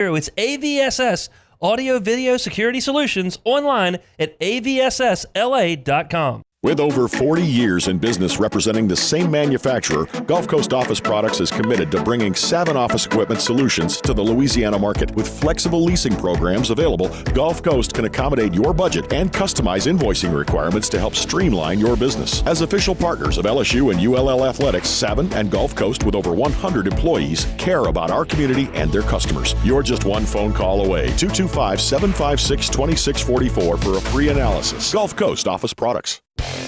It's AVSS, Audio Video Security Solutions, online at avssla.com. With over 40 years in business representing the same manufacturer, Gulf Coast Office Products is committed to bringing 7 office equipment solutions to the Louisiana market. With flexible leasing programs available, Gulf Coast can accommodate your budget and customize invoicing requirements to help streamline your business. As official partners of LSU and ULL Athletics, Savin and Gulf Coast, with over 100 employees, care about our community and their customers. You're just one phone call away. 225-756-2644 for a free analysis. Gulf Coast Office Products.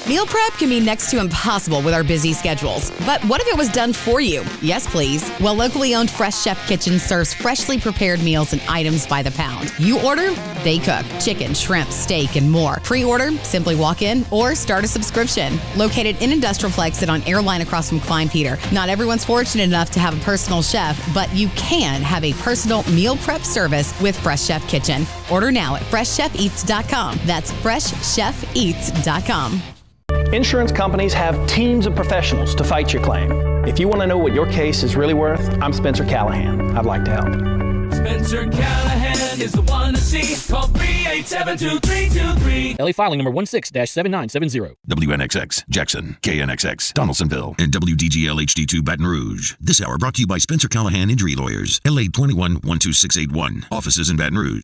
Meal prep can be next to impossible with our busy schedules. But what if it was done for you? Yes, please. Well, locally owned Fresh Chef Kitchen serves freshly prepared meals and items by the pound. You order, they cook. Chicken, shrimp, steak, and more. Pre-order, simply walk in, or start a subscription. Located in Industrialplex and on Airline across from Klein Peter. Not everyone's fortunate enough to have a personal chef, but you can have a personal meal prep service with Fresh Chef Kitchen. Order now at freshchefeats.com. That's freshchefeats.com. Insurance companies have teams of professionals to fight your claim. If you want to know what your case is really worth, I'm Spencer Callahan. I'd like to help. Spencer Callahan is the one to see. Call 387-2323. LA filing number 16-7970. WNXX, Jackson, KNXX, Donaldsonville, and WDGL HD2 Baton Rouge. This hour brought to you by Spencer Callahan Injury Lawyers, LA 21-12681. Offices in Baton Rouge.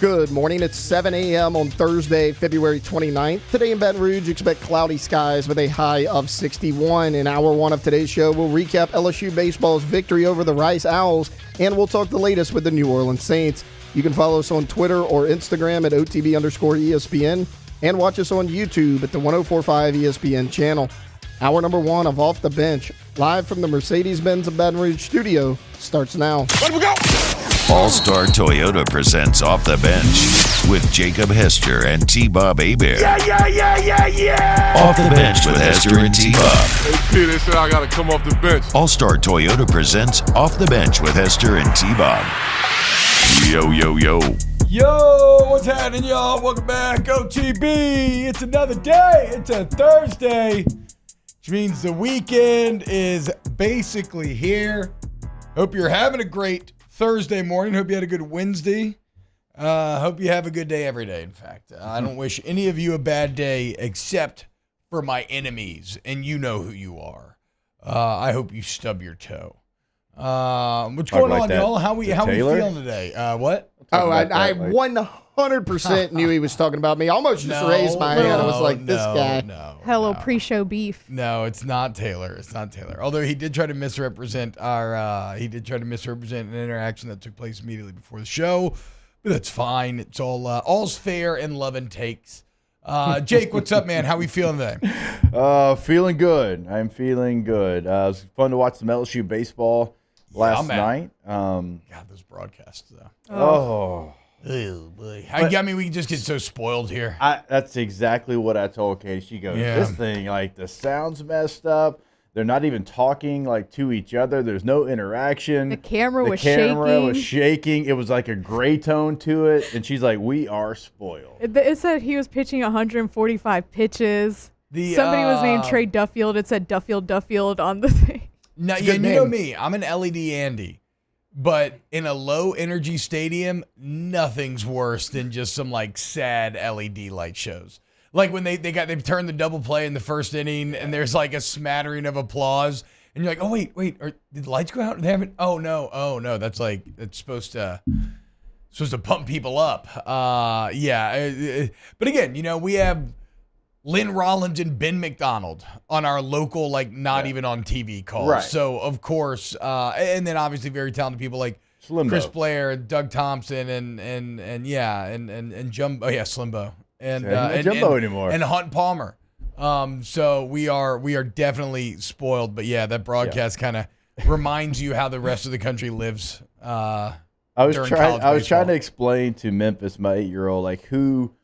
Good morning. It's 7 a.m. on Thursday, February 29th. Today in Baton Rouge, expect cloudy skies with a high of 61. In hour one of today's show, we'll recap LSU baseball's victory over the Rice Owls, and we'll talk the latest with the New Orleans Saints. You can follow us on Twitter or Instagram at OTB_ESPN, and watch us on YouTube at the 1045 ESPN channel. Hour number one of Off the Bench, live from the Mercedes-Benz of Baton Rouge studio, starts now. Let we go! All-Star Toyota presents Off the Bench with Jacob Hester and T-Bob Hebert. Yeah! Off the Bench with Hester and T-Bob. Hey, they said I got to come off the bench. All-Star Toyota presents Off the Bench with Hester and T-Bob. Yo. Yo, what's happening, y'all? Welcome back, OTB. It's another day. It's a Thursday, which means the weekend is basically here. Hope you're having a great Thursday morning. Hope you had a good Wednesday. Hope you have a good day every day, in fact. I don't wish any of you a bad day except for my enemies, and you know who you are. I hope you stub your toe. What's going on, y'all? How we feeling today? What? I 100% knew he was talking about me. I almost just raised my hand. I was like, this guy. Hello, pre-show beef. No, it's not Taylor. Although he did try to misrepresent an interaction that took place immediately before the show. But that's fine. It's all's fair in love and takes. Jake, what's up, man? How we feeling today? Feeling good. I'm feeling good. It was fun to watch some LSU baseball last night. God, those broadcasts, though. Oh boy. I mean, we just get so spoiled here. That's exactly what I told Katie. She goes, this thing, like, the sound's messed up. They're not even talking, like, to each other. There's no interaction. The camera was shaking. It was like a gray tone to it. And she's like, we are spoiled. It said he was pitching 145 pitches. Somebody was named Trey Duffield. It said Duffield on the thing. Now, you know me. I'm an LED Andy. But in a low-energy stadium, nothing's worse than just some, like, sad LED light shows. Like when they turned the double play in the first inning, and there's, like, a smattering of applause, and you're like, oh, wait, did the lights go out? They haven't? Oh, no, that's supposed to pump people up. But again, we have Lynn Rollins and Ben McDonald on our local, like, not even on TV calls. Right. So, of course, and then obviously very talented people like Slimbo. Chris Blair, Doug Thompson, and Jumbo. Oh, yeah, Slimbo. And Jumbo anymore. And Hunt Palmer. So we are definitely spoiled. But, yeah, that broadcast kind of reminds you how the rest of the country lives I was trying to explain to Memphis, my 8-year-old, like, who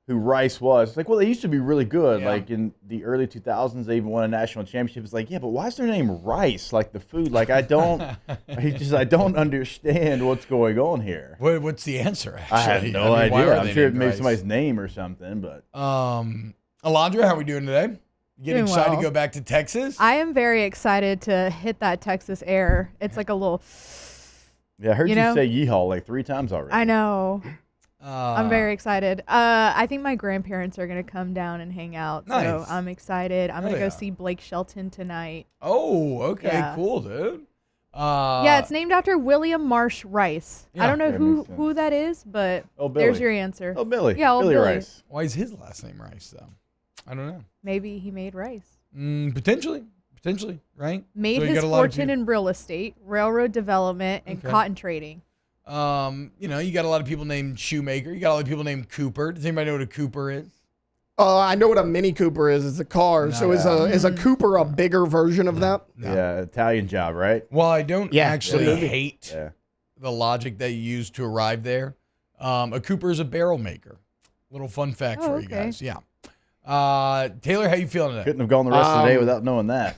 Rice was. Like, well, they used to be really good. Yeah. Like, in the early 2000s, they even won a national championship. It's like, yeah, but why is their name Rice? Like, the food. Like, I don't understand what's going on here. What's the answer, actually? I have no idea. I'm sure it made somebody's name or something, but. Alondra, how are we doing today? You Doing excited well. to go back to Texas? I am very excited to hit that Texas air. It's like a little. Yeah, I heard you know? say yeehaw like 3 times already. I know. I'm very excited. I think my grandparents are going to come down and hang out. Nice. So I'm excited. I'm going to yeah. go see Blake Shelton tonight. Oh, okay. Yeah. Cool, dude. Yeah, it's named after William Marsh Rice. I don't know who that is, but there's your answer. Oh, Billy. Yeah, Billy Billy. Rice. Why is his last name Rice, though? I don't know. Maybe he made rice. Potentially, right? Made So you his got a lot of fortune in real estate, railroad development, and cotton trading. you got a lot of people named Shoemaker. You got a lot of people named Cooper. Does anybody know what a Cooper is? I know what a Mini Cooper is. It's a car. So is a Cooper a bigger version of that? No. Yeah, Italian job, right? Well, I don't actually hate Yeah. the logic that you use to arrive there. A Cooper is a barrel maker. Little fun fact for you guys. Yeah. Taylor, how you feeling today? Couldn't have gone the rest of the day without knowing that.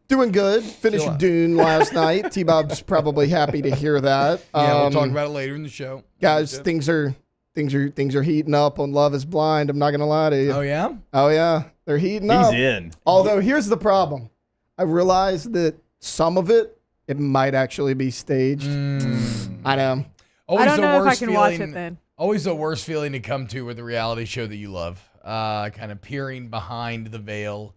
Doing good. Finished Dune last night. T-Bob's probably happy to hear that. Yeah, we'll talk about it later in the show. Guys, things are heating up on Love is Blind. I'm not gonna lie to you. Oh yeah? Oh yeah. They're heating up. He's in. Although here's the problem. I realized that some of it might actually be staged. I know. Always I don't the know if I worst can watch feeling- it then. Always the worst feeling to come to with a reality show that you love. Kind of peering behind the veil,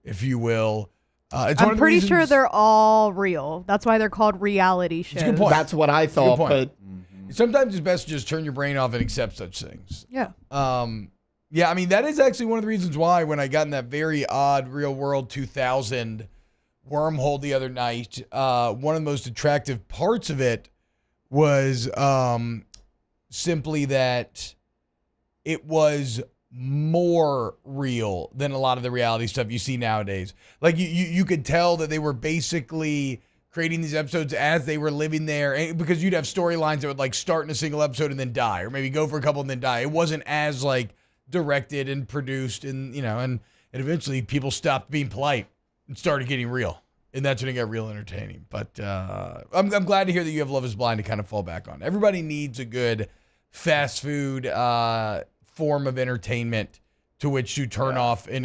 if you will. It's one I'm of the pretty sure reasons- they're all real. That's why they're called reality shows. It's a good point. That's what I It's a good thought, point. but Sometimes it's best to just turn your brain off and accept such things. Yeah. Yeah, I mean, that is actually one of the reasons why when I got in that very odd Real World 2000 wormhole the other night, one of the most attractive parts of it was simply that it was more real than a lot of the reality stuff you see nowadays. Like you could tell that they were basically creating these episodes as they were living there, and because you'd have storylines that would like start in a single episode and then die, or maybe go for a couple and then die. It wasn't as like directed and produced, and and eventually people stopped being polite and started getting real, and that's when it got real entertaining. But I'm glad to hear that you have Love is Blind to kind of fall back on. Everybody needs a good fast food form of entertainment to which to turn off and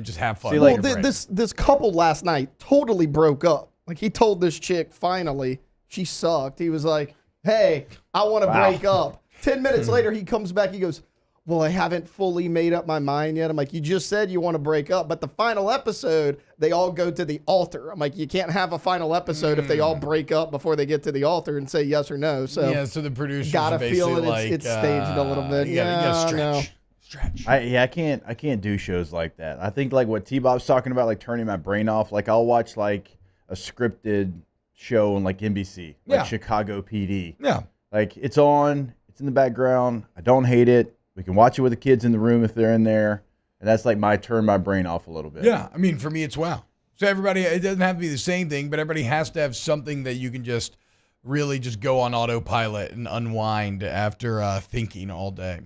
just have fun. See, well, like, this couple last night totally broke up. Like he told this chick finally she sucked. He was like, "Hey, I want to break up." 10 minutes later, he comes back. He goes, "Well, I haven't fully made up my mind yet." I'm like, "You just said you want to break up, but the final episode, they all go to the altar." I'm like, "You can't have a final episode if they all break up before they get to the altar and say yes or no." So yeah, so the producers gotta are feel basically it. like It's staged a little bit. You gotta stretch. Stretch. I can't do shows like that. I think like what T-Bob's talking about, like turning my brain off. Like I'll watch like a scripted show on like NBC, like Chicago PD. Yeah. Like it's on, it's in the background. I don't hate it. We can watch it with the kids in the room if they're in there. And that's like turn my brain off a little bit. Yeah. I mean, for me, it's wow. So everybody, it doesn't have to be the same thing, but everybody has to have something that you can just really just go on autopilot and unwind after thinking all day.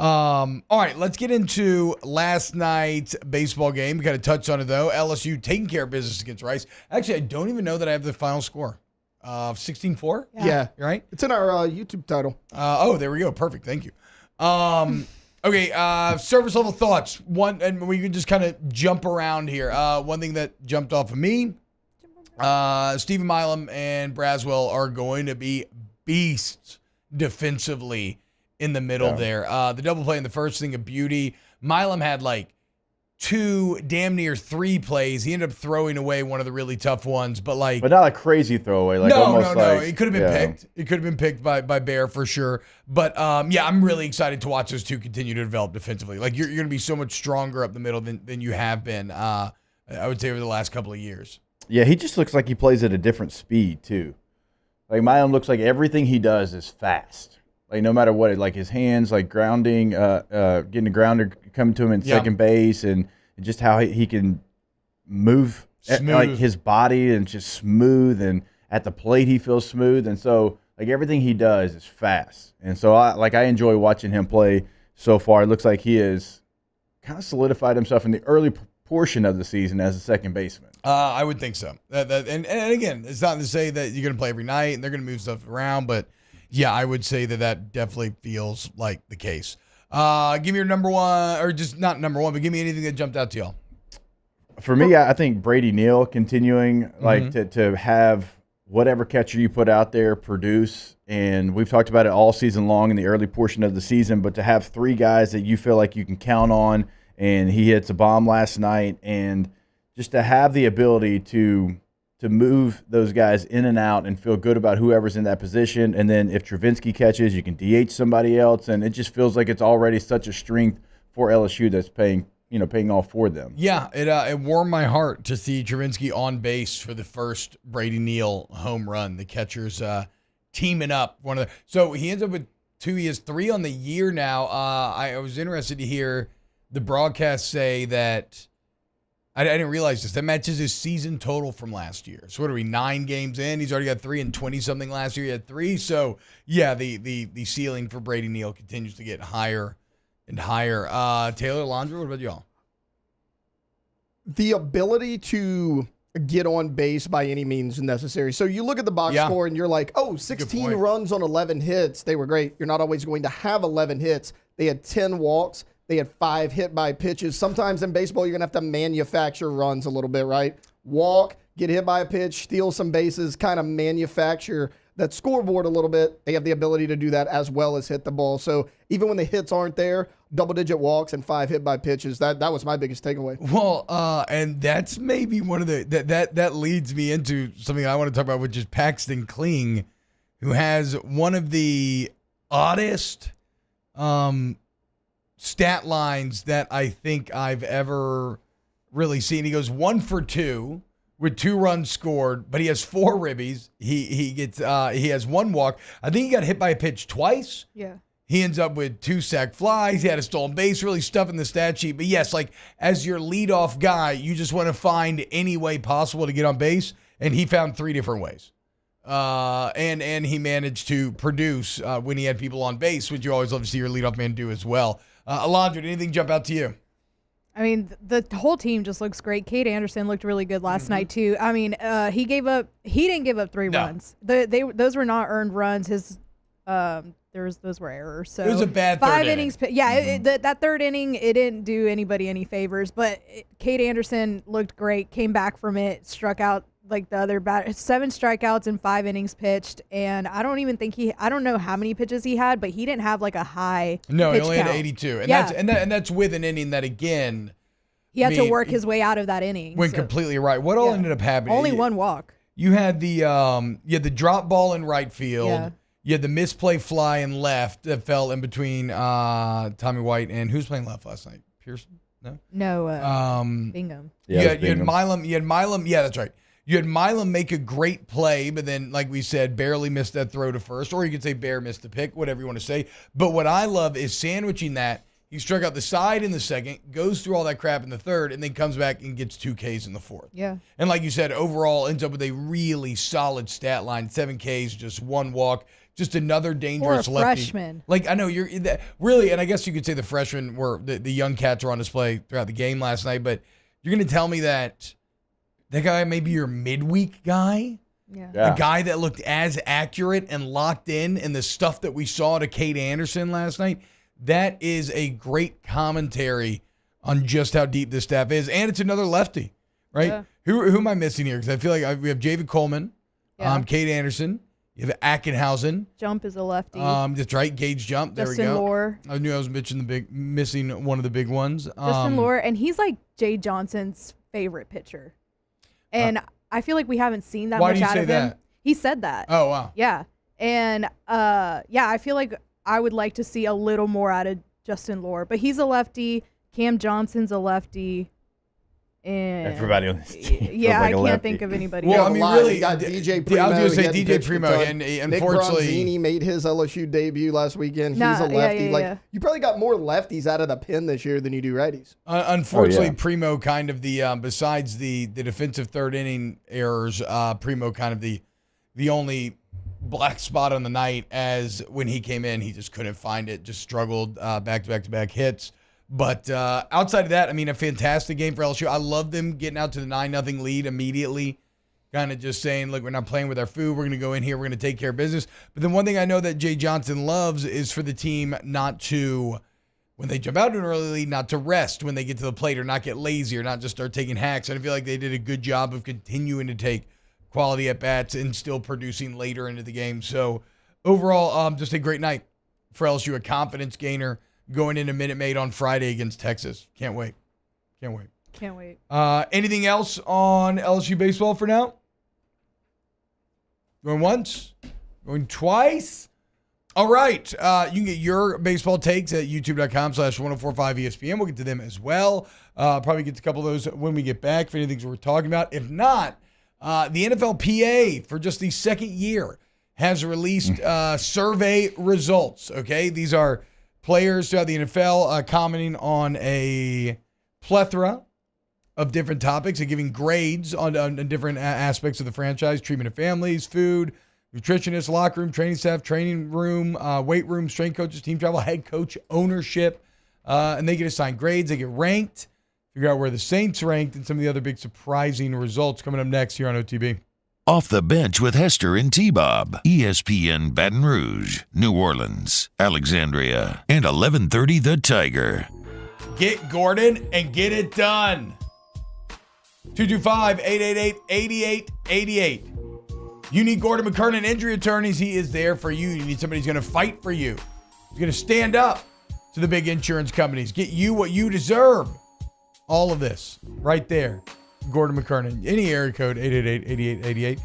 All right, let's get into last night's baseball game. We kind of touched on it, though. LSU taking care of business against Rice. Actually, I don't even know that I have the final score. 16-4? yeah, Right? it's in our YouTube title. Oh, there we go. Perfect. Thank you. Okay, service level thoughts. One, and we can just kind of jump around here. One thing that jumped off of me, Stephen Milam and Braswell are going to be beasts defensively in the middle there. The double play in the first thing of beauty. Milam had like 2, damn near 3 plays. He ended up throwing away one of the really tough ones, but not a crazy throwaway. Like no. Like, It could have been picked. It could have been picked by Bear for sure. But I'm really excited to watch those two continue to develop defensively. Like you're going to be so much stronger up the middle than you have been. I would say over the last couple of years. Yeah, he just looks like he plays at a different speed too. Like Milam looks like everything he does is fast. Like no matter what, like his hands, like grounding, getting the grounder coming to him in second base, and just how he can move, like his body, and just smooth, and at the plate he feels smooth, and so like everything he does is fast, and so I enjoy watching him play so far. It looks like he has kind of solidified himself in the early portion of the season as a second baseman. I would think so. And again, it's not to say that you're going to play every night and they're going to move stuff around, but yeah, I would say that definitely feels like the case. Give me your number one, or just not number one, but give me anything that jumped out to y'all. For me, I think Brady Neal continuing to have whatever catcher you put out there produce. And we've talked about it all season long in the early portion of the season, but to have 3 guys that you feel like you can count on, and he hits a bomb last night, and just to have the ability to move those guys in and out and feel good about whoever's in that position. And then if Travinsky catches, you can DH somebody else. And it just feels like it's already such a strength for LSU that's paying off for them. Yeah, it warmed my heart to see Travinsky on base for the first Brady Neal home run. The catchers teaming up. So he ends up with 2. He has 3 on the year now. I was interested to hear the broadcast say that I didn't realize this. That matches his season total from last year. So what are we, 9 games in? He's already got 3 and 20-something last year. He had 3. So, yeah, the ceiling for Brady Neal continues to get higher and higher. Taylor, Alondra, what about y'all? The ability to get on base by any means necessary. So you look at the box score and you're like, 16 runs on 11 hits. They were great. You're not always going to have 11 hits. They had 10 walks. They had 5 hit by pitches. Sometimes in baseball, you're going to have to manufacture runs a little bit, right? Walk, get hit by a pitch, steal some bases, kind of manufacture that scoreboard a little bit. They have the ability to do that as well as hit the ball. So even when the hits aren't there, double-digit walks and 5 hit by pitches, that was my biggest takeaway. Well, and that's maybe one of the that leads me into something I want to talk about, which is Paxton Kling, who has one of the oddest stat lines that I think I've ever really seen. He goes 1 for 2 with 2 runs scored, but he has 4 ribbies. He has 1 walk. I think he got hit by a pitch twice. Yeah. He ends up with 2 sack flies. He had a stolen base, really stuffing the stat sheet. But yes, like as your leadoff guy, you just want to find any way possible to get on base, and he found 3 different ways. And he managed to produce when he had people on base, which you always love to see your leadoff man do as well. Alondra, did anything jump out to you? I mean, the whole team just looks great. Cade Anderson looked really good last night too. I mean, he didn't give up 3 runs. Those were not earned runs. Those were errors. So it was a bad 5 third innings. Yeah, that third inning, it didn't do anybody any favors. But Cade Anderson looked great. Came back from it, struck out like the other batter. 7 strikeouts in 5 innings pitched, and I don't know how many pitches he had, but he didn't have like a high. No, pitch he only count. had 82, and that's with an inning that again. He had to work his way out of that inning. Went completely right. What all ended up happening? Only 1 walk. You had the drop ball in right field. Yeah. You had the misplay fly in left that fell in between Tommy White and who's playing left last night? Pearson? No. Bingham. Yeah, you had Milam. Yeah, that's right. You had Milam make a great play, but then, like we said, barely missed that throw to first. Or you could say Bear missed the pick, whatever you want to say. But what I love is sandwiching that. He struck out the side in the second, goes through all that crap in the third, and then comes back and gets 2 Ks in the fourth. Yeah. And like you said, overall ends up with a really solid stat line. 7 Ks, just 1 walk. Just another dangerous or a lefty. Freshman. Like, I know you're really, and I guess you could say the freshmen were the young cats were on display throughout the game last night, but you're going to tell me that guy may be your midweek guy? Yeah. A guy that looked as accurate and locked in the stuff that we saw to Cade Anderson last night? That is a great commentary on just how deep this staff is. And it's another lefty, right? Yeah. Who am I missing here? Because I feel like we have Javid Coleman, Cade Anderson. You have Ackenhausen. Jump is a lefty. That's right. Gage Jump. There Justin we go. Lohr. I knew I was missing one of the big ones. Justin Lohr, and he's like Jay Johnson's favorite pitcher. And I feel like we haven't seen that much out of him. Why do you say that? He said that. Oh, wow. Yeah. And, I feel like I would like to see a little more out of Justin Lohr. But he's a lefty. Cam Johnson's a lefty. And everybody on this team. Yeah, I can't think of anybody. Well, I mean, really, you got DJ Primo. I was going to say DJ Primo, and unfortunately, Nick Bronzini made his LSU debut last weekend. He's a lefty. You probably got more lefties out of the pen this year than you do righties. Unfortunately, Primo kind of the besides the defensive third inning errors, Primo kind of the only black spot on the night. As when he came in, he just couldn't find it. Just struggled back hits. But outside of that, I mean, a fantastic game for LSU. I love them getting out to the 9-0 lead immediately, kind of just saying, look, we're not playing with our food. We're going to go in here. We're going to take care of business. But then one thing I know that Jay Johnson loves is for the team not to, when they jump out to an early lead, not to rest when they get to the plate or not get lazy or not just start taking hacks. And I feel like they did a good job of continuing to take quality at-bats and still producing later into the game. So overall, just a great night for LSU, a confidence gainer going into Minute Maid on Friday against Texas. Can't wait. Anything else on LSU baseball for now? Going once? Going twice? All right. You can get your baseball takes at youtube.com/1045ESPN. We'll get to them as well. Probably get to a couple of those when we get back for anything we're talking about. If not, the NFLPA for just the second year has released survey results. Okay. These are players throughout the NFL commenting on a plethora of different topics and giving grades on different aspects of the franchise: treatment of families, food, nutritionists, locker room, training staff, training room, weight room, strength coaches, team travel, head coach, ownership. And they get assigned grades. They get ranked, figure out where the Saints ranked, and some of the other big surprising results coming up next here on OTB. Off the Bench with Hester and T-Bob. ESPN Baton Rouge, New Orleans, Alexandria, and 1130 The Tiger. Get Gordon and get it done. 225-888-8888. You need Gordon McKernan Injury Attorneys. He is there for you. You need somebody who's going to fight for you. He's going to stand up to the big insurance companies. Get you what you deserve. All of this right there. Gordon McKernan. Any area code, 888-8888.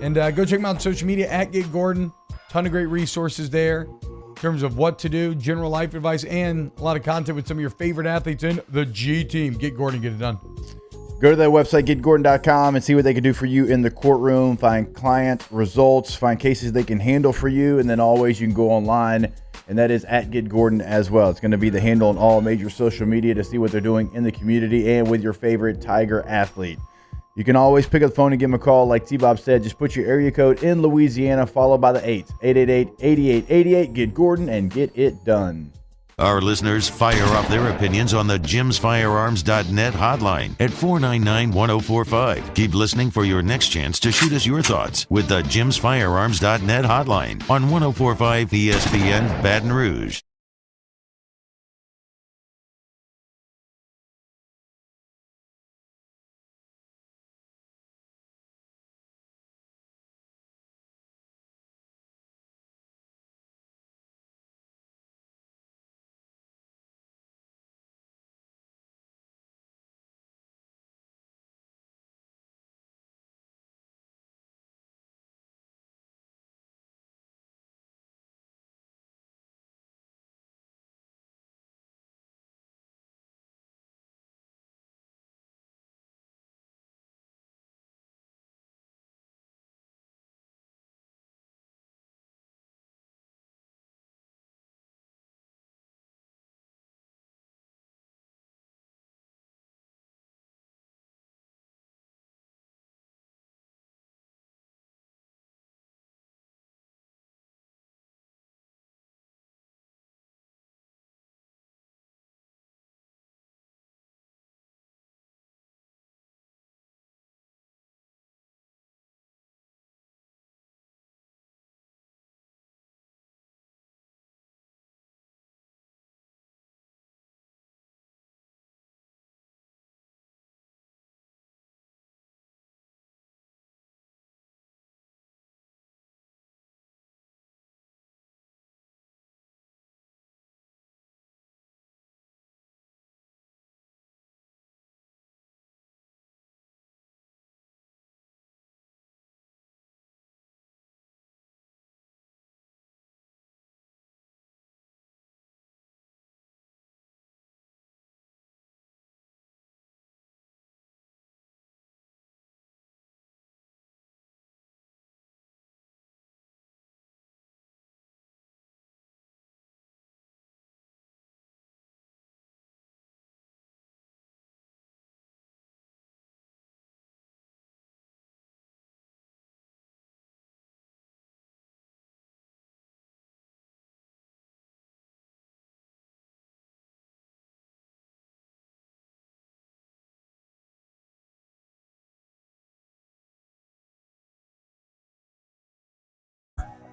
And go check him out on social media at Get Gordon. Ton of great resources there in terms of what to do, general life advice, and a lot of content with some of your favorite athletes in the G team. Get Gordon, get it done. Go to their website, getgordon.com, and see what they can do for you in the courtroom. Find client results, find cases they can handle for you, and then always you can go online, and that is at Get Gordon as well. It's going to be the handle on all major social media to see what they're doing in the community and with your favorite Tiger athlete. You can always pick up the phone and give them a call. Like T-Bob said, just put your area code in Louisiana, followed by the 8s. 888-8888. Get Gordon and get it done. Our listeners fire off their opinions on the jimsfirearms.net hotline at 499-1045. Keep listening for your next chance to shoot us your thoughts with the jimsfirearms.net hotline on 1045 ESPN Baton Rouge.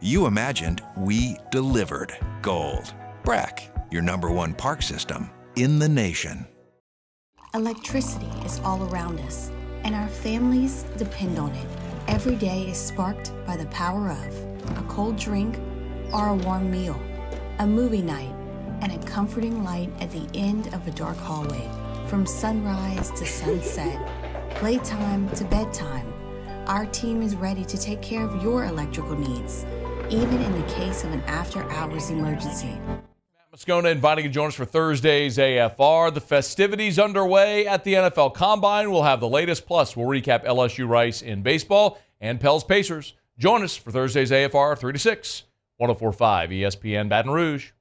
You imagined, we delivered gold. Brack. your number one park system in the nation. Electricity is all around us, and our families depend on it. Every day is sparked by the power of a cold drink or a warm meal, a movie night, and a comforting light at the end of a dark hallway. From sunrise to sunset, playtime to bedtime, our team is ready to take care of your electrical needs, even in the case of an after-hours emergency. Moscona inviting you to join us for Thursday's AFR. The festivities underway at the NFL Combine. We'll have the latest, plus we'll recap LSU Rice in baseball and Pels Pacers. Join us for Thursday's AFR 3 to 6, 104.5 ESPN Baton Rouge.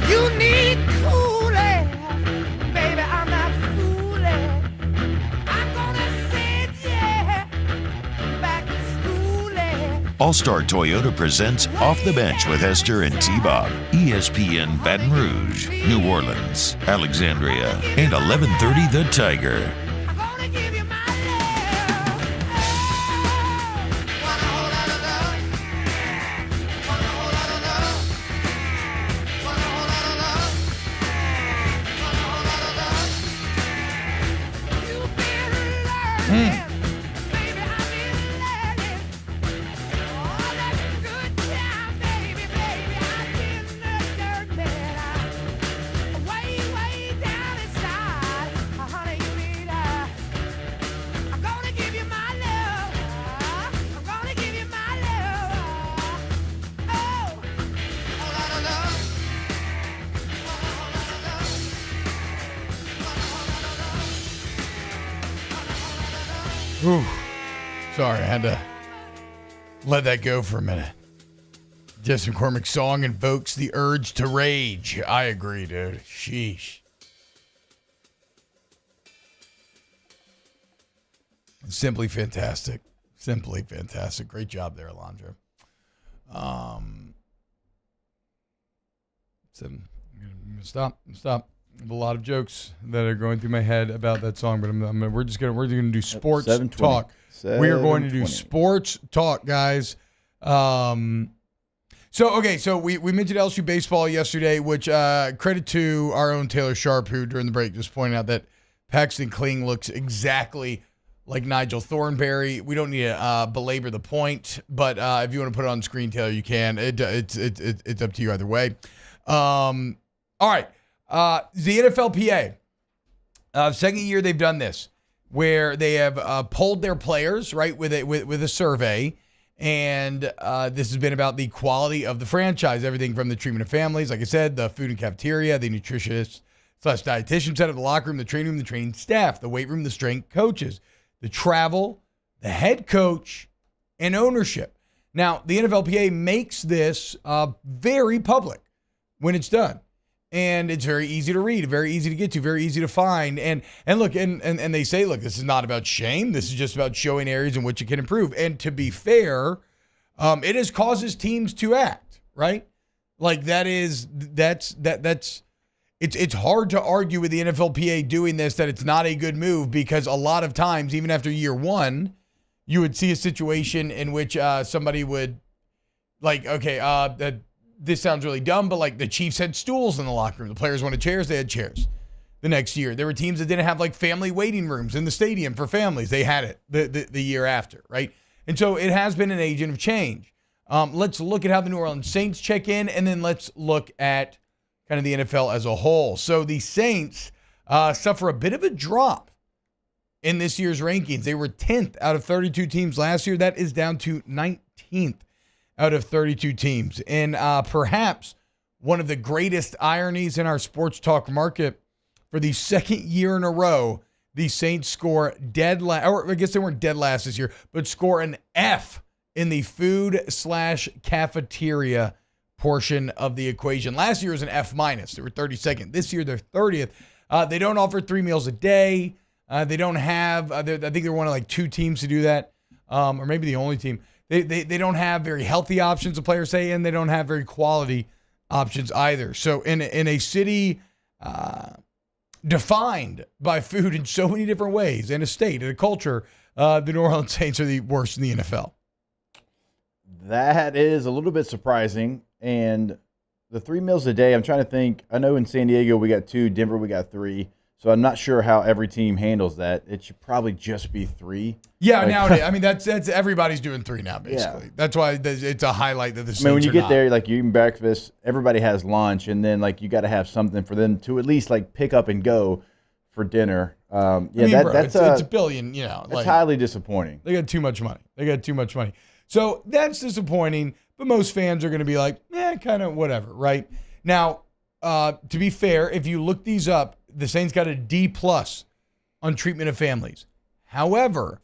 You need cooling, baby, I'm not fooling. I'm gonna send you back to schooling. All-Star Toyota presents Off the Bench with Hester and T-Bob. ESPN Baton Rouge, New Orleans, Alexandria, and 1130 The Tiger. Whew. Sorry, I had to let that go for a minute. Jesse McCormick's song invokes the urge to rage. I agree, dude. Sheesh. Simply fantastic. Simply fantastic. Great job there, Alondra. So I'm gonna stop. I have a lot of jokes that are going through my head about that song, but we're gonna do sports talk. We are going to do sports talk, guys. So we mentioned LSU baseball yesterday, which credit to our own Taylor Sharp, who during the break just pointed out that Paxton Kling looks exactly like Nigel Thornberry. We don't need to belabor the point, but if you want to put it on screen, Taylor, you can. It's up to you either way. All right. The NFLPA, second year they've done this, where they have polled their players, right, with a survey, and this has been about the quality of the franchise, everything from the treatment of families, like I said, the food and cafeteria, the nutritionist/dietitian set of the locker room, the training room, the training staff, the weight room, the strength coaches, the travel, the head coach, and ownership. Now, the NFLPA makes this very public when it's done. And it's very easy to read, very easy to get to, very easy to find. And look, and they say, look, this is not about shame. This is just about showing areas in which it can improve. And to be fair, it has causes teams to act, right? Like it's hard to argue with the NFLPA doing this, that it's not a good move, because a lot of times, even after year one, you would see a situation in which somebody would this sounds really dumb, but like the Chiefs had stools in the locker room. The players wanted chairs, they had chairs. The next year, there were teams that didn't have like family waiting rooms in the stadium for families. They had it the year after, right? And so it has been an agent of change. Let's look at how the New Orleans Saints check in, and then let's look at kind of the NFL as a whole. So the Saints suffer a bit of a drop in this year's rankings. They were 10th out of 32 teams last year. That is down to 19th out of 32 teams. And perhaps one of the greatest ironies in our sports talk market, for the second year in a row, the Saints score dead last, or I guess they weren't dead last this year, but score an F in the food/cafeteria portion of the equation. Last year was an F-. They were 32nd. This year they're 30th. They don't offer 3 meals a day. They don't have, I think they're one of like 2 teams to do that, or maybe the only team. They don't have very healthy options, the players say, and they don't have very quality options either. So in a city defined by food in so many different ways, and a state and a culture. The New Orleans Saints are the worst in the NFL. That is a little bit surprising. And the 3 meals a day, I'm trying to think. I know in San Diego we got 2, Denver we got 3. So I'm not sure how every team handles that. It should probably just be 3. Yeah, nowadays. I mean, that's everybody's doing 3 now, basically. Yeah. That's why it's a highlight that the Saints when you get not. there, like you eat breakfast, everybody has lunch, and then like you got to have something for them to at least like pick up and go for dinner. It's $1 billion. It's highly disappointing. They got too much money. So that's disappointing. But most fans are going to be like, kind of whatever, right? Now, to be fair, if you look these up, the Saints got a D+ on treatment of families. However,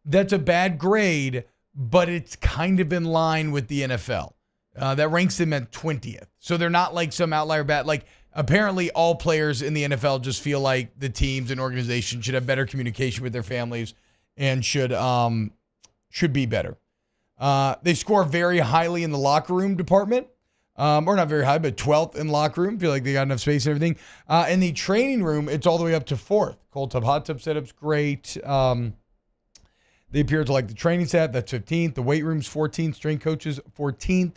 that's a bad grade, but it's kind of in line with the NFL. That ranks them at 20th. So they're not like some outlier bad. Like, apparently all players in the NFL just feel like the teams and organizations should have better communication with their families and should be better. They score very highly in the locker room department. Or not very high, but 12th in locker room. Feel like they got enough space and everything. In the training room, it's all the way up to 4th. Cold tub, hot tub setup's great. They appear to like the training staff. That's 15th. The weight room's 14th. Strength coaches, 14th.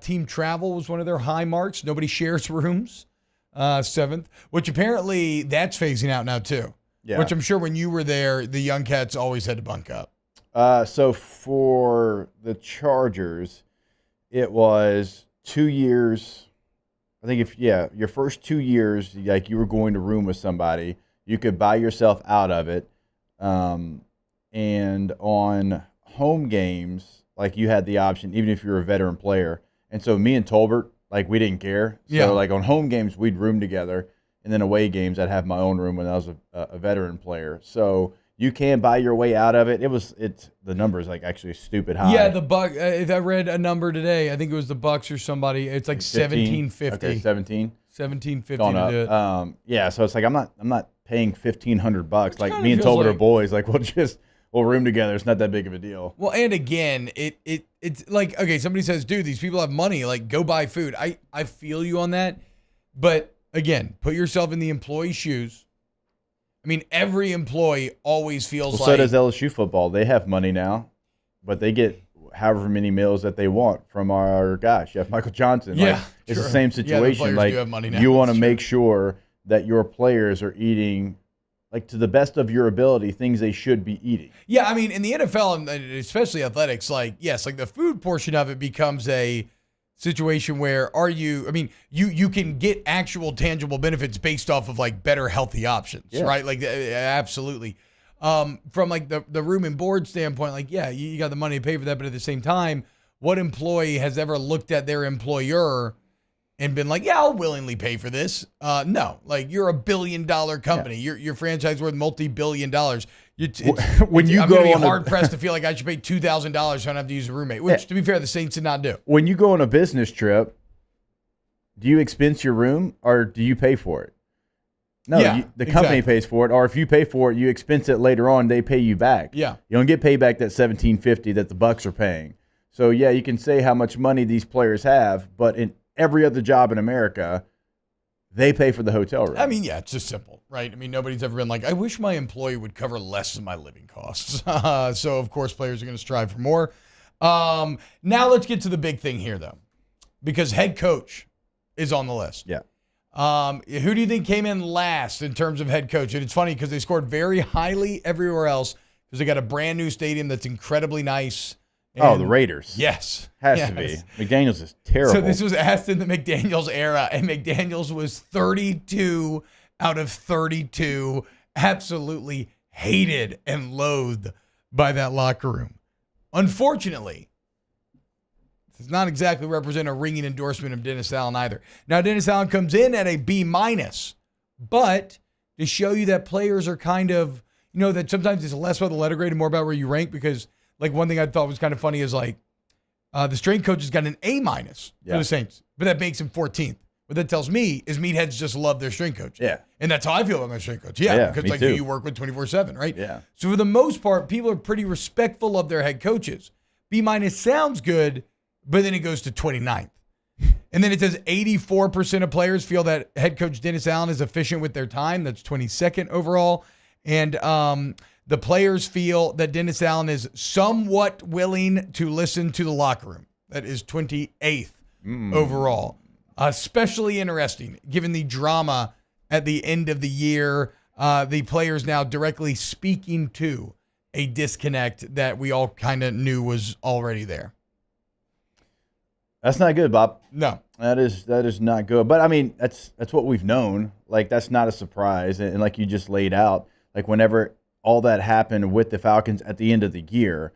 Team travel was one of their high marks. Nobody shares rooms, 7th. Which apparently that's phasing out now too. Yeah. Which I'm sure when you were there, the young cats always had to bunk up. So for the Chargers, it was 2 years. I think your first 2 years, like you were going to room with somebody, you could buy yourself out of it. And on home games, like you had the option, even if you're a veteran player. And so me and Tolbert, like we didn't care. So like on home games, we'd room together. And then away games, I'd have my own room when I was a veteran player. So you can buy your way out of it. It's the number is like actually stupid high. Yeah, the Buck. I read a number today. I think it was the Bucks or somebody. It's like 1750. Okay, 17. 1750 to do it. Yeah, so it's like I'm not paying $1,500. Like me and Tolbert are boys. Like we'll room together. It's not that big of a deal. Well, and again, it's like, okay, somebody says, dude, these people have money. Like, go buy food. I feel you on that, but again, put yourself in the employee's shoes. I mean, every employee always feels like... So does LSU football. They have money now, but they get however many meals that they want from our guy, Chef Michael Johnson. Yeah, like, it's the same situation. The like, do have money now. You want to make sure that your players are eating, like, to the best of your ability, things they should be eating. Yeah, I mean, in the NFL, and especially athletics, like, yes, like the food portion of it becomes a situation where you can get actual tangible benefits based off of like better healthy options, right? Like absolutely. From like the room and board standpoint, like, yeah, you got the money to pay for that. But at the same time, what employee has ever looked at their employer and been like, yeah, I'll willingly pay for this? No, like you're $1 billion company. Yeah. Your franchise worth multi-billion dollars. I'm going to be hard pressed to feel like I should pay $2,000 so I don't have to use a roommate, which, to be fair, the Saints did not do. When you go on a business trip, do you expense your room or do you pay for it? No, the company pays for it. Or if you pay for it, you expense it later on, they pay you back. Yeah. You don't get paid back that $1,750 that the Bucks are paying. So, yeah, you can say how much money these players have, but in every other job in America, they pay for the hotel room. I mean, yeah, it's just simple, right? I mean, nobody's ever been like, I wish my employee would cover less of my living costs. So, of course, players are going to strive for more. Now let's get to the big thing here, though, because head coach is on the list. Yeah. Who do you think came in last in terms of head coach? And it's funny because they scored very highly everywhere else because they got a brand new stadium that's incredibly nice. And the Raiders. Yes. Has to be. McDaniels is terrible. So this was asked in the McDaniels era, and McDaniels was 32 out of 32, absolutely hated and loathed by that locker room. Unfortunately, does not exactly represent a ringing endorsement of Dennis Allen either. Now, Dennis Allen comes in at a B-, but to show you that players are kind of, that sometimes it's less about the letter grade and more about where you rank, because like one thing I thought was kind of funny is like the strength coach has got an A- for the Saints, but that makes him 14th. What that tells me is meatheads just love their strength coach. Yeah. And that's how I feel about my strength coach. Yeah. Because like you work with 24/7, right? Yeah. So for the most part, people are pretty respectful of their head coaches. B- sounds good, but then it goes to 29th. And then it says 84% of players feel that head coach Dennis Allen is efficient with their time. That's 22nd overall. And the players feel that Dennis Allen is somewhat willing to listen to the locker room. That is 28th overall. Especially interesting, given the drama at the end of the year. The players now directly speaking to a disconnect that we all kind of knew was already there. That's not good, Bob. No. That is not good. But I mean, that's what we've known. Like, that's not a surprise. And like you just laid out, like whenever all that happened with the Falcons at the end of the year,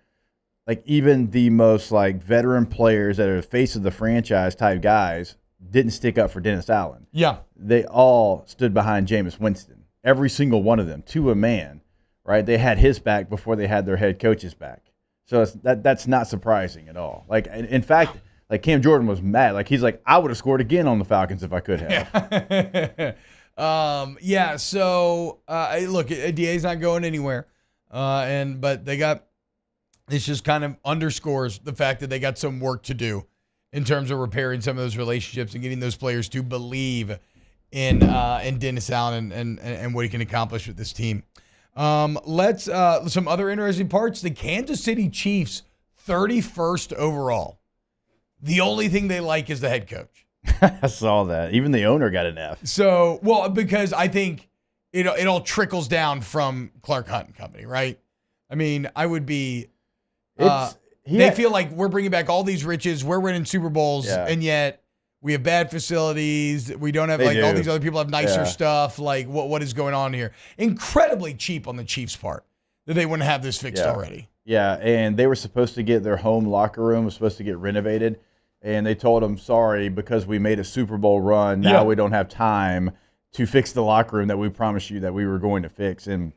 like even the most like veteran players that are the face of the franchise type guys didn't stick up for Dennis Allen. Yeah. They all stood behind Jameis Winston. Every single one of them, to a man, right? They had his back before they had their head coach's back. So that's not surprising at all. Like, in fact, like Cam Jordan was mad. Like, he's like, I would have scored again on the Falcons if I could have. Yeah. So look, DA's not going anywhere, but they got this. Just kind of underscores the fact that they got some work to do in terms of repairing some of those relationships and getting those players to believe in Dennis Allen and what he can accomplish with this team. Let's some other interesting parts. The Kansas City Chiefs, 31st overall. The only thing they like is the head coach. I saw that. Even the owner got an F. So, well, because I think it all trickles down from Clark Hunt and company, right? I mean, I would be. They feel like we're bringing back all these riches. We're winning Super Bowls, and yet we have bad facilities. We don't have all these other people have nicer stuff. Like, what is going on here? Incredibly cheap on the Chiefs' part that they wouldn't have this fixed already. Yeah, and they were supposed to get their home locker room was supposed to get renovated. And they told them, sorry, because we made a Super Bowl run, now we don't have time to fix the locker room that we promised you that we were going to fix. And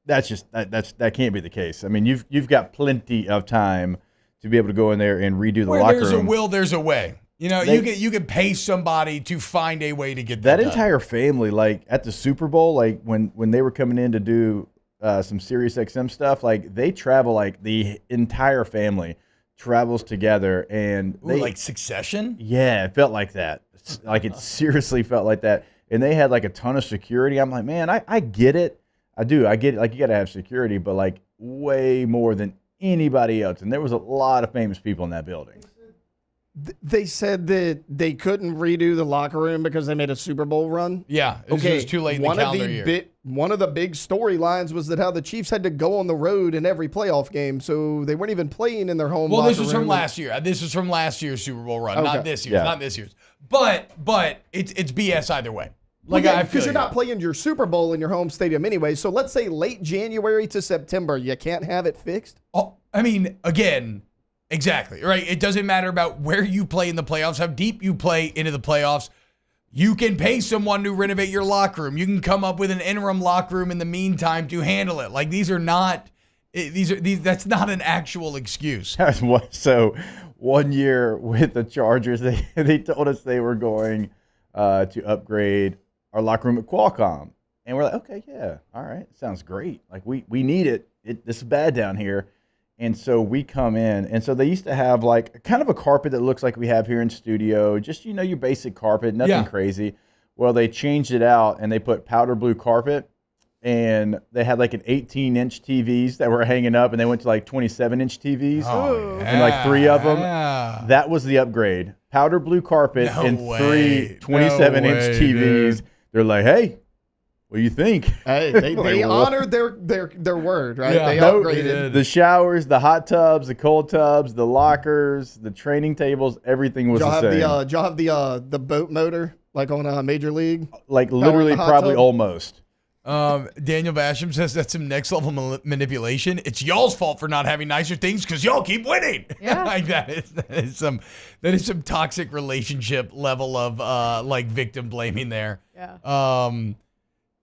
that's just that can't be the case. I mean, you've got plenty of time to be able to go in there and redo the locker room. Where there's a will, there's a way. You know, you could pay somebody to find a way to get that done. Entire family, like at the Super Bowl, like when they were coming in to do some Sirius XM stuff, like they travel, like the entire family travels together, and they like Succession. Yeah, it felt like that. Like it seriously felt like that. And they had like a ton of security. I'm like, man, I get it. I do. I get it. Like, you got to have security, but like way more than anybody else. And there was a lot of famous people in that building. They said that they couldn't redo the locker room because they made a Super Bowl run. Yeah, it was too late in the calendar year. One of the big storylines was that how the Chiefs had to go on the road in every playoff game, so they weren't even playing in their home locker room. Well, this was from last year. This was from last year's Super Bowl run, not this year's. Not this year's. But it's BS either way. Like, because you're not playing your Super Bowl in your home stadium anyway. So let's say late January to September, you can't have it fixed. Oh, I mean, again. Exactly, right? It doesn't matter about where you play in the playoffs, how deep you play into the playoffs. You can pay someone to renovate your locker room. You can come up with an interim locker room in the meantime to handle it. Like, that's not an actual excuse. So 1 year with the Chargers, they told us they were going to upgrade our locker room at Qualcomm. And we're like, okay, yeah, all right, sounds great. Like, we need it. This is bad down here. And so we come in, and so they used to have like kind of a carpet that looks like we have here in studio, just, you know, your basic carpet, nothing crazy. Well, they changed it out, and they put powder blue carpet, and they had like an 18-inch TVs that were hanging up, and they went to like 27-inch TVs, and like 3 of them. Yeah. That was the upgrade. Powder blue carpet and 3 27-inch TVs. Dude. They're like, hey. What do you think? Hey, they honored their word, right? Yeah, they upgraded. The showers, the hot tubs, the cold tubs, the lockers, the training tables, everything was the same. Did y'all have the boat motor like on a Major League? Like literally probably almost. Daniel Basham says that's some next level manipulation. It's y'all's fault for not having nicer things because y'all keep winning. Yeah. Like that is some toxic relationship level of like victim blaming there. Yeah.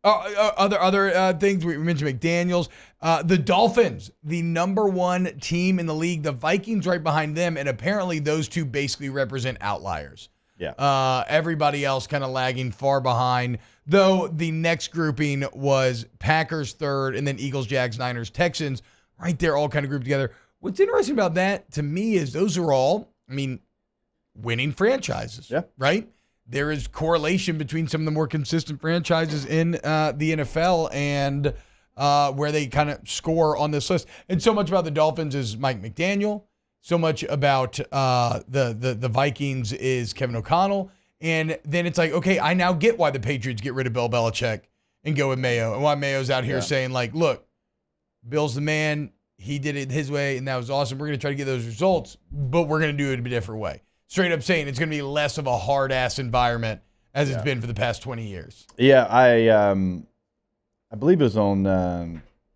Other things we mentioned, McDaniels, the Dolphins, the #1 team in the league, the Vikings right behind them, and apparently those two basically represent outliers. Yeah. Everybody else kind of lagging far behind, though the next grouping was Packers 3rd, and then Eagles, Jags, Niners, Texans, right there, all kind of grouped together. What's interesting about that to me is those are all, I mean, winning franchises, right? There is correlation between some of the more consistent franchises in the NFL and where they kind of score on this list. And so much about the Dolphins is Mike McDaniel. So much about the Vikings is Kevin O'Connell. And then it's like, okay, I now get why the Patriots get rid of Bill Belichick and go with Mayo, and why Mayo's out here saying, like, look, Bill's the man. He did it his way, and that was awesome. We're going to try to get those results, but we're going to do it a different way. Straight up saying it's going to be less of a hard-ass environment as it's been for the past 20 years. Yeah, I believe it was on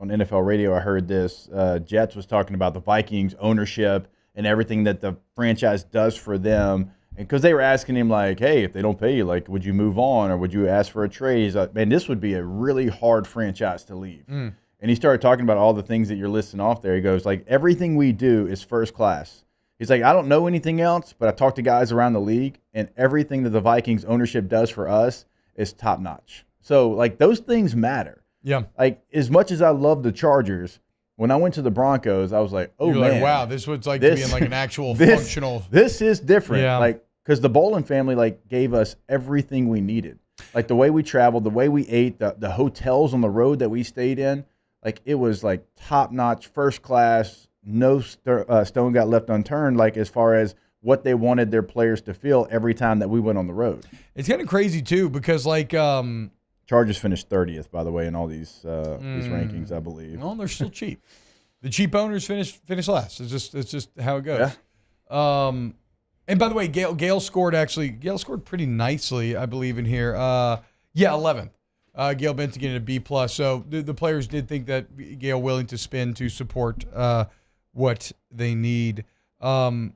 NFL radio. I heard this. Jets was talking about the Vikings ownership and everything that the franchise does for them. And because they were asking him, like, hey, if they don't pay you, like, would you move on or would you ask for a trade? He's like, man, this would be a really hard franchise to leave. And he started talking about all the things that you're listing off there. He goes, like, everything we do is first class. He's like, I don't know anything else, but I talked to guys around the league, and everything that the Vikings ownership does for us is top notch. So, like, those things matter. Yeah. Like, as much as I love the Chargers, when I went to the Broncos, I was like, oh, You're man. like, wow, this was like to be in like an actual functional. This is different. Yeah. Like, because the Bolin family, like, gave us everything we needed. Like, the way we traveled, the way we ate, the hotels on the road that we stayed in, like, it was, like, top-notch, first class, no stone got left unturned, like, as far as what they wanted their players to feel every time that we went on the road. It's kind of crazy, too, because, like Chargers finished 30th, by the way, in all these rankings, I believe. Well, they're still cheap. The cheap owners finish last. It's just how it goes. Yeah. And by the way, Gale scored pretty nicely, I believe, in here. 11th. Gale Benton getting a B+. So the players did think that Gale willing to spend to support what they need. I mean,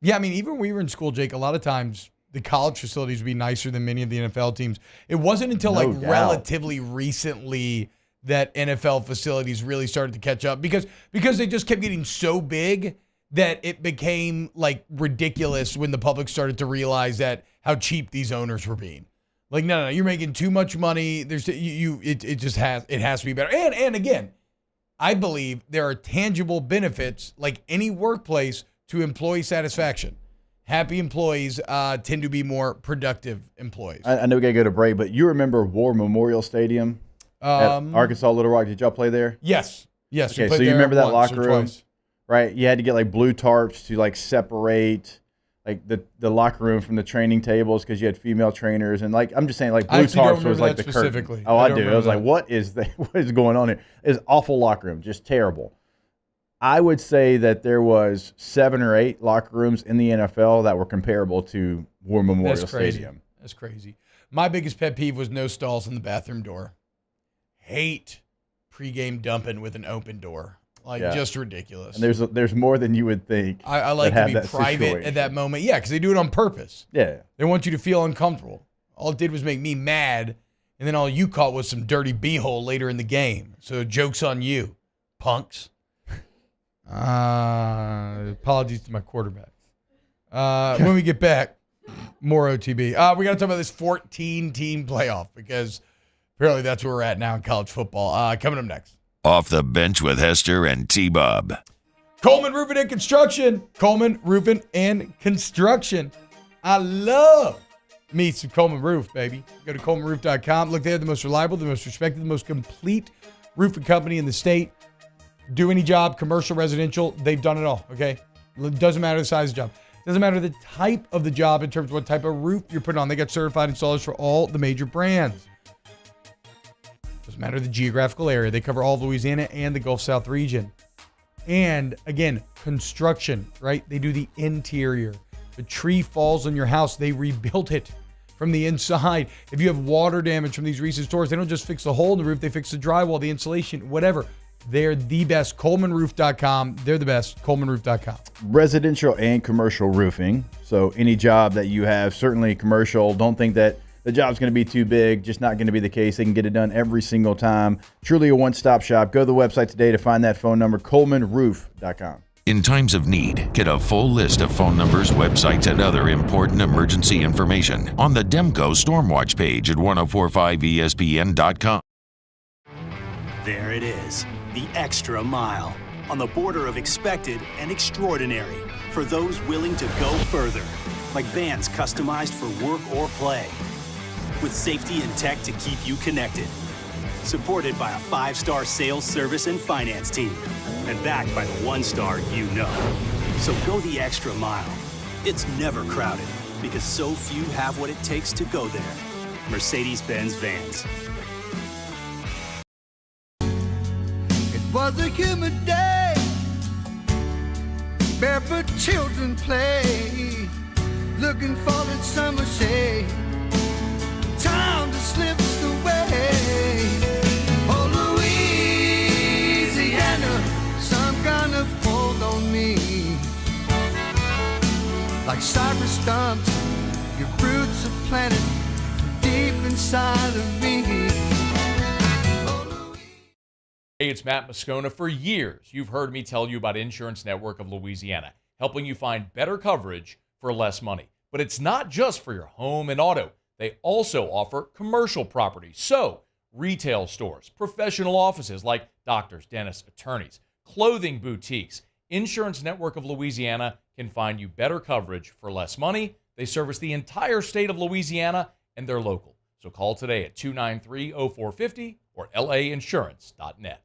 even when we were in school, Jake, a lot of times the college facilities would be nicer than many of the NFL teams. It wasn't until relatively recently that NFL facilities really started to catch up because they just kept getting so big that it became like ridiculous when the public started to realize that how cheap these owners were being. Like, no, you're making too much money. It has to be better. And again, I believe there are tangible benefits, like any workplace, to employee satisfaction. Happy employees tend to be more productive employees. I know we got to go to break, but you remember War Memorial Stadium at Arkansas Little Rock? Did y'all play there? Yes. Okay, so you remember that locker room? Twice. Right? You had to get like blue tarps to like separate like the locker room from the training tables because you had female trainers. And like, I'm just saying, like, blue tarps was like the curtain. Oh, I do. I was like, what is going on here? It's awful locker room, just terrible. I would say that there was 7 or 8 locker rooms in the NFL that were comparable to War Memorial Stadium. That's crazy. My biggest pet peeve was no stalls in the bathroom door. Hate pregame dumping with an open door. Like, just ridiculous. And there's more than you would think. I like to be private at that moment. Yeah, because they do it on purpose. Yeah. They want you to feel uncomfortable. All it did was make me mad, and then all you caught was some dirty b-hole later in the game. So joke's on you, punks. Apologies to my quarterbacks. When we get back, more OTB. We got to talk about this 14-team playoff because apparently that's where we're at now in college football. Coming up next. Off the Bench with Hester and T-Bob. Coleman Roofing and Construction. Coleman Roofing and Construction. I love me some Coleman Roof, baby. Go to colemanroof.com. Look, they're the most reliable, the most respected, the most complete roofing company in the state. Do any job, commercial, residential, they've done it all, okay? It doesn't matter the size of the job. It doesn't matter the type of the job in terms of what type of roof you're putting on. They got certified installers for all the major brands. Doesn't matter the geographical area. They cover all of Louisiana and the Gulf South region. And again, construction, right? They do the interior. The tree falls on your house, they rebuilt it from the inside. If you have water damage from these recent storms, they don't just fix the hole in the roof, they fix the drywall, the insulation, whatever. They're the best. ColemanRoof.com. They're the best. ColemanRoof.com. Residential and commercial roofing. So any job that you have, certainly commercial, don't think that the job's going to be too big. Just not going to be the case. They can get it done every single time. Truly a one-stop shop. Go to the website today to find that phone number, ColemanRoof.com. In times of need, get a full list of phone numbers, websites, and other important emergency information on the Demco Stormwatch page at 1045ESPN.com. There it is, the extra mile. on the border of expected and extraordinary for those willing to go further, like vans customized for work or play, with safety and tech to keep you connected. Supported by a 5-star sales, service, and finance team, and backed by the 1-star you know. So go the extra mile. It's never crowded, because so few have what it takes to go there. Mercedes-Benz Vans. It was a humid day, barefoot children play, looking for that summer shade. Time just slips away. Oh, Louisiana, some kind of hold on me. Like cypress stumps, your roots are planted deep inside of me. Hey, it's Matt Moscona. For years, you've heard me tell you about Insurance Network of Louisiana, helping you find better coverage for less money. But it's not just for your home and auto. They also offer commercial property. So, retail stores, professional offices like doctors, dentists, attorneys, clothing boutiques. Insurance Network of Louisiana can find you better coverage for less money. They service the entire state of Louisiana, and they're local. So call today at 293-0450 or lainsurance.net.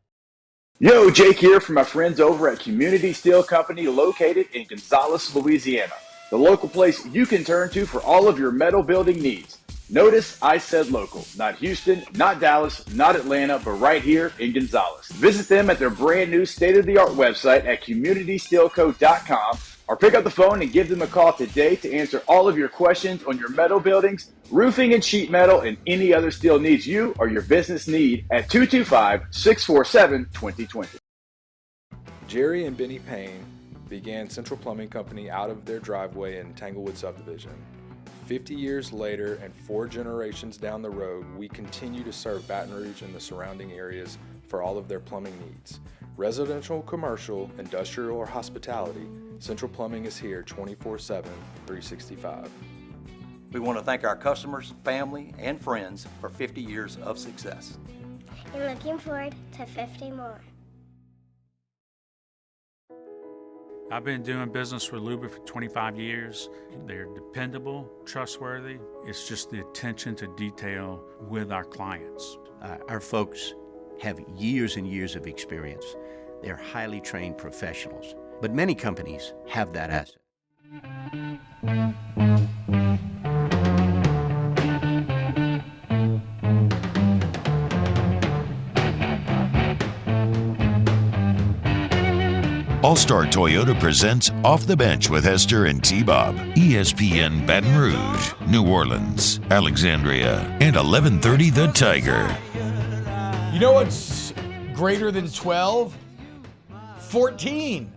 Yo, Jake here from my friends over at Community Steel Company located in Gonzales, Louisiana. The local place you can turn to for all of your metal building needs. Notice I said local, not Houston, not Dallas, not Atlanta, but right here in Gonzales. Visit them at their brand new state-of-the-art website at communitysteelco.com or pick up the phone and give them a call today to answer all of your questions on your metal buildings, roofing and sheet metal, and any other steel needs you or your business need at 225-647-2020. Jerry and Benny Payne began Central Plumbing Company out of their driveway in Tanglewood Subdivision. 50 years later and 4 generations down the road, we continue to serve Baton Rouge and the surrounding areas for all of their plumbing needs. Residential, commercial, industrial, or hospitality, Central Plumbing is here 24/7, 365. We want to thank our customers, family, and friends for 50 years of success. And looking forward to 50 more. I've been doing business with Luba for 25 years. They're dependable, trustworthy. It's just the attention to detail with our clients. Our folks have years and years of experience. They're highly trained professionals, but many companies have that asset. All-Star Toyota presents Off the Bench with Hester and T-Bob. ESPN Baton Rouge, New Orleans, Alexandria, and 1130 The Tiger. You know what's greater than 12? 14.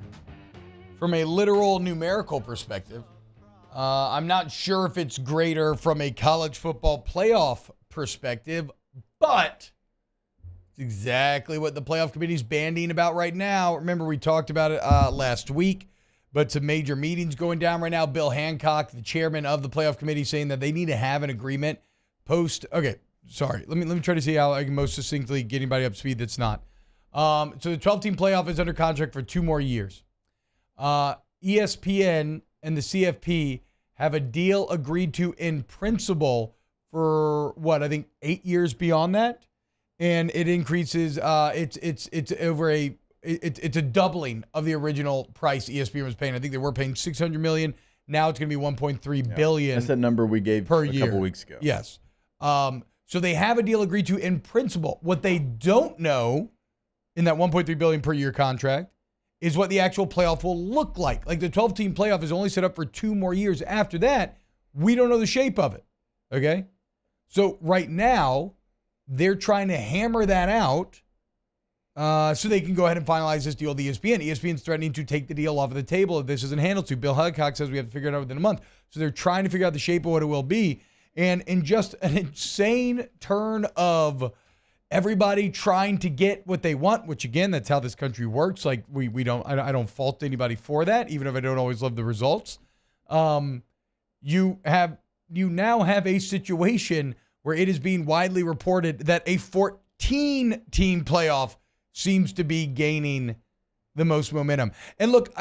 From a literal numerical perspective. I'm not sure if it's greater from a college football playoff perspective, but it's exactly what the playoff committee's bandying about right now. Remember, we talked about it last week, but some major meetings going down right now. Bill Hancock, the chairman of the playoff committee, saying that they need to have an agreement post. Okay, sorry. Let me try to see how I can most succinctly get anybody up to speed that's not. So the 12-team playoff is under contract for 2 more years. ESPN and the CFP have a deal agreed to in principle for what, I think 8 years beyond that. And it increases. It's a doubling of the original price ESPN was paying. I think they were paying $600 million. Now it's going to be $1.3 billion. That's the number we gave per a year. couple weeks ago. Yes. So they have a deal agreed to in principle. What they don't know in that $1.3 billion per year contract is what the actual playoff will look like. Like the 12-team playoff is only set up for 2 more years. After that, we don't know the shape of it. Okay. So right now, they're trying to hammer that out so they can go ahead and finalize this deal with ESPN. ESPN's threatening to take the deal off of the table if this isn't handled to. Bill Hancock says we have to figure it out within a month. So they're trying to figure out the shape of what it will be. And in just an insane turn of everybody trying to get what they want, which again, that's how this country works. Like I don't fault anybody for that, even if I don't always love the results. You now have a situation where it is being widely reported that a 14-team playoff seems to be gaining the most momentum. And look,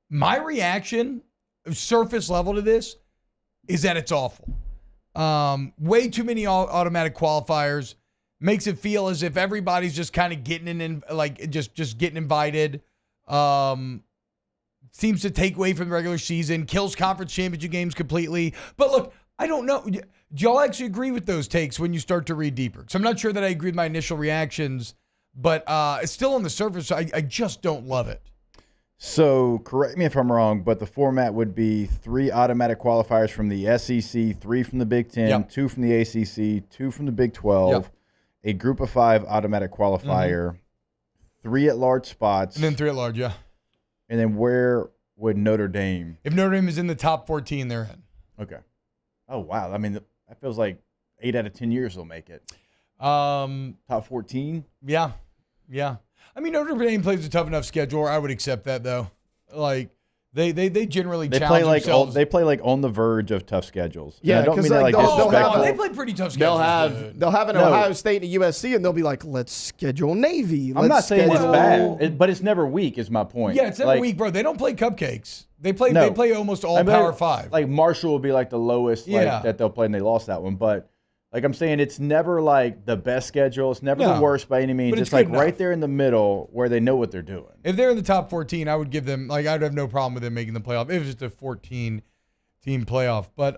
my reaction, surface level to this, is that it's awful. Way too many automatic qualifiers. Makes it feel as if everybody's just kind of getting in, like just getting invited. Seems to take away from the regular season, kills conference championship games completely. But look, I don't know. Do y'all actually agree with those takes when you start to read deeper? Because I'm not sure that I agree with my initial reactions, but it's still on the surface. I just don't love it. So correct me if I'm wrong, but the format would be 3 automatic qualifiers from the SEC, 3 from the Big Ten, 2 from the ACC, 2 from the Big 12, a group of 5 automatic qualifier, 3 at-large spots. And then 3 at large, yeah. And then where would Notre Dame? If Notre Dame is in the top 14, they're in. Okay. Oh, wow. I mean, that feels like 8 out of 10 years they'll make it. Top 14? Yeah. Yeah. I mean, Notre Dame plays a tough enough schedule. I would accept that, though. Like, they generally challenge themselves. They play like on the verge of tough schedules. Yeah, I don't mean that like disrespectful. They play pretty tough schedules. They'll have an Ohio State and USC, and they'll be like, let's schedule Navy. I'm not saying it's bad, but it's never weak is my point. Yeah, it's never weak, bro. They don't play cupcakes. They play almost all Power 5. Like Marshall will be like the lowest that they'll play, and they lost that one. But like I'm saying, it's never like the best schedule. It's never the worst by any means. It's like right there in the middle where they know what they're doing. If they're in the top 14, I would give them, like, I'd have no problem with them making the playoff. It was just a 14-team playoff. But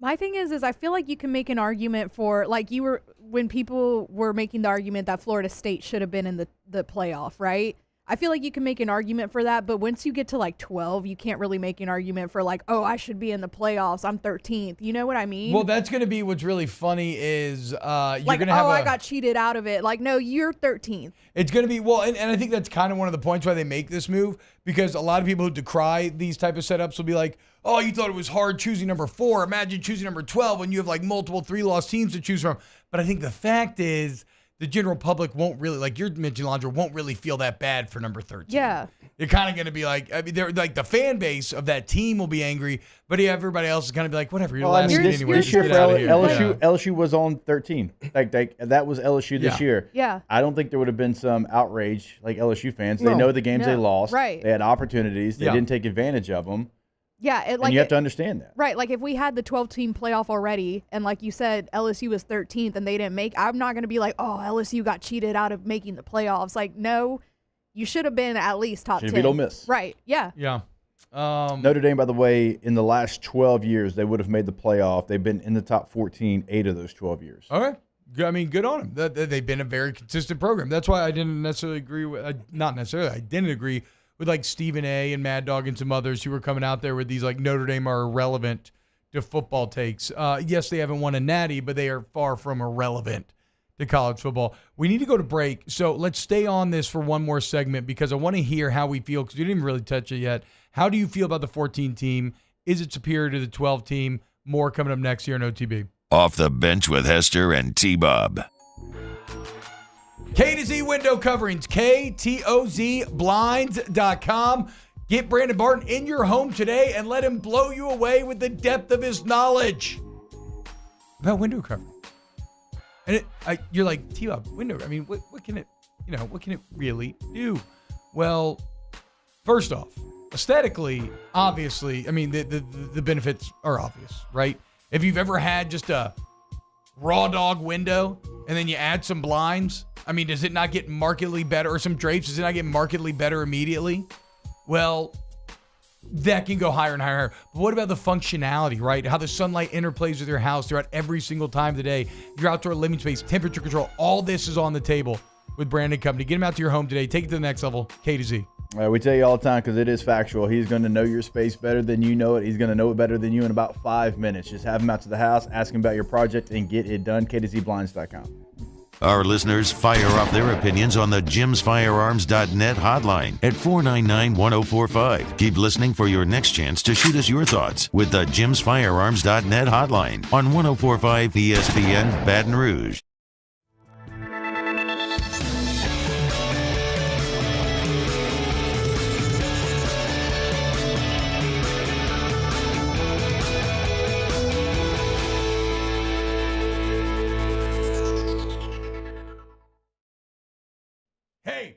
my thing is I feel like you can make an argument for, like, when people were making the argument that Florida State should have been in the playoff, right? I feel like you can make an argument for that, but once you get to like 12, you can't really make an argument for like, oh, I should be in the playoffs. I'm 13th. You know what I mean? Well, that's going to be what's really funny is you're like, going to have I got cheated out of it. Like, no, you're 13th. It's going to be, well, and I think that's kind of one of the points why they make this move, because a lot of people who decry these type of setups will be like, oh, you thought it was hard choosing number 4. Imagine choosing number 12 when you have like multiple 3-loss teams to choose from. But I think the fact is, the general public won't really, like you're mentioning, Landra, won't really feel that bad for number 13. Yeah. You're kind of going to be like, I mean, they're like the fan base of that team will be angry, but everybody else is going to be like, whatever, you're last anyway. This year for LSU was on 13. Like that was LSU this year. Yeah. I don't think there would have been some outrage like LSU fans. They know the games they lost. Right. They had opportunities. They didn't take advantage of them. Yeah, and you have to understand that. Right, like if we had the 12-team playoff already, and like you said, LSU was 13th and they didn't make, I'm not going to be like, oh, LSU got cheated out of making the playoffs. Like, no, you should have been at least top 10. Should be Ole Miss. Right, yeah. Yeah. Notre Dame, by the way, in the last 12 years, they would have made the playoff. They've been in the top 14 8 of those 12 years. All right. I mean, good on them. They've been a very consistent program. That's why I didn't necessarily agree with, not necessarily, I didn't agree with like Stephen A. and Mad Dog and some others who were coming out there with these like Notre Dame are irrelevant to football takes. Yes, they haven't won a natty, but they are far from irrelevant to college football. We need to go to break, so let's stay on this for one more segment because I want to hear how we feel because we didn't even really touch it yet. How do you feel about the 14 team? Is it superior to the 12 team? More coming up next year on OTB. Off the Bench with Hester and T-Bob. K to Z window coverings, KTOZblinds.com. Get Brandon Barton in your home today and let him blow you away with the depth of his knowledge about window covering. And you're like, T-Bob, window, I mean, what can it, what can it really do? Well, first off, aesthetically, obviously, I mean, the benefits are obvious, right? If you've ever had just a raw dog window and then you add some blinds, I mean, does it not get markedly better, or some drapes, does it not get markedly better immediately? Well, that can go higher and higher. But what about the functionality, right? How the sunlight interplays with your house throughout every single time of the day, your outdoor living space, temperature control, all this is on the table with Brandon Company. Get him out to your home today. Take it to the next level. K to Z. We tell you all the time because it is factual. He's going to know your space better than you know it. He's going to know it better than you in about 5 minutes. Just have him out to the house, ask him about your project, and get it done. KTZBlinds.com. Our listeners fire off their opinions on the jimsfirearms.net hotline at 499-1045. Keep listening for your next chance to shoot us your thoughts with the jimsfirearms.net hotline on 1045 ESPN Baton Rouge. Hey,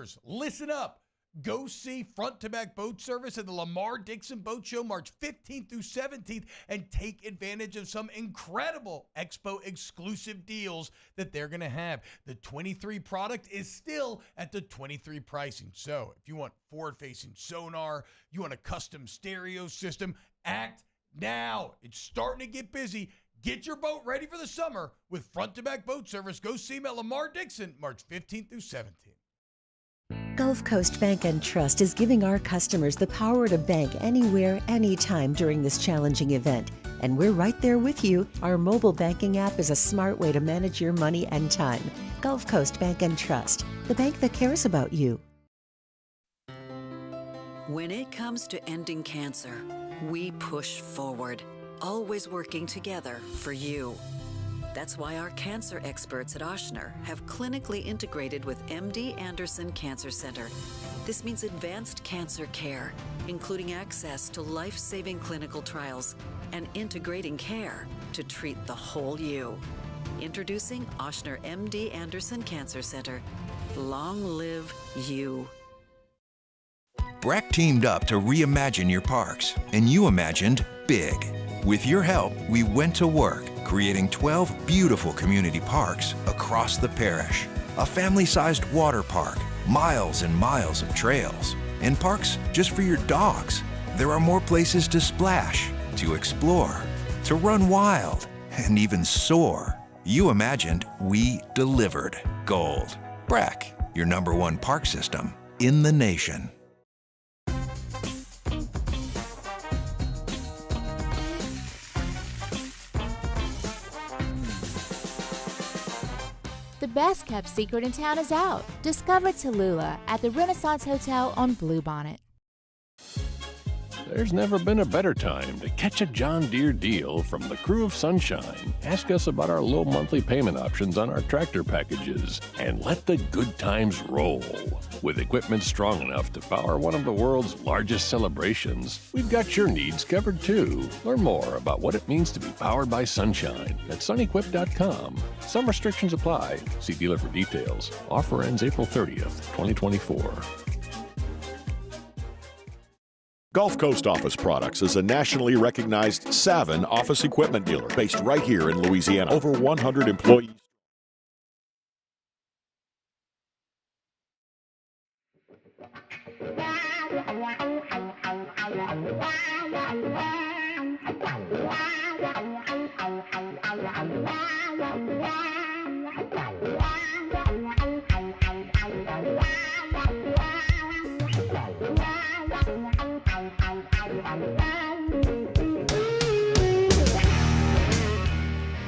customers, listen up. Go see Front to Back Boat Service at the Lamar Dixon Boat Show March 15th through 17th and take advantage of some incredible Expo exclusive deals that they're going to have. The 23 product is still at the 23 pricing. So if you want forward-facing sonar, you want a custom stereo system, act now. It's starting to get busy. Get your boat ready for the summer with Front to Back Boat Service. Go see them at Lamar Dixon March 15th through 17th. Gulf Coast Bank and Trust is giving our customers the power to bank anywhere, anytime during this challenging event. And we're right there with you. Our mobile banking app is a smart way to manage your money and time. Gulf Coast Bank and Trust, the bank that cares about you. When it comes to ending cancer, we push forward, always working together for you. That's why our cancer experts at Ochsner have clinically integrated with MD Anderson Cancer Center. This means advanced cancer care, including access to life-saving clinical trials and integrating care to treat the whole you. Introducing Ochsner MD Anderson Cancer Center. Long live you. Breck teamed up to reimagine your parks, and you imagined big. With your help, we went to work, creating 12 beautiful community parks across the parish. A family-sized water park, miles and miles of trails, and parks just for your dogs. There are more places to splash, to explore, to run wild, and even soar. You imagined, we delivered. Gold. Breck, your #1 park system in the nation. The best kept secret in town is out. Discover Tallulah at the Renaissance Hotel on Bluebonnet. There's never been a better time to catch a John Deere deal from the crew of Sunshine. Ask us about our low monthly payment options on our tractor packages and let the good times roll. With equipment strong enough to power one of the world's largest celebrations, we've got your needs covered too. Learn more about what it means to be powered by Sunshine at sunequip.com. Some restrictions apply. See dealer for details. Offer ends April 30th, 2024. Gulf Coast Office Products is a nationally recognized Savin office equipment dealer based right here in Louisiana. Over 100 employees.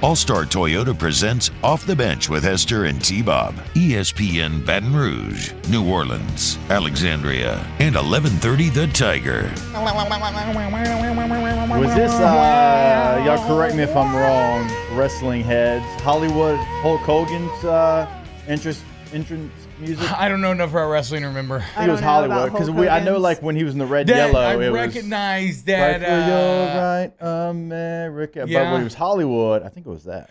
All-Star Toyota presents Off the Bench with Hester and T-Bob. ESPN Baton Rouge, New Orleans, Alexandria, and 1130 The Tiger. Was this, y'all correct me if I'm wrong, Wrestling Heads, Hollywood Hulk Hogan's entrance music? I don't know enough about wrestling to remember. I think it was Hollywood because I know like when he was in the red yellow. I recognize that. Right for your right, America. Yeah. But when it was Hollywood, I think it was that.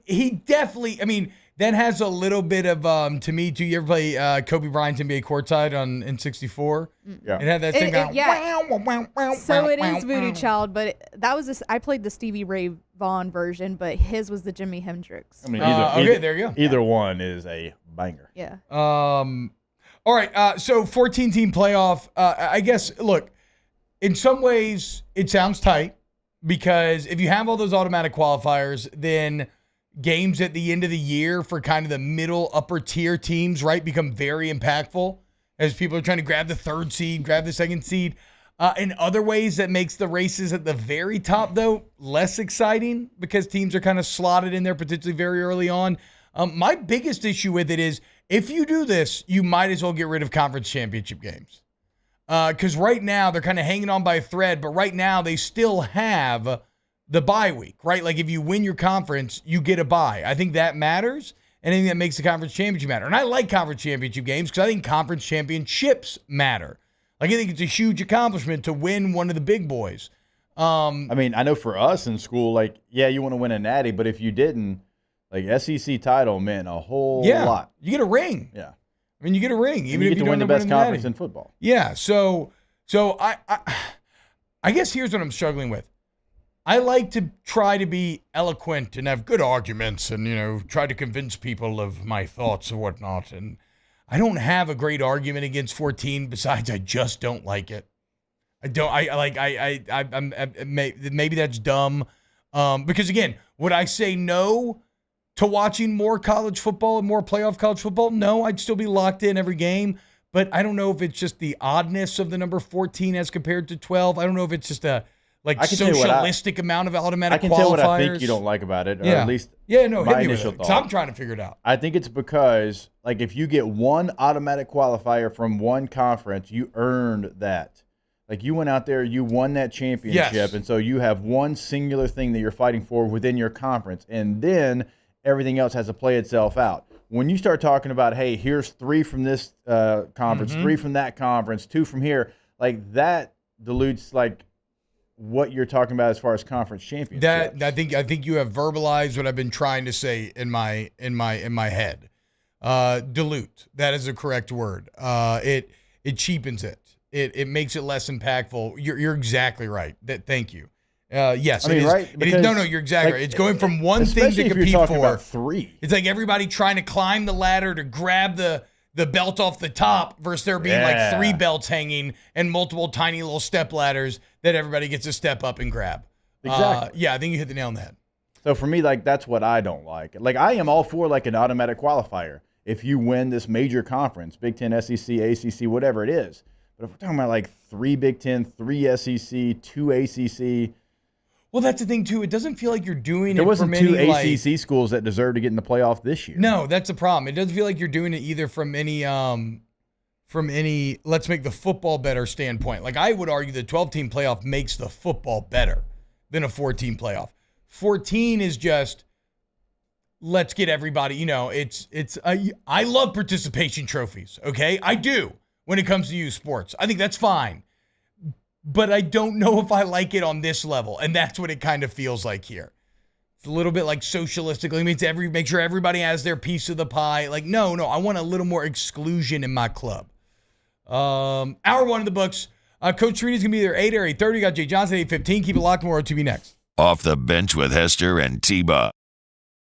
He definitely. I mean, that has a little bit of to me too. You ever play Kobe Bryant's NBA Courtside on N64? Yeah. It had that thing going. Yeah. So it is Voodoo Child, but that was I played the Stevie Ray Vaughan version, but his was the Jimi Hendrix. I mean, okay, there you go. Either one is a banger. Yeah. All right. So 14-team playoff. I guess. Look, in some ways, it sounds tight because if you have all those automatic qualifiers, then games at the end of the year for kind of the middle upper tier teams, right, become very impactful as people are trying to grab the third seed, grab the second seed. In other ways, that makes the races at the very top, though, less exciting because teams are kind of slotted in there potentially very early on. My biggest issue with it is if you do this, you might as well get rid of conference championship games. Because right now they're kind of hanging on by a thread, but right now they still have the bye week, right? Like if you win your conference, you get a bye. I think that matters. And I think that makes the conference championship matter. And I like conference championship games because I think conference championships matter. Like I think it's a huge accomplishment to win one of the big boys. I mean, I know for us in school, like, yeah, you want to win a natty, but if you didn't, like SEC title meant a whole lot. You get a ring. Yeah. I mean, you get a ring, even if you don't win the best conference in football. Yeah. So I guess here's what I'm struggling with. I like to try to be eloquent and have good arguments and, try to convince people of my thoughts and whatnot. And I don't have a great argument against 14 besides I just don't like it. Maybe that's dumb. Because again, would I say no to watching more college football and more playoff college football? No, I'd still be locked in every game. But I don't know if it's just the oddness of the number 14 as compared to 12. I don't know if it's just a socialistic amount of automatic qualifiers. I can tell what I think you don't like about it, or at least my initial thought. So I'm trying to figure it out. I think it's because, if you get one automatic qualifier from one conference, you earned that. You went out there, you won that championship, and so you have one singular thing that you're fighting for within your conference, and then everything else has to play itself out. When you start talking about, hey, here's 3 from this conference, 3 from that conference, 2 from here, that dilutes what you're talking about as far as conference championships. I think you have verbalized what I've been trying to say in my head. Dilute. That is the correct word. It cheapens it. It makes it less impactful. You're exactly right. Thank you. Yes, it is. Right? No, you're exactly right. It's going from one thing to compete for. About 3. It's like everybody trying to climb the ladder to grab the belt off the top versus there being 3 belts hanging and multiple tiny little step ladders that everybody gets to step up and grab. Exactly. I think you hit the nail on the head. So for me, that's what I don't like. I am all for an automatic qualifier if you win this major conference, Big Ten, SEC, ACC, whatever it is. But if we're talking about 3 Big Ten, 3 SEC, 2 ACC. Well, that's the thing, too. It doesn't feel like you're doing there it wasn't from 2 any, ACC schools that deserve to get in the playoff this year. No, that's the problem. It doesn't feel like you're doing it either from any let's make the football better standpoint. I would argue the 12-team playoff makes the football better than a 14 playoff. 14 is just let's get everybody, I love participation trophies, okay? I do when it comes to youth sports. I think that's fine. But I don't know if I like it on this level, and that's what it kind of feels like here. It's a little bit socialistically. Make sure everybody has their piece of the pie. No, I want a little more exclusion in my club. Hour 1 of the books. Coach Torina's going to be there 8 or 8:30. Got Jay Johnson 8:15. Keep it locked. More OTB next. Off the bench with Hester and T-Ba.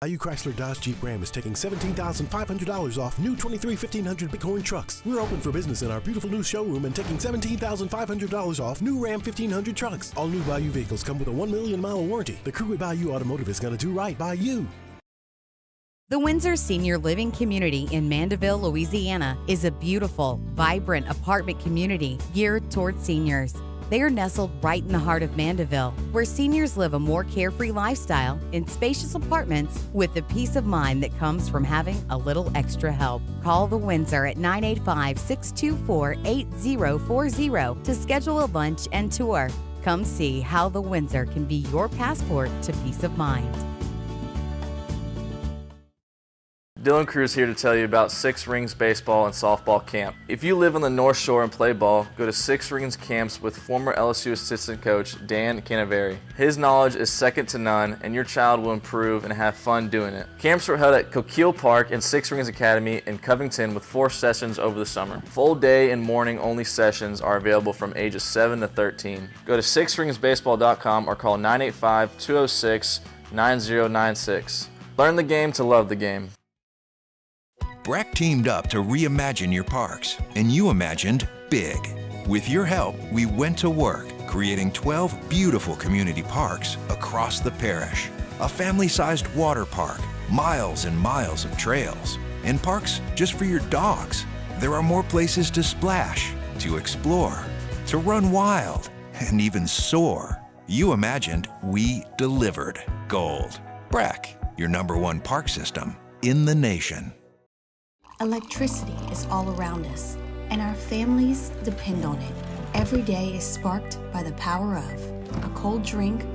IU Chrysler Dodge Jeep Ram is taking $17,500 off new 23 1500 Bighorn trucks. We're open for business in our beautiful new showroom and taking $17,500 off new Ram 1500 trucks. All new Bayou vehicles come with a 1 million mile warranty. The crew at Bayou Automotive is going to do right by you. The Windsor Senior Living Community in Mandeville, Louisiana is a beautiful, vibrant apartment community geared toward seniors. They are nestled right in the heart of Mandeville, where seniors live a more carefree lifestyle in spacious apartments with the peace of mind that comes from having a little extra help. Call the Windsor at 985-624-8040 to schedule a lunch and tour. Come see how the Windsor can be your passport to peace of mind. Dylan Cruz here to tell you about Six Rings Baseball and Softball Camp. If you live on the North Shore and play ball, go to Six Rings Camps with former LSU assistant coach Dan Canaveri. His knowledge is second to none, and your child will improve and have fun doing it. Camps were held at Coquille Park and Six Rings Academy in Covington with 4 sessions over the summer. Full day and morning only sessions are available from ages 7 to 13. Go to sixringsbaseball.com or call 985-206-9096. Learn the game to love the game. Breck teamed up to reimagine your parks, and you imagined big. With your help, we went to work, creating 12 beautiful community parks across the parish. A family-sized water park, miles and miles of trails, and parks just for your dogs. There are more places to splash, to explore, to run wild, and even soar. You imagined, we delivered. Gold. Breck, your #1 park system in the nation. Electricity is all around us, and our families depend on it. Every day is sparked by the power of a cold drink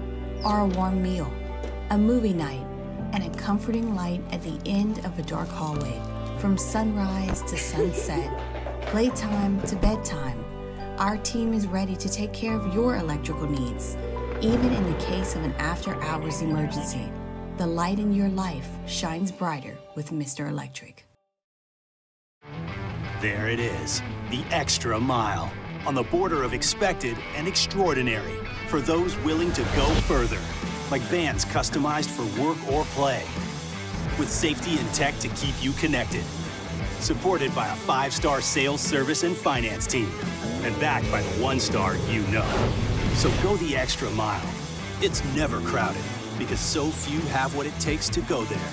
or a warm meal, a movie night, and a comforting light at the end of a dark hallway. From sunrise to sunset, playtime to bedtime, our team is ready to take care of your electrical needs, even in the case of an after-hours emergency. The light in your life shines brighter with Mr. Electric. There it is, the extra mile, on the border of expected and extraordinary for those willing to go further, like vans customized for work or play, with safety and tech to keep you connected. Supported by a 5-star sales, service, and finance team, and backed by the 1-star you know. So go the extra mile. It's never crowded, because so few have what it takes to go there.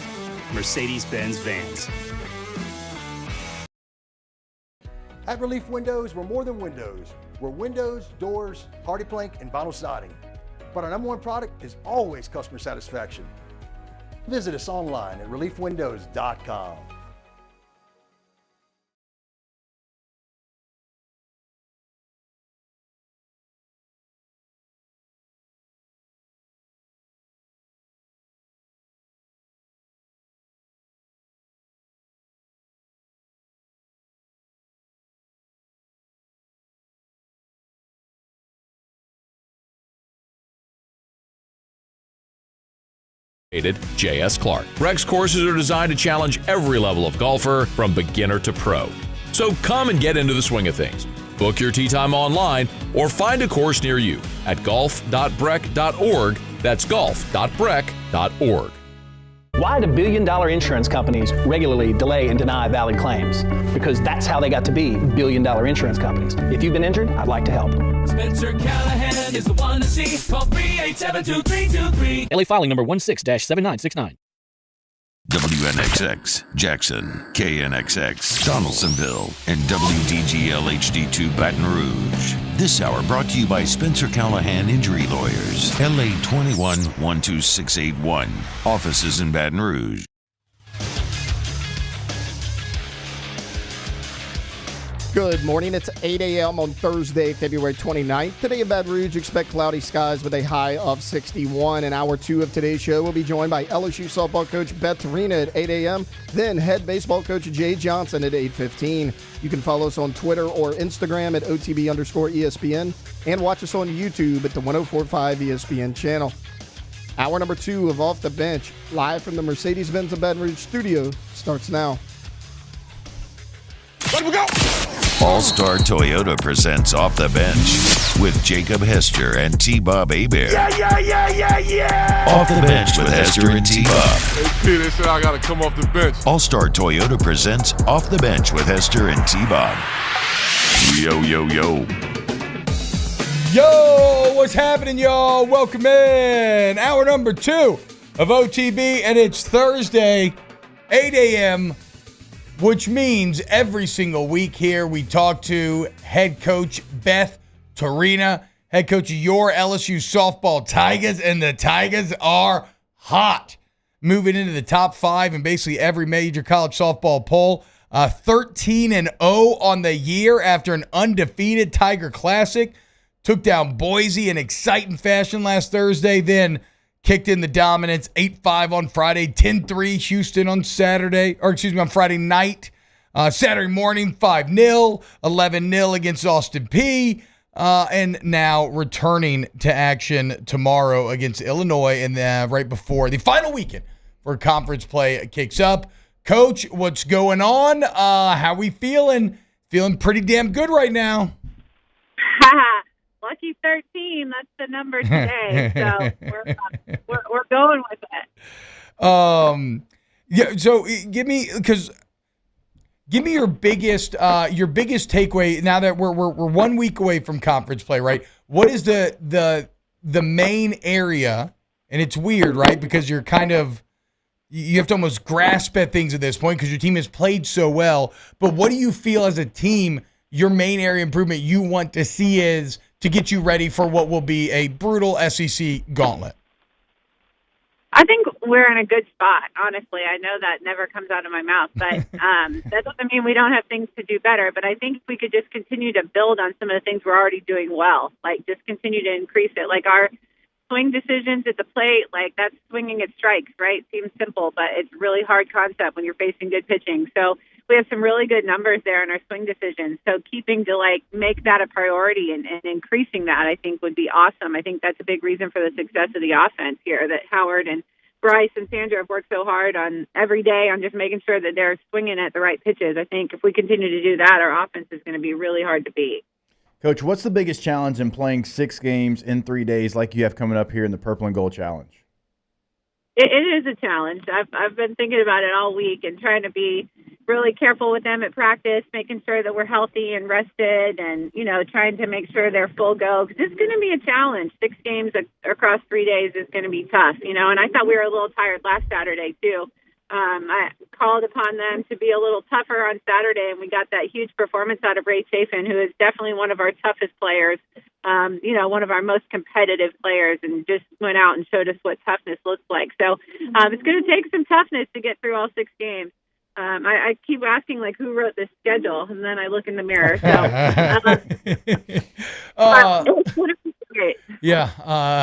Mercedes-Benz Vans. At Relief Windows, we're more than windows. We're windows, doors, hardy plank, and vinyl siding. But our #1 product is always customer satisfaction. Visit us online at reliefwindows.com. J.S. Clark. Breck's courses are designed to challenge every level of golfer from beginner to pro. So come and get into the swing of things. Book your tee time online or find a course near you at golf.breck.org. That's golf.breck.org. Why do billion-dollar insurance companies regularly delay and deny valid claims? Because that's how they got to be billion-dollar insurance companies. If you've been injured, I'd like to help. Spencer Callahan is the one to see. Call 387-2323. LA filing number 16-7969. WNXX, Jackson, KNXX, Donaldsonville, and WDGL HD2 Baton Rouge. This hour brought to you by Spencer Callahan Injury Lawyers, LA 21-12681. Offices in Baton Rouge. Good morning. It's 8 a.m. on Thursday, February 29th. Today in Baton Rouge, expect cloudy skies with a high of 61. In hour 2 of today's show, we'll be joined by LSU softball coach Beth Torina at 8 a.m., then head baseball coach Jay Johnson at 8:15. You can follow us on Twitter or Instagram at OTB_ESPN and watch us on YouTube at the 104.5 ESPN channel. Hour number 2 of Off the Bench, live from the Mercedes-Benz of Baton Rouge studio, starts now. Let we go! All-Star Toyota presents Off the Bench with Jacob Hester and T-Bob Hebert. Yeah! Off the Bench with Hester and T-Bob. Hey, they said I got to come off the bench. All-Star Toyota presents Off the Bench with Hester and T-Bob. Yo. Yo, what's happening, y'all? Welcome in. Hour number 2 of OTB, and it's Thursday, 8 a.m., which means every single week here we talk to head coach Beth Torina, head coach of your LSU softball Tigers, and the Tigers are hot. Moving into the top 5 in basically every major college softball poll. 13-0 on the year after an undefeated Tiger Classic. Took down Boise in exciting fashion last Thursday, then kicked in the dominance, 8-5 on Friday, 10-3 Houston on Friday night. Saturday morning, 5-0, 11-0 against Austin Peay. And now returning to action tomorrow against Illinois, and right before the final weekend for conference play kicks up. Coach, what's going on? How we feeling? Feeling pretty damn good right now. Lucky 13, that's the number today. So we're going with it. Yeah. So give me your biggest takeaway now that we're 1 week away from conference play, right? What is the main area? And it's weird, right? Because you have to almost grasp at things at this point because your team has played so well. But what do you feel as a team your main area improvement you want to see is to get you ready for what will be a brutal SEC gauntlet? I think we're in a good spot, honestly. I know that never comes out of my mouth, but that doesn't mean we don't have things to do better. But I think if we could just continue to build on some of the things we're already doing well, like just continue to increase it. Like our swing decisions at the plate, like that's swinging at strikes, right? Seems simple, but it's really hard concept when you're facing good pitching. So we have some really good numbers there in our swing decisions. So keeping to make that a priority and increasing that, I think would be awesome. I think that's a big reason for the success of the offense here, that Howard and Bryce and Sandra have worked so hard on every day on just making sure that they're swinging at the right pitches. I think if we continue to do that, our offense is going to be really hard to beat. Coach, what's the biggest challenge in playing 6 games in 3 days like you have coming up here in the Purple and Gold Challenge? It is a challenge. I've been thinking about it all week and trying to be really careful with them at practice, making sure that we're healthy and rested and, trying to make sure they're full go. Because it's going to be a challenge. 6 games across 3 days is going to be tough, and I thought we were a little tired last Saturday, too. I called upon them to be a little tougher on Saturday, and we got that huge performance out of Ray Chafin, who is definitely one of our toughest players, one of our most competitive players, and just went out and showed us what toughness looks like. So it's going to take some toughness to get through all 6 games. I keep asking, who wrote this schedule? And then I look in the mirror. So,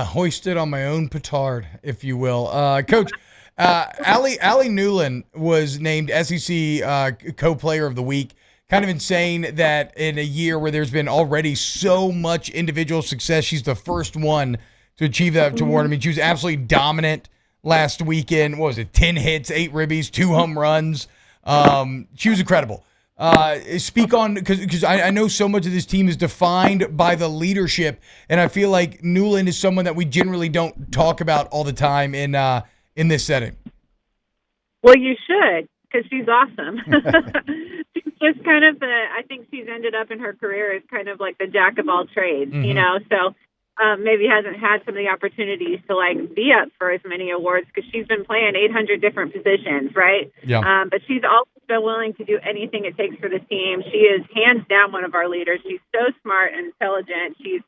hoisted on my own petard, if you will. Coach, Allie Newland was named SEC Co-Player of the Week. Kind of insane that in a year where there's been already so much individual success, she's the first one to achieve that award. I mean, she was absolutely dominant last weekend. What was it? 10 hits, 8 ribbies, 2 home runs. She was incredible. Speak on, because I know so much of this team is defined by the leadership, and I feel like Newland is someone that we generally don't talk about all the time in this setting. Well, you should, because she's awesome. She's just kind of I think she's ended up in her career as kind of like the jack of all trades, so maybe hasn't had some of the opportunities to be up for as many awards because she's been playing 800 different positions, right? Yeah. But she's always been willing to do anything it takes for the team. She is hands down one of our leaders. She's so smart and intelligent. She's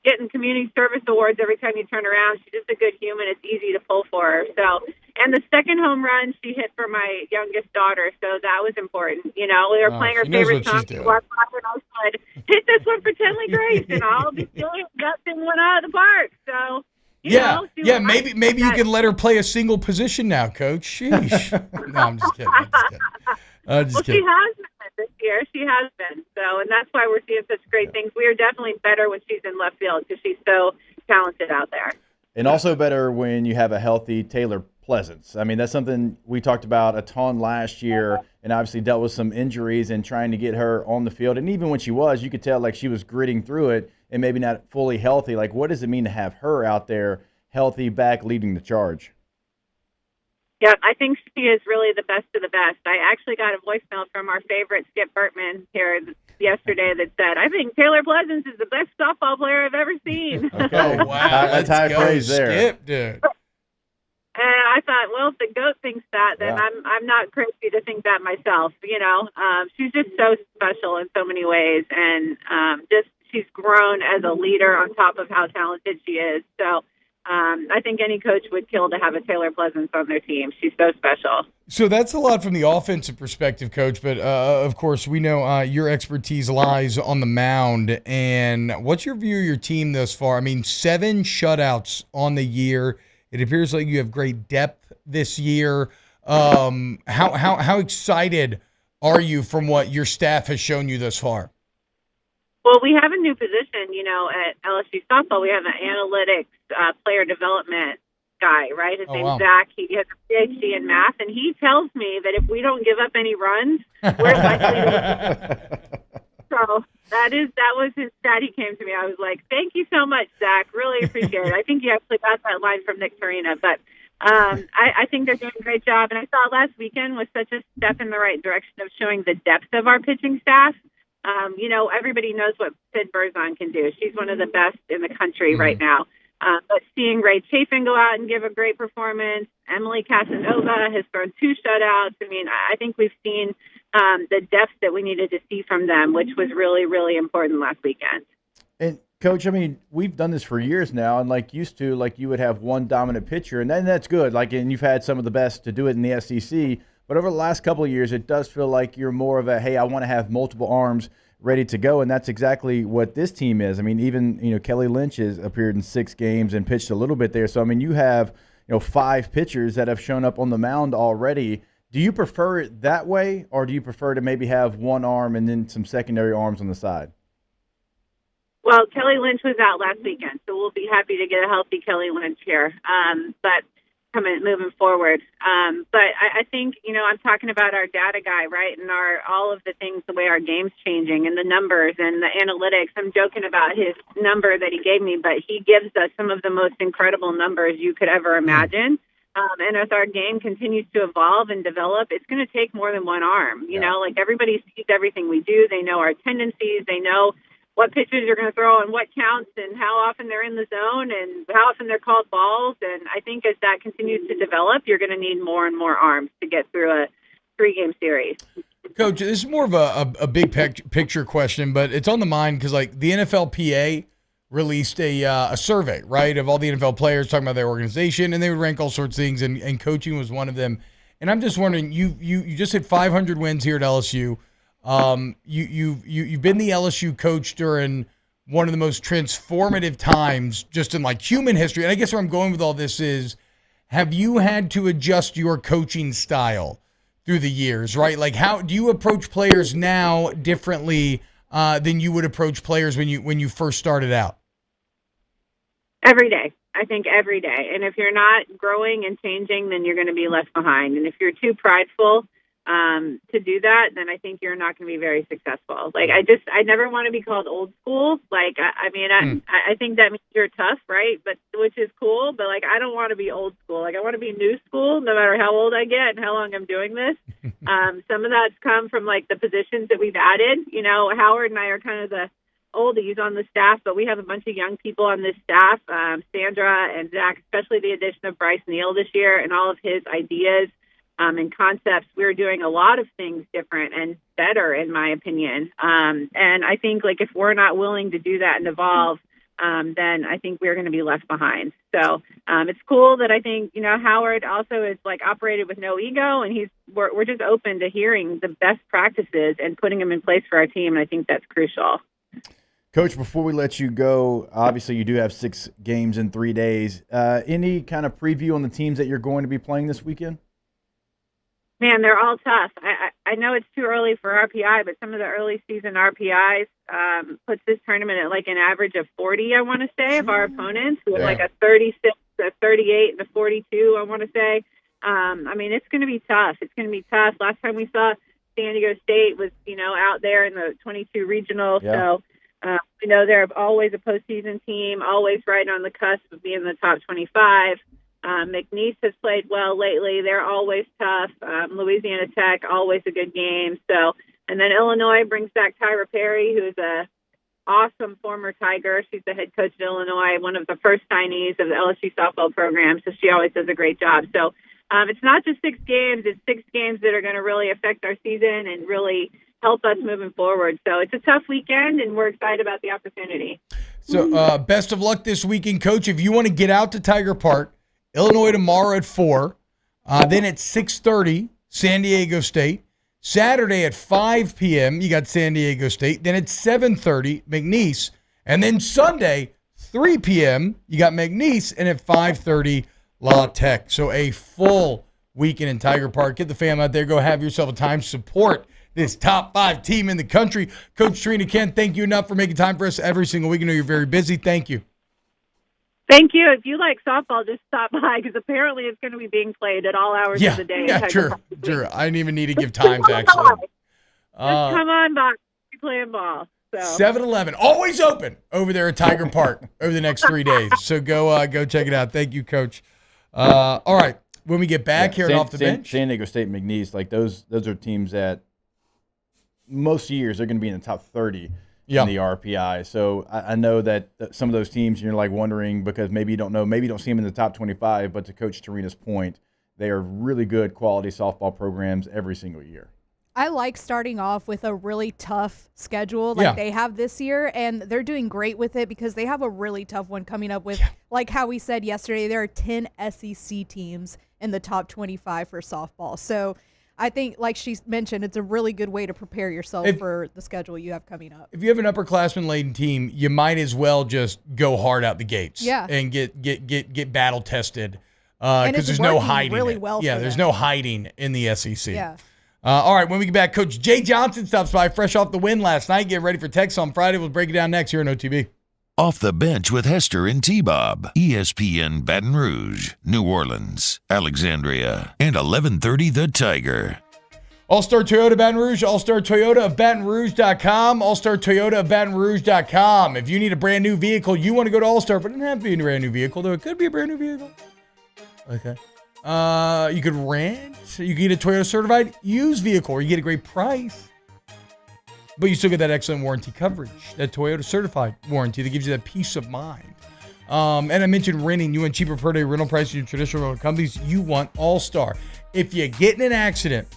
getting community service awards every time you turn around. She's just a good human. It's easy to pull for her. So, and the second home run she hit for my youngest daughter, so that was important. We were playing her favorite song. She walked by and I said, "Hit this one for Tenley Grace, and I'll be feeling that thing went out of the park." So, maybe you can let her play a single position now, Coach. Sheesh. No, I'm just kidding. She has been this year. She has been. So, and that's why we're seeing such great things. We are definitely better when she's in left field because she's so talented out there. And also better when you have a healthy Taylor Pleasance. I mean, that's something we talked about a ton last year, and obviously dealt with some injuries and trying to get her on the field. And even when she was, you could tell she was gritting through it and maybe not fully healthy. What does it mean to have her out there healthy, back, leading the charge? Yeah, I think she is really the best of the best. I actually got a voicemail from our favorite Skip Bertman here yesterday that said, "I think Taylor Pleasance is the best softball player I've ever seen." Okay, wow. That's high praise there. Skip, dude. And I thought, well, if the GOAT thinks that, then I'm not crazy to think that myself. She's just so special in so many ways, and she's grown as a leader on top of how talented she is. So I think any coach would kill to have a Taylor Pleasance on their team. She's so special. So that's a lot from the offensive perspective, Coach. But, of course, we know your expertise lies on the mound. And what's your view of your team thus far? I mean, 7 shutouts on the year. It appears like you have great depth this year. How excited are you from what your staff has shown you thus far? Well, we have a new position, at LSU softball. We have an analytics player development guy, right? His name's Zach. He has a PhD in math, and he tells me that if we don't give up any runs, we're likely to win. So that was his stat. He came to me. I was like, "Thank you so much, Zach. Really appreciate it." I think you actually got that line from Nick Torina, but I think they're doing a great job. And I thought last weekend was such a step in the right direction of showing the depth of our pitching staff. Everybody knows what Sid Berzon can do. She's one of the best in the country right now. But seeing Ray Chafin go out and give a great performance, Emily Casanova has thrown 2 shutouts. I mean, I think we've seen the depth that we needed to see from them, which was really, really important last weekend. And, Coach, I mean, we've done this for years now, and you would have one dominant pitcher, and then that's good. And you've had some of the best to do it in the SEC. But over the last couple of years, it does feel like you're more of a, hey, I want to have multiple arms ready to go, and that's exactly what this team is. I mean, even, Kelly Lynch has appeared in 6 games and pitched a little bit there. So, I mean, you have, 5 pitchers that have shown up on the mound already. Do you prefer it that way, or do you prefer to maybe have one arm and then some secondary arms on the side? Well, Kelly Lynch was out last weekend, so we'll be happy to get a healthy Kelly Lynch here. But moving forward. But I think, I'm talking about our data guy, right? And all of the things, the way our game's changing and the numbers and the analytics. I'm joking about his number that he gave me, but he gives us some of the most incredible numbers you could ever imagine. And as our game continues to evolve and develop, it's going to take more than one arm. Like everybody sees everything we do. They know our tendencies. They know what pitches you're going to throw and what counts and how often they're in the zone and how often they're called balls. And I think as that continues to develop, you're going to need more and more arms to get through a 3-game series. Coach, this is more of a big picture question, but it's on the mind because like the NFLPA released a survey, right, of all the NFL players talking about their organization, and they would rank all sorts of things, and coaching was one of them. And I'm just wondering, you just hit 500 wins here at LSU. You've been the LSU coach during one of the most transformative times just in like human history. And I guess where I'm going with all this is, have you had to adjust your coaching style through the years, right? Like how do you approach players now differently than you would approach players when you first started out? Every day. I think every day. And if you're not growing and changing, then you're going to be left behind. And if you're too prideful to do that, then I think you're not going to be very successful. Like I never want to be called old school. Like, I think that means you're tough, right? But which is cool, but like, I don't want to be old school. Like I want to be new school no matter how old I get and how long I'm doing this. Some of that's come from like the positions that we've added. Howard and I are kind of the oldies on the staff, but we have a bunch of young people on this staff, Sandra and Zach, especially the addition of Bryce Neal this year and all of his ideas and concepts. We're doing a lot of things different and better, in my opinion. And I think like if we're not willing to do that and evolve, then I think we're going to be left behind. So it's cool that I think, Howard also is like operated with no ego, and we're just open to hearing the best practices and putting them in place for our team. And I think that's crucial. Coach, before we let you go, obviously you do have 6 games in 3 days. Any kind of preview on the teams that you're going to be playing this weekend? Man, they're all tough. I know it's too early for RPI, but some of the early season RPIs puts this tournament at like an average of 40, I want to say, of our opponents, with like a 36, a 38, and a 42, I want to say. It's going to be tough. It's going to be tough. Last time we saw San Diego State was, out there in the 22 regional. Yeah. So we know they're always a postseason team, always right on the cusp of being in the top 25. McNeese has played well lately. They're always tough. Louisiana Tech, always a good game. So, and then Illinois brings back Tyra Perry, who's a awesome former Tiger. She's the head coach of Illinois, one of the first signees of the LSU softball program. So she always does a great job. So it's not just 6 games. It's 6 games that are going to really affect our season and really help us moving forward. So it's a tough weekend, and we're excited about the opportunity. So best of luck this weekend, Coach. If you want to get out to Tiger Park, Illinois tomorrow at 4, then at 6:30, San Diego State. Saturday at 5 p.m., you got San Diego State. Then at 7:30, McNeese. And then Sunday, 3 p.m., you got McNeese. And at 5:30, La Tech. So a full weekend in Tiger Park. Get the fam out there. Go have yourself a time. Support this top 5 team in the country. Coach Torina, can't thank you enough for making time for us every single week. I know you're very busy. Thank you. Thank you. If you like softball, just stop by, because apparently it's going to be being played at all hours of the day. Yeah, sure. I didn't even need to give times, actually. Just come on by. We're playing ball. So. 7-Eleven, always open over there at Tiger Park over the next 3 days. So go check it out. Thank you, Coach. All right. When we get back here and off the bench. San Diego State, McNeese, like those are teams that most years they're going to be in the top 30. In the RPI. So I know that some of those teams, you're like wondering because maybe you don't know, maybe you don't see them in the top 25, but to Coach Torina's point, they are really good quality softball programs every single year. I like starting off with a really tough schedule like they have this year, and they're doing great with it because they have a really tough one coming up with, like how we said yesterday, there are 10 SEC teams in the top 25 for softball. So I think, like she mentioned, it's a really good way to prepare yourself for the schedule you have coming up. If you have an upperclassman-laden team, you might as well just go hard out the gates and get battle tested because there's no hiding. Really well there's no hiding in the SEC. Yeah. All right, when we get back, Coach Jay Johnson stops by fresh off the win last night. Get ready for Texas on Friday. We'll break it down next here on OTB. Off the Bench with Hester and T-Bob. ESPN Baton Rouge, New Orleans, Alexandria, and 1130 The Tiger. All-Star Toyota Baton Rouge, All-Star Toyota of Baton Rouge.com, All-Star Toyota of Baton Rouge.com. If you need a brand new vehicle, you want to go to All-Star, but it doesn't have to be a brand new vehicle, though it could be a brand new vehicle. Okay. You could rent, you can get a Toyota certified used vehicle, or you get a great price. But you still get that excellent warranty coverage, that Toyota certified warranty that gives you that peace of mind. And I mentioned renting. You want cheaper per day rental prices in traditional rental companies. You want All-Star. If you get in an accident,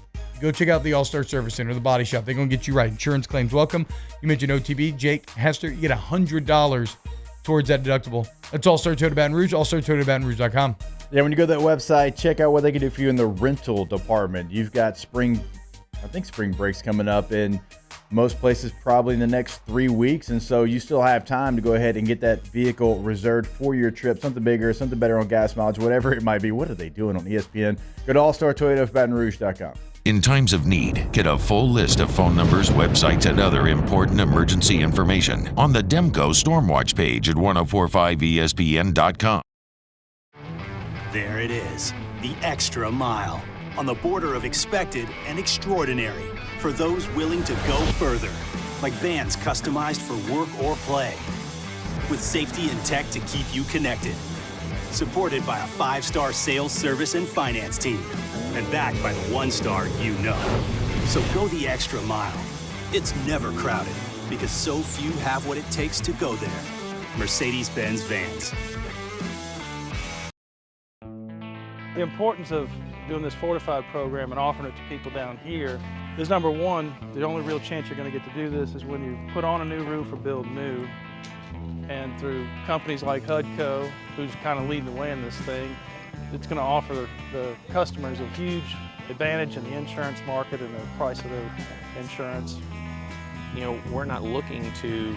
go check out the All-Star Service Center, the body shop. They're going to get you right. Insurance claims welcome. You mentioned OTB, Jake, Hester. You get $100 towards that deductible. That's All-Star Toyota Baton Rouge, AllStarToyotaBatonRouge.com. Yeah, when you go to that website, check out what they can do for you in the rental department. You've got spring break's coming up in most places probably in the next 3 weeks, and so you still have time to go ahead and get that vehicle reserved for your trip, something bigger, something better on gas mileage, whatever it might be. What are they doing on ESPN? Go to allstartoyotabatonrouge.com. In times of need, get a full list of phone numbers, websites, and other important emergency information on the Demco Stormwatch page at 1045ESPN.com. There it is, the extra mile, on the border of expected and extraordinary, for those willing to go further, like vans customized for work or play, with safety and tech to keep you connected, supported by a 5-star sales, service, and finance team, and backed by the 1-star you know. So go the extra mile. It's never crowded, because so few have what it takes to go there. Mercedes-Benz Vans. The importance of doing this fortified program and offering it to people down here is, number one, the only real chance you're going to get to do this is when you put on a new roof or build new. And through companies like HUDCO, who's kind of leading the way in this thing, it's going to offer the customers a huge advantage in the insurance market and the price of their insurance. You know, we're not looking to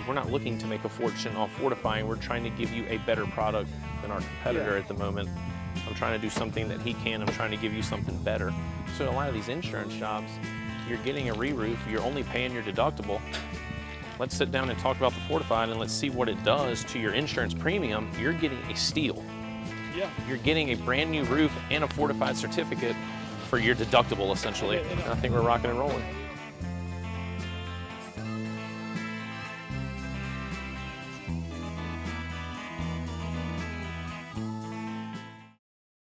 make a fortune off fortifying. We're trying to give you a better product than our competitor at the moment. I'm trying to do something that he can. I'm trying to give you something better. So a lot of these insurance shops, you're getting a re-roof, you're only paying your deductible. Let's sit down and talk about the fortified and let's see what it does to your insurance premium. You're getting a steal. Yeah. You're getting a brand new roof and a fortified certificate for your deductible, essentially. I think we're rocking and rolling.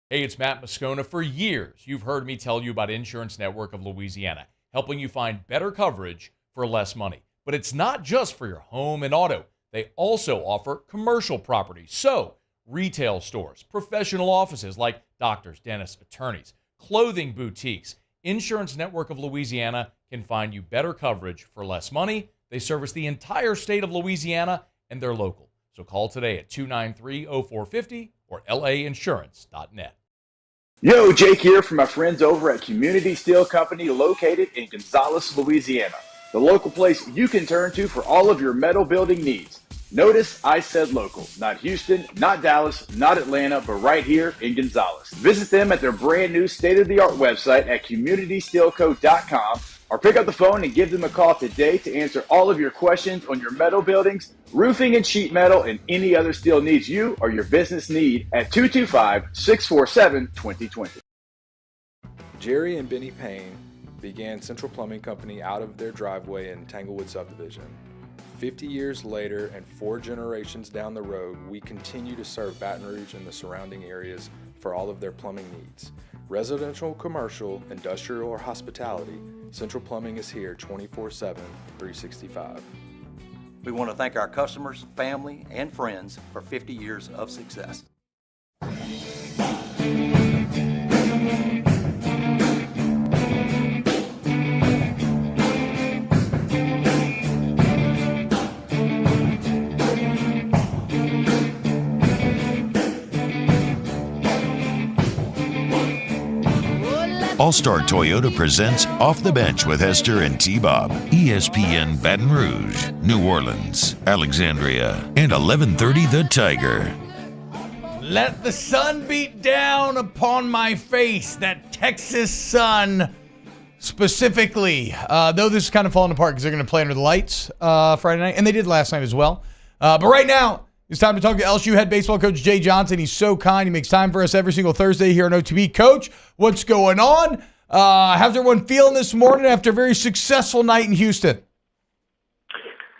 Hey, it's Matt Moscona. For years, you've heard me tell you about Insurance Network of Louisiana, helping you find better coverage for less money. But it's not just for your home and auto. They also offer commercial property. So, retail stores, professional offices like doctors, dentists, attorneys, clothing boutiques. Insurance Network of Louisiana can find you better coverage for less money. They service the entire state of Louisiana, and they're local. So call today at 293-0450 or lainsurance.net. Yo, Jake here from my friends over at Community Steel Company located in Gonzales, Louisiana. The local place you can turn to for all of your metal building needs. Notice I said local, not Houston, not Dallas, not Atlanta, but right here in Gonzales. Visit them at their brand new state-of-the-art website at communitysteelco.com or pick up the phone and give them a call today to answer all of your questions on your metal buildings, roofing and sheet metal, and any other steel needs you or your business need at 225-647-2020. Jerry and Benny Payne began Central Plumbing Company out of their driveway in Tanglewood Subdivision. 50 years later and 4 generations down the road, we continue to serve Baton Rouge and the surrounding areas for all of their plumbing needs. Residential, commercial, industrial, or hospitality, Central Plumbing is here 24/7, 365. We want to thank our customers, family, and friends for 50 years of success. All-Star Toyota presents Off the Bench with Hester and T-Bob. ESPN Baton Rouge, New Orleans, Alexandria, and 1130 The Tiger. Let the sun beat down upon my face, that Texas sun specifically. Though this is kind of falling apart because they're going to play under the lights Friday night, and they did last night as well. But right now, it's time to talk to LSU head baseball coach Jay Johnson. He's so kind. He makes time for us every single Thursday here on OTB. Coach, what's going on? How's everyone feeling this morning after a very successful night in Houston?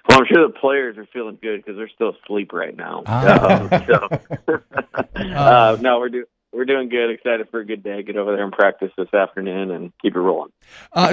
Well, I'm sure the players are feeling good because they're still asleep right now. No, we're doing good. Excited for a good day. Get over there and practice this afternoon and keep it rolling.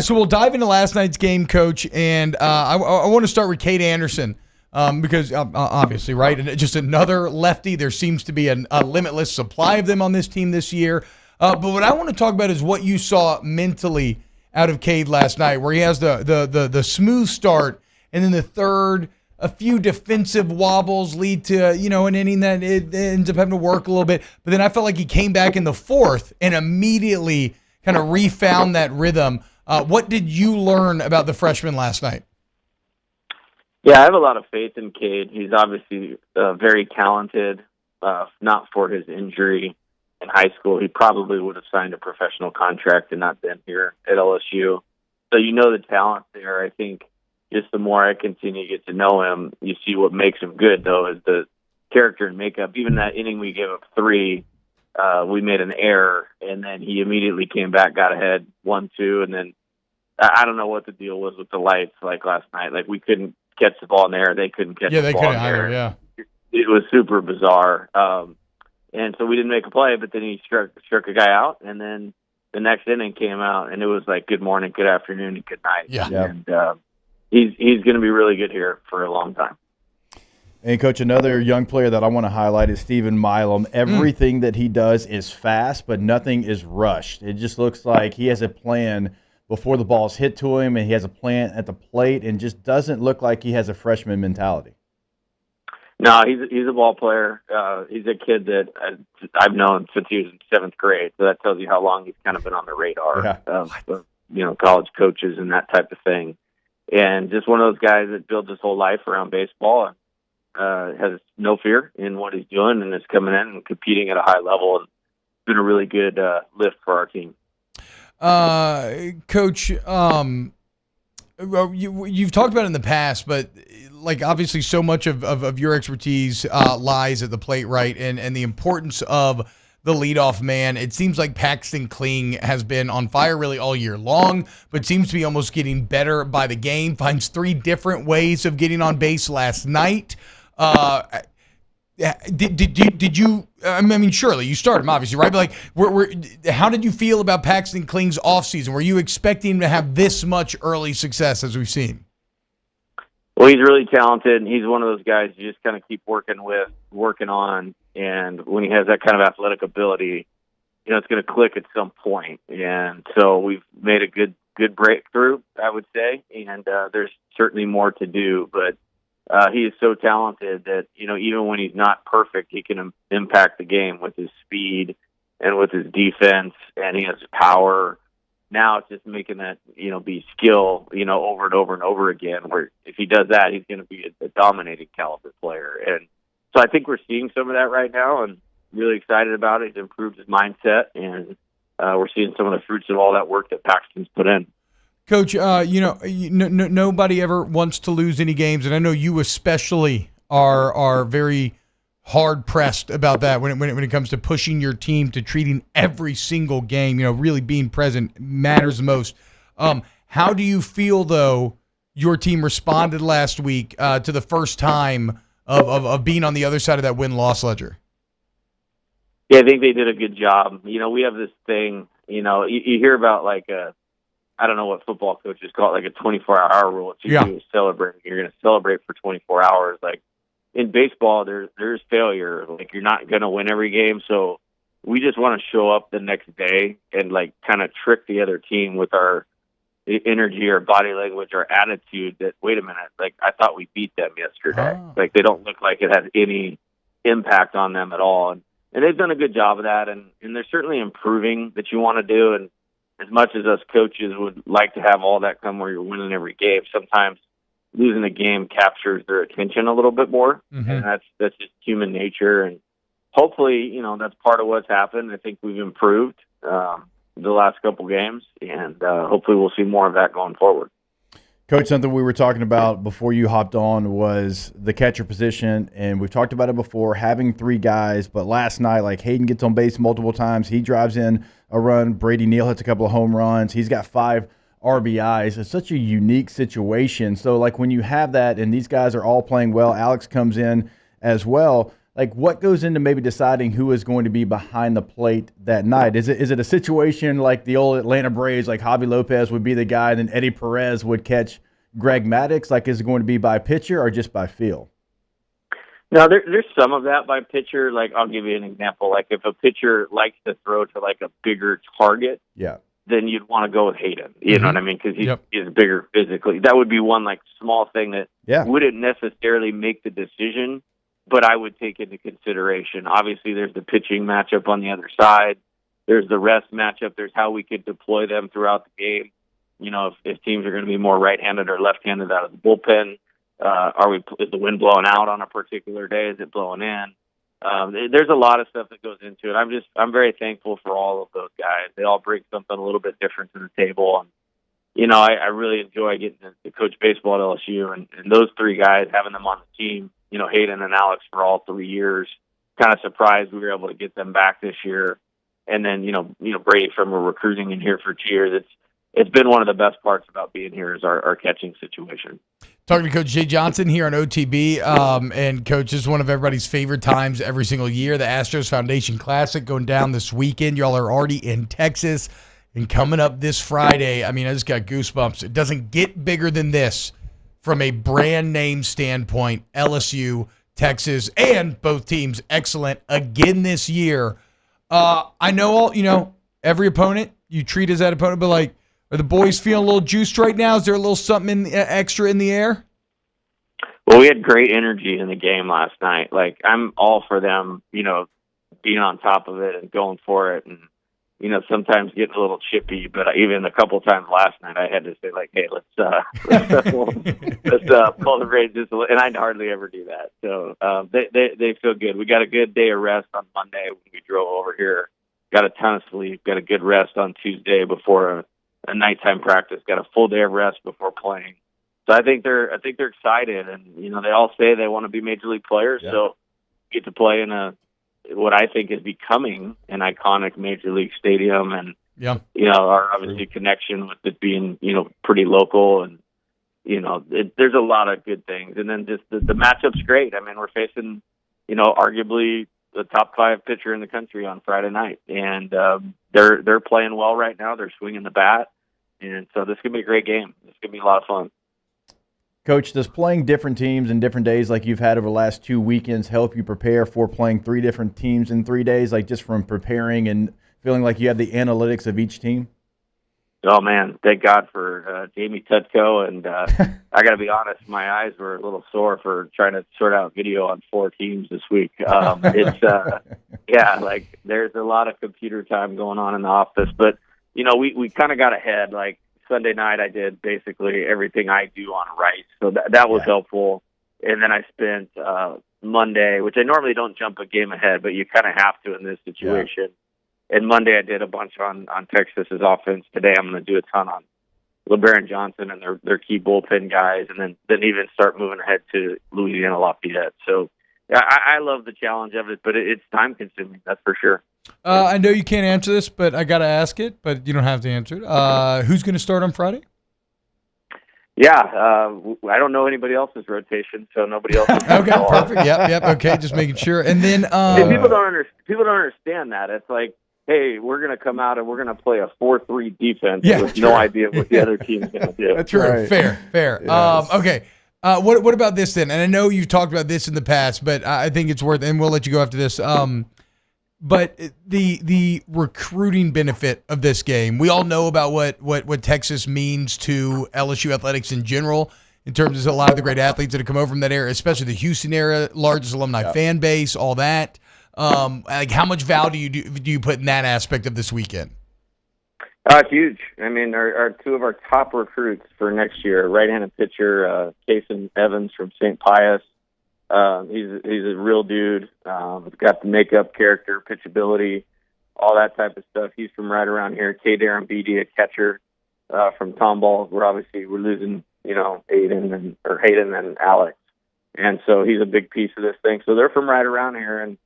So we'll dive into last night's game, Coach, and I want to start with Kate Anderson because obviously, right, and just another lefty. There seems to be a limitless supply of them on this team this year. But what I want to talk about is what you saw mentally out of Cade last night, where he has the smooth start. And then the third, a few defensive wobbles lead to, an inning that it ends up having to work a little bit. But then I felt like he came back in the fourth and immediately kind of refound that rhythm. What did you learn about the freshman last night? Yeah, I have a lot of faith in Cade. He's obviously very talented. Not for his injury in high school, he probably would have signed a professional contract and not been here at LSU. So the talent there. I think just the more I continue to get to know him, you see what makes him good, though, is the character and makeup. Even that inning we gave up 3, we made an error, and then he immediately came back, got ahead 1-2, and then I don't know what the deal was with the lights like last night. Like, we couldn't catch the ball in the air. They couldn't catch the ball in the air. Yeah. It was super bizarre. And so we didn't make a play, but then he struck a guy out, and then the next inning came out, and it was like good morning, good afternoon, and good night. Yeah. And he's going to be really good here for a long time. And, Coach, another young player that I want to highlight is Stephen Milam. Everything that he does is fast, but nothing is rushed. It just looks like he has a plan before the ball's hit to him, and he has a plan at the plate, and just doesn't look like he has a freshman mentality. No, he's a ball player. He's a kid that I've known since he was in 7th grade, so that tells you how long he's kind of been on the radar of college coaches and that type of thing. And just one of those guys that builds his whole life around baseball and has no fear in what he's doing and is coming in and competing at a high level. And it's been a really good lift for our team. Coach, you've talked about it in the past, but like obviously so much of your expertise lies at the plate, right? And the importance of the leadoff man. It seems like Paxton Kling has been on fire really all year long, but seems to be almost getting better by the game. Finds 3 different ways of getting on base last night. Did you? I mean, surely you started him, obviously, right? But like, how did you feel about Paxton Kling's offseason? Were you expecting him to have this much early success as we've seen? Well, he's really talented. He's one of those guys you just kind of keep working on. And when he has that kind of athletic ability, it's going to click at some point. And so we've made a good breakthrough, I would say. And there's certainly more to do. But he is so talented that, even when he's not perfect, he can impact the game with his speed and with his defense. And he has power. Now it's just making that, be skill, over and over and over again, where if he does that, he's going to be a dominating caliber player. And so I think we're seeing some of that right now and really excited about it. He's improved his mindset, and we're seeing some of the fruits of all that work that Paxton's put in. Coach, nobody ever wants to lose any games, and I know you especially are very hard-pressed about that when it comes to pushing your team to treating every single game, really being present matters most. How do you feel, though, your team responded last week to the first time of being on the other side of that win-loss ledger? Yeah, I think they did a good job. We have this thing, you hear about I don't know what football coaches call it, like a 24-hour rule. It's usually celebrating. You're going to celebrate for 24 hours. Like in baseball, there's failure. Like you're not going to win every game. So we just want to show up the next day and kind of trick the other team with our energy, our body language, our attitude that, wait a minute, I thought we beat them yesterday. Like they don't look like it had any impact on them at all. And they've done a good job of that. And they're certainly improving that you want to do. And as much as us coaches would like to have all that come where you're winning every game, sometimes losing a game captures their attention a little bit more. Mm-hmm. And that's just human nature. And hopefully, that's part of what's happened. I think we've improved the last couple games, and hopefully we'll see more of that going forward. Coach, something we were talking about before you hopped on was the catcher position, and we've talked about it before, having 3 guys, but last night, like, Hayden gets on base multiple times. He drives in a run. Brady Neal hits a couple of home runs. He's got 5 RBIs. It's such a unique situation. So, like, when you have that and these guys are all playing well, Alex comes in as well, like, what goes into maybe deciding who is going to be behind the plate that night? Is it a situation like the old Atlanta Braves, like Javi Lopez would be the guy, and then Eddie Perez would catch Greg Maddux? Like, is it going to be by pitcher or just by feel? No, there's some of that by pitcher. Like, I'll give you an example. Like, if a pitcher likes to throw to, like, a bigger target, then you'd want to go with Hayden. You know what I mean? Because he's bigger physically. That would be one, like, small thing that wouldn't necessarily make the decision, but I would take into consideration. Obviously, there's the pitching matchup on the other side. There's the rest matchup. There's how we could deploy them throughout the game. You know, if teams are going to be more right-handed or left-handed out of the bullpen, is the wind blowing out on a particular day? Is it blowing in? There's a lot of stuff that goes into it. I'm very thankful for all of those guys. They all bring something a little bit different to the table. And, you know, I really enjoy getting to coach baseball at LSU, and those 3 guys, having them on the team, you know, Hayden and Alex for all 3 years, kind of surprised we were able to get them back this year. And then, you know, Brady from recruiting in here for 2 years. It's been one of the best parts about being here is our catching situation. Talking to Coach Jay Johnson here on OTB, and Coach, this is one of everybody's favorite times every single year, the Astros Foundation Classic going down this weekend. Y'all are already in Texas and coming up this Friday. I mean, I just got goosebumps. It doesn't get bigger than this from a brand name standpoint. LSU, Texas, and both teams excellent again this year. I know every opponent, you treat as that opponent, but like, are the boys feeling a little juiced right now? Is there a little something extra in the air? Well, we had great energy in the game last night. Like, I'm all for them, you know, being on top of it and going for it, and, you know, sometimes getting a little chippy. But even a couple times last night, I had to say, like, hey, let's pull the reins just a little. And I hardly ever do that. So they feel good. We got a good day of rest on Monday when we drove over here. Got a ton of sleep. Got a good rest on Tuesday before a nighttime practice. Got a full day of rest before playing. So I think they're excited, and, you know, they all say they want to be major league players. So get to play in what I think is becoming an iconic major league stadium, and you know, our obviously connection with it being, you know, pretty local, and, you know, there's a lot of good things. And then just the matchup's great. I mean, we're facing, you know, arguably the top 5 pitcher in the country on Friday night, and they're playing well right now. They're swinging the bat, and so this could be a great game. This could be a lot of fun. Coach, does playing different teams in different days like you've had over the last 2 weekends help you prepare for playing 3 different teams in 3 days, like just from preparing and feeling like you have the analytics of each team? Oh, man, thank God for Jamie Tutko. And I got to be honest, my eyes were a little sore for trying to sort out video on 4 teams this week. Like, there's a lot of computer time going on in the office. But, you know, we kind of got ahead. Like, Sunday night, I did basically everything I do on Rice, so that was helpful. And then I spent Monday, which I normally don't jump a game ahead, but you kind of have to in this situation. Yeah. And Monday, I did a bunch on Texas's offense. Today, I'm going to do a ton on Hebert and Johnson and their key bullpen guys, and then even start moving ahead to Louisiana Lafayette. So I love the challenge of it, but it's time consuming, that's for sure. I know you can't answer this, but I got to ask it, but you don't have to answer it. Who's going to start on Friday? Yeah, I don't know anybody else's rotation, so nobody else. Okay, perfect. Yep. Okay, just making sure. And then people don't understand that. It's like, hey, we're going to come out and we're going to play a 4-3 defense with no idea what the other team's going to do. That's right. Fair. Yes. Okay. What about this then? And I know you've talked about this in the past, but I think it's worth, and we'll let you go after this. But the recruiting benefit of this game, we all know about what Texas means to LSU athletics in general, in terms of a lot of the great athletes that have come over from that area, especially the Houston area, largest alumni fan base, all that. Like, how much value do you put in that aspect of this weekend? It's huge. I mean, our 2 of our top recruits for next year, right-handed pitcher Kason Evans from St. Pius. He's a real dude. He's got the makeup, character, pitchability, all that type of stuff. He's from right around here. K. Darren Beatty, a catcher from Tomball. We're losing Hayden and Alex. And so he's a big piece of this thing. So they're from right around here, and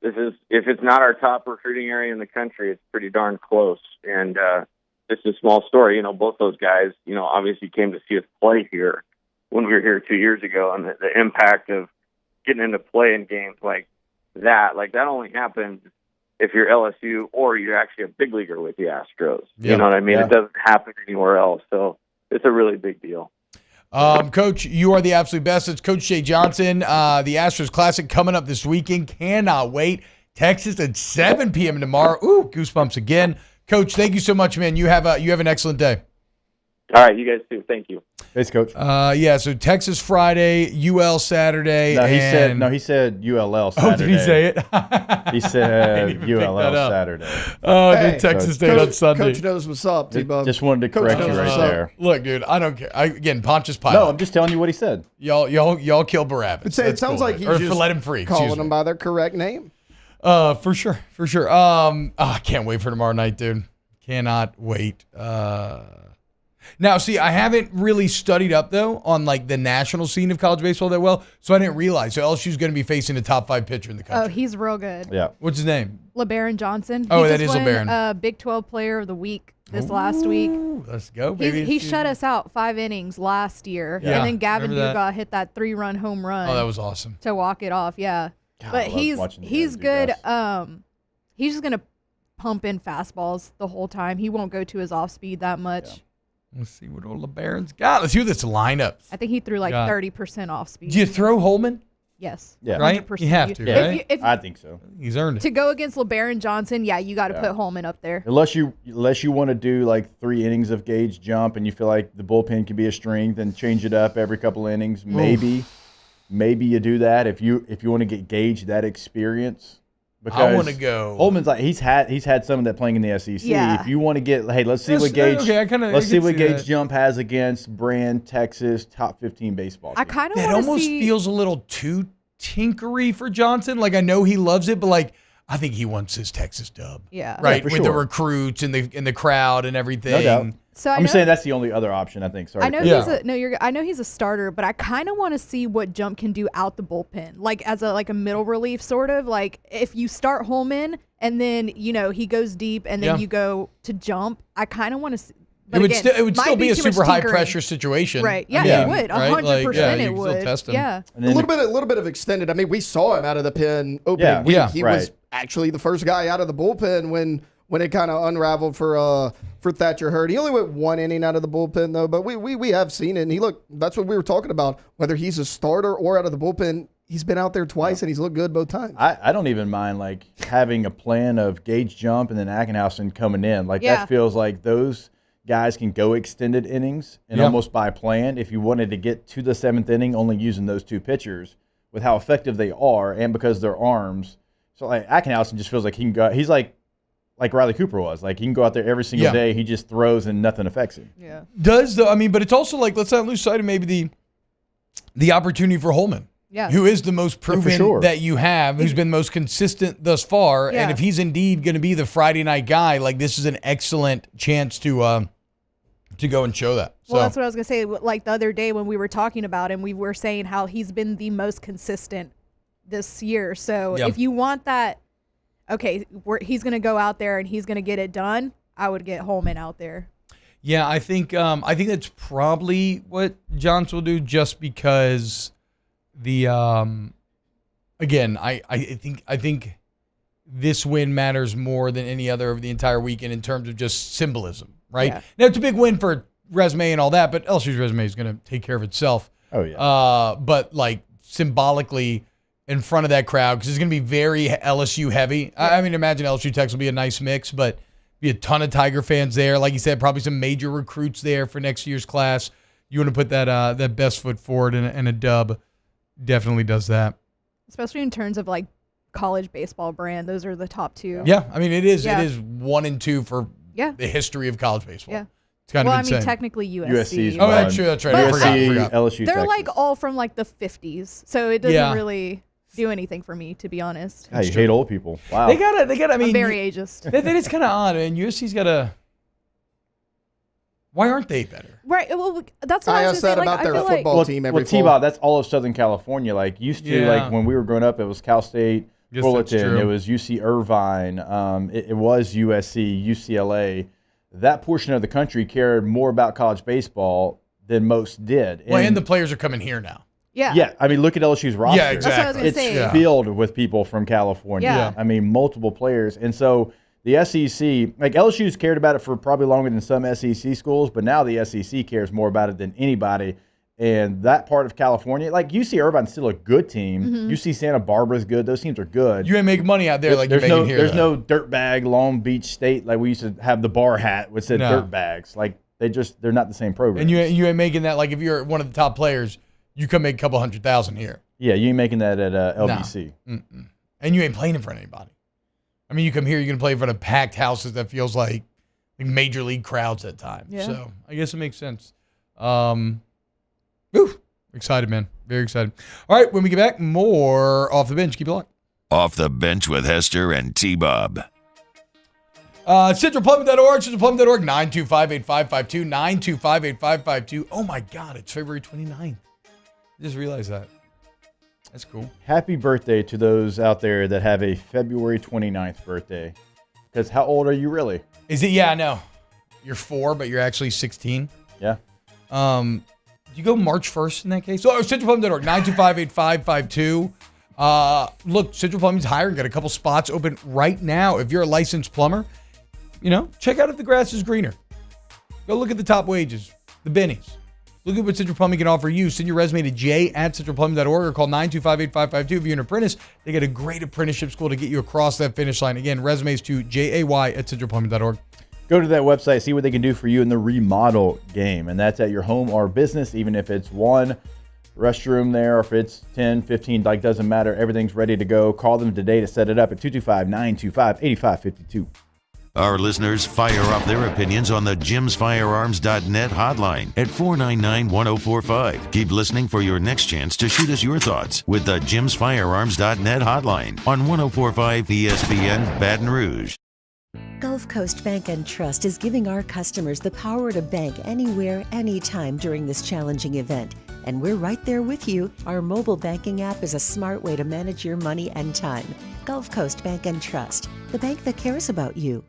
if it's not our top recruiting area in the country, it's pretty darn close. And this is a small story. Both those guys, obviously came to see us play here when we were here 2 years ago, and the impact of getting into play in games like that only happens if you're LSU or you're actually a big leaguer with the Astros. Yeah. You know what I mean? Yeah. It doesn't happen anywhere else. So it's a really big deal. Coach, you are the absolute best. It's Coach Jay Johnson. The Astros Classic coming up this weekend. Cannot wait. Texas at 7 p.m. tomorrow. Ooh, goosebumps again. Coach, thank you so much, man. You have an excellent day. All right, you guys too. Thank you. Thanks, Coach. So Texas Friday, UL Saturday. He said ULL Saturday. Oh, did he say it? He said ULL Saturday. Oh, the Texas State on Sunday. Coach knows what's up, T-Bone. Just wanted to correct you right there. Look, dude, I don't care. Again, Pontius Pilate. No, I'm just telling you what he said. Y'all kill Barabbas. It sounds like he's just let him free. Calling them by their correct name. For sure. I can't wait for tomorrow night, dude. Cannot wait. Now, see, I haven't really studied up, though, on, the national scene of college baseball that well, so I didn't realize. So LSU's going to be facing a top 5 pitcher in the country. Oh, he's real good. Yeah. What's his name? LeBaron Johnson. Oh, he that just is won, LeBaron. Big 12 Player of the Week last week. Let's go, baby. He shut us out 5 innings last year. Yeah, And then Gavin remember that. Dugas hit that 3-run home run. Oh, that was awesome. To walk it off, yeah. God, but I love he's watching good. Dugas. He's just going to pump in fastballs the whole time. He won't go to his off speed that much. Yeah. Let's see what old LeBaron's got. Let's hear this lineup. I think he threw 30% off speed. Do you throw Holman? Yes. Yeah. Right? 100%. You have to, right? I think so. He's earned it. To go against LeBaron Johnson, yeah, you got to put Holman up there. Unless you want to do 3 innings of Gage jump and you feel like the bullpen can be a strength and change it up every couple innings, maybe you do that if you want to get Gage that experience. Because I want to go. Holman's he's had some of that playing in the SEC. Yeah. If you want to get, let's see what Gage. Let's see what Gage jump has against Brand, Texas, top 15 baseball. I kind of That want to almost see. feels a little too tinkery for Johnson. I know he loves it, but I think he wants his Texas dub. Yeah. Right, Yeah, for with the sure. recruits and the crowd and everything. No doubt. So I'm saying that's the only other option. I think. Sorry. I know I know he's a starter, but I kind of want to see what Jump can do out the bullpen, as a middle relief sort of. If you start Holman and then he goes deep and then you go to Jump, I kind of want to see. But it would still be a super high tinkering. pressure situation, Right? Yeah, it would. 100%, you it can would. still test him. Yeah. And then A little bit of extended. I mean, we saw him out of the pen opening week. Yeah, He right. was actually the first guy out of the bullpen when it kind of unraveled for Thatcher Hurd. He only went 1 inning out of the bullpen though, but we have seen it. And he looked. That's what we were talking about. Whether he's a starter or out of the bullpen, he's been out there twice and he's looked good both times. I don't even mind having a plan of Gage jump and then Ackenhausen coming in. That feels like those guys can go extended innings and almost by plan. If you wanted to get to the 7th inning, only using those 2 pitchers with how effective they are and because they're arms. So Ackenhausen just feels like he can go. He's like Riley Cooper was. He can go out there every single day. He just throws and nothing affects him. Yeah. But it's also let's not lose sight of maybe the opportunity for Holman. Yeah. Who is the most proven that you have, who's been most consistent thus far. Yeah. And if he's indeed going to be the Friday night guy, this is an excellent chance to go and show that. Well, that's what I was going to say. The other day when we were talking about him, we were saying how he's been the most consistent this year. So if you want that, okay, he's going to go out there and he's going to get it done, I would get Holman out there. Yeah, I think that's probably what Johnson will do just because the again, I think this win matters more than any other of the entire weekend in terms of just symbolism, right? Yeah. Now, it's a big win for resume and all that, but LSU's resume is going to take care of itself. Oh, yeah. But symbolically in front of that crowd, because it's going to be very LSU heavy. I mean, imagine LSU Texas will be a nice mix, but be a ton of Tiger fans there. Like you said, probably some major recruits there for next year's class. You want to put that best foot forward, and a dub definitely does that. Especially in terms of college baseball brand, those are the top 2. Yeah, I mean, it is. Yeah. It is 1 and 2 for the history of college baseball. Yeah. It's kind of I insane. mean, technically USC. USC's Oh, that's true. That's right. I forgot. LSU, They're Texas. all from the 50s, so it doesn't really do anything for me, to be honest. Yeah, you hate old people. Wow. They got. I mean, I'm very ageist. That is kind of odd, and USC's got Why aren't they better? Right. Well, that's what I was said saying. about their football team every Well, T-Bob, that's all of Southern California. Like, used to, like, when we were growing up, it was Cal State, Fullerton, it was UC Irvine, it was USC, UCLA. That portion of the country cared more about college baseball than most did. And the players are coming here now. Yeah. Yeah, I mean, look at LSU's roster. Yeah, exactly. That's what I was gonna It's say. filled with people from California. Yeah. I mean, multiple players. And so the SEC, like LSU's cared about it for probably longer than some SEC schools, but now the SEC cares more about it than anybody. And that part of California, like UC Irvine's still a good team. Mm-hmm. UC Santa Barbara's good. Those teams are good. You ain't making money out there like you're there's making here. There's no dirtbag Long Beach State like we used to have the bar hat which said No. dirtbags. Like they're not the same program. And you ain't making that, like if you're one of the top players, you can make a couple $100,000 here. Yeah, you ain't making that at LBC. No. And you ain't playing in front of anybody. I mean, you come here, you're going to play in front of packed houses that feels like major league crowds at times. Yeah. So I guess it makes sense. Excited, man. Very excited. All right, when we get back, more Off the Bench. Keep it locked. Off the Bench with Hester and T-Bob. CentralPlumbing.org, CentralPlumbing.org, 925-8552, 925-8552. Oh, my God, it's February 29th. I just realized that. That's cool. Happy birthday to those out there that have a February 29th birthday. Because how old are you really? Is it? Yeah, I know. You're 4, but you're actually 16. Yeah. You go March 1st in that case? So, CentralPlumbing.org, 925-8552. Look, Central Plumbing's hiring. Got a couple spots open right now. If you're a licensed plumber, check out if the grass is greener. Go look at the top wages, the bennies. Look at what Central Plumbing can offer you. Send your resume to j@centralplumbing.org or call 925-8552. If you're an apprentice, they got a great apprenticeship school to get you across that finish line. Again, resumes to jay@centralplumbing.org. Go to that website, see what they can do for you in the remodel game. And that's at your home or business, even if it's one restroom there, or if it's 10, 15, like doesn't matter. Everything's ready to go. Call them today to set it up at 225-925-8552. Our listeners fire off their opinions on the jimsfirearms.net hotline at 499-1045. Keep listening for your next chance to shoot us your thoughts with the jimsfirearms.net hotline on 1045 ESPN Baton Rouge. Gulf Coast Bank and Trust is giving our customers the power to bank anywhere, anytime during this challenging event. And we're right there with you. Our mobile banking app is a smart way to manage your money and time. Gulf Coast Bank and Trust, the bank that cares about you.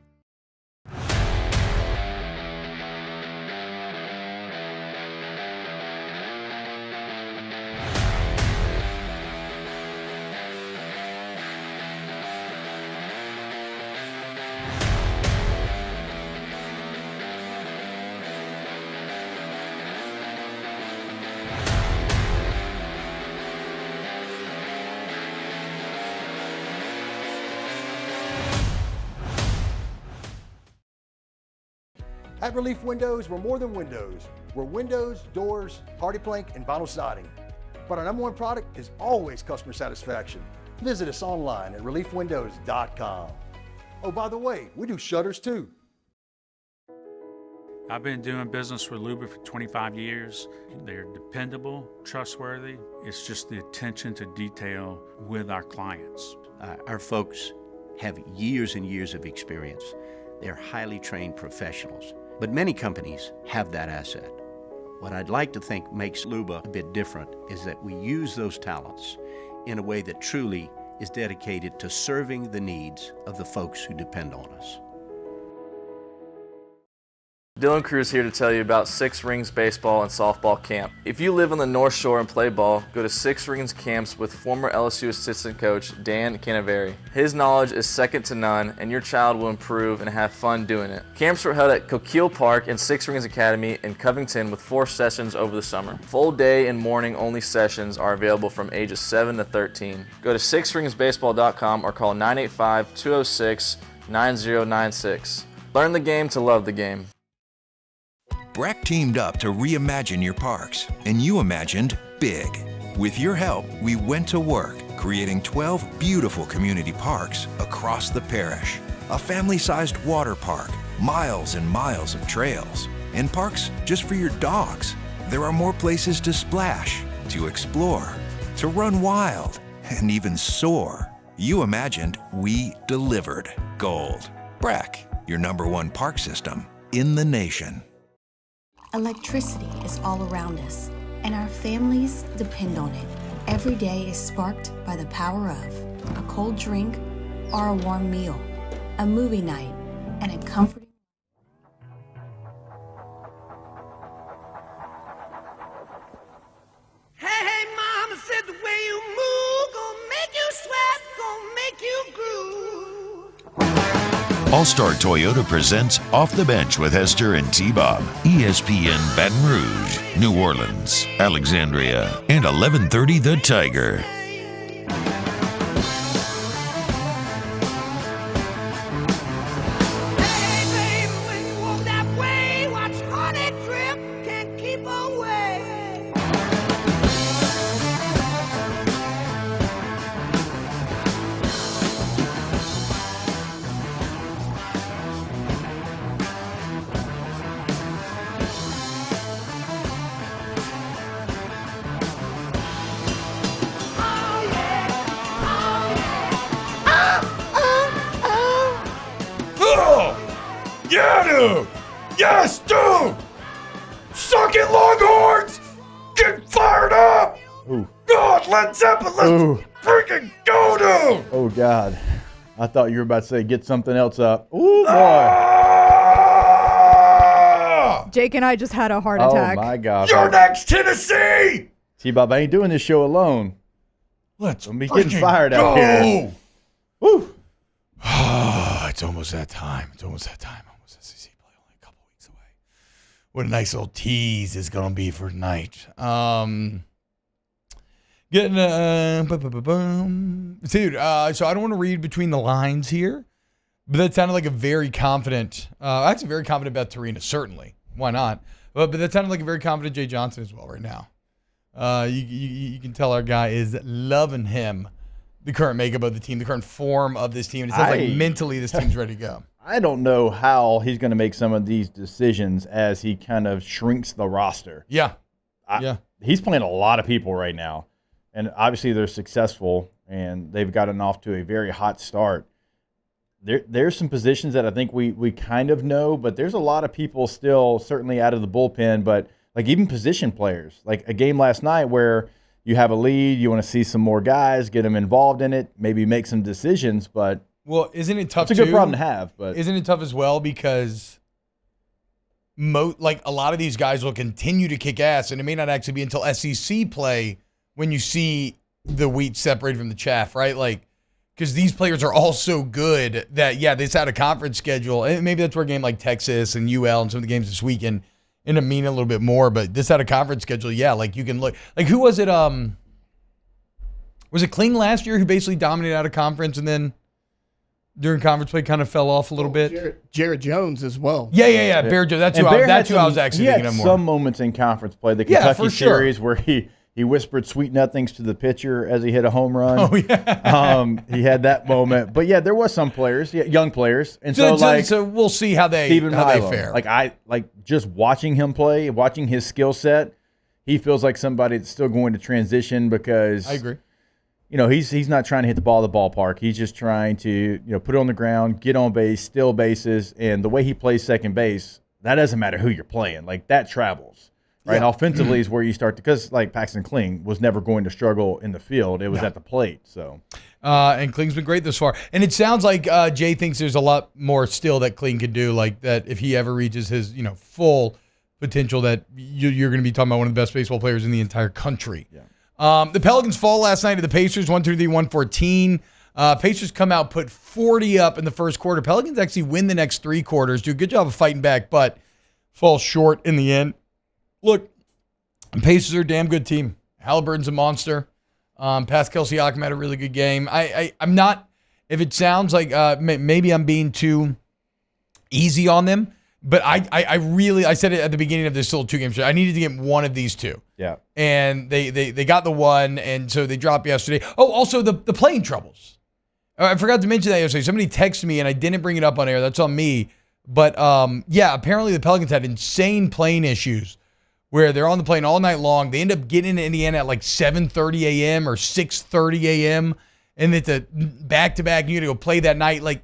At Relief Windows, we're more than windows. We're windows, doors, hardy plank, and vinyl siding. But our number one product is always customer satisfaction. Visit us online at reliefwindows.com. Oh, by the way, we do shutters too. I've been doing business with Luba for 25 years. They're dependable, trustworthy. It's just the attention to detail with our clients. Our folks have years and years of experience. They're highly trained professionals. But many companies have that asset. What I'd like to think makes Luba a bit different is that we use those talents in a way that truly is dedicated to serving the needs of the folks who depend on us. Dylan Cruz here to tell you about Six Rings Baseball and Softball Camp. If you live on the North Shore and play ball, go to Six Rings Camps with former LSU assistant coach Dan Canaveri. His knowledge is second to none, and your child will improve and have fun doing it. Camps were held at Coquille Park and Six Rings Academy in Covington with 4 sessions over the summer. Full day and morning only sessions are available from ages 7 to 13. Go to sixringsbaseball.com or call 985-206-9096. Learn the game to love the game. BRAC teamed up to reimagine your parks, and you imagined big. With your help, we went to work, creating 12 beautiful community parks across the parish. A family-sized water park, miles and miles of trails, and parks just for your dogs. There are more places to splash, to explore, to run wild, and even soar. You imagined, we delivered. Gold. BRAC, your #1 park system in the nation. Electricity is all around us, and our families depend on it. Every day is sparked by the power of a cold drink or a warm meal, a movie night, and a comforting. Hey, mama said the way you move gonna make you sweat, gonna make you groove. All-Star Toyota presents Off the Bench with Hester and T-Bob. ESPN Baton Rouge, New Orleans, Alexandria, and 1130 The Tiger. Yes, dude! Suck it, Longhorns! Get fired up! Ooh. God, Led Zeppelin, let's freaking go, dude! Oh, God. I thought you were about to say, get something else up. Ooh, boy. Jake and I just had a heart attack. Oh, my God. You're next, Tennessee! T-Bob, I ain't doing this show alone. Let's be getting fired out here. Woo! It's almost that time. Almost SEC play, only a couple weeks away. What a nice little tease is going to be for tonight. Dude, so I don't want to read between the lines here, but that sounded like a very confident, actually very confident about Torina, certainly. Why not? But that sounded like a very confident Jay Johnson as well right now. You can tell our guy is loving him, the current makeup of the team, the current form of this team. And it sounds like mentally this team's ready to go. I don't know how he's going to make some of these decisions as he kind of shrinks the roster. Yeah. He's playing a lot of people right now. And obviously they're successful, and they've gotten off to a very hot start. There's some positions that I think we kind of know, but there's a lot of people still certainly out of the bullpen, but like even position players. Like a game last night where you have a lead, you want to see some more guys, get them involved in it, maybe make some decisions, but well, isn't it tough? It's a good problem to have, but isn't it tough as well because like a lot of these guys will continue to kick ass, and it may not actually be until SEC play when you see the wheat separated from the chaff, right? Like, because these players are all so good that this out of conference schedule, and maybe that's where a game like Texas and UL and some of the games this weekend end up meaning a little bit more. But this out of conference schedule, like you can look, like who was it? Was it Kling last year who basically dominated out of conference and then during conference play kind of fell off a little bit? Jared Jones as well. Yeah. Bear Jones. That's who I was actually thinking of more. He had some moments in conference play. The Kentucky series where he whispered sweet nothings to the pitcher as he hit a home run. Oh, yeah. He had that moment. But, there was some players, young players. And so we'll see how they fare. Like just watching him play, watching his skill set, he feels like somebody that's still going to transition because I agree. He's not trying to hit the ball at the ballpark. He's just trying to, put it on the ground, get on base, steal bases. And the way he plays second base, that doesn't matter who you're playing. Like, that travels. Right, yeah. Offensively is where you start because like Paxton Kling was never going to struggle in the field; it was at the plate. So, and Kling's been great this far, and it sounds like Jay thinks there's a lot more still that Kling can do. Like that, if he ever reaches his full potential, that you're going to be talking about one of the best baseball players in the entire country. Yeah. The Pelicans fall last night to the Pacers, 130-114. Pacers come out, put 40 up in the first quarter. Pelicans actually win the next three quarters, do a good job of fighting back, but fall short in the end. Look, Pacers are a damn good team. Halliburton's a monster. Pascal Siakam had a really good game. I'm not, if it sounds like maybe I'm being too easy on them, but I said it at the beginning of this little two-game show. I needed to get one of these two. Yeah. And they got the one, and so they dropped yesterday. Oh, also the plane troubles. I forgot to mention that yesterday. Somebody texted me, and I didn't bring it up on air. That's on me. But, apparently the Pelicans had insane plane issues where they're on the plane all night long. They end up getting into Indiana at like 7:30 a.m. or 6:30 a.m. And it's a back-to-back. You got to go play that night. Like,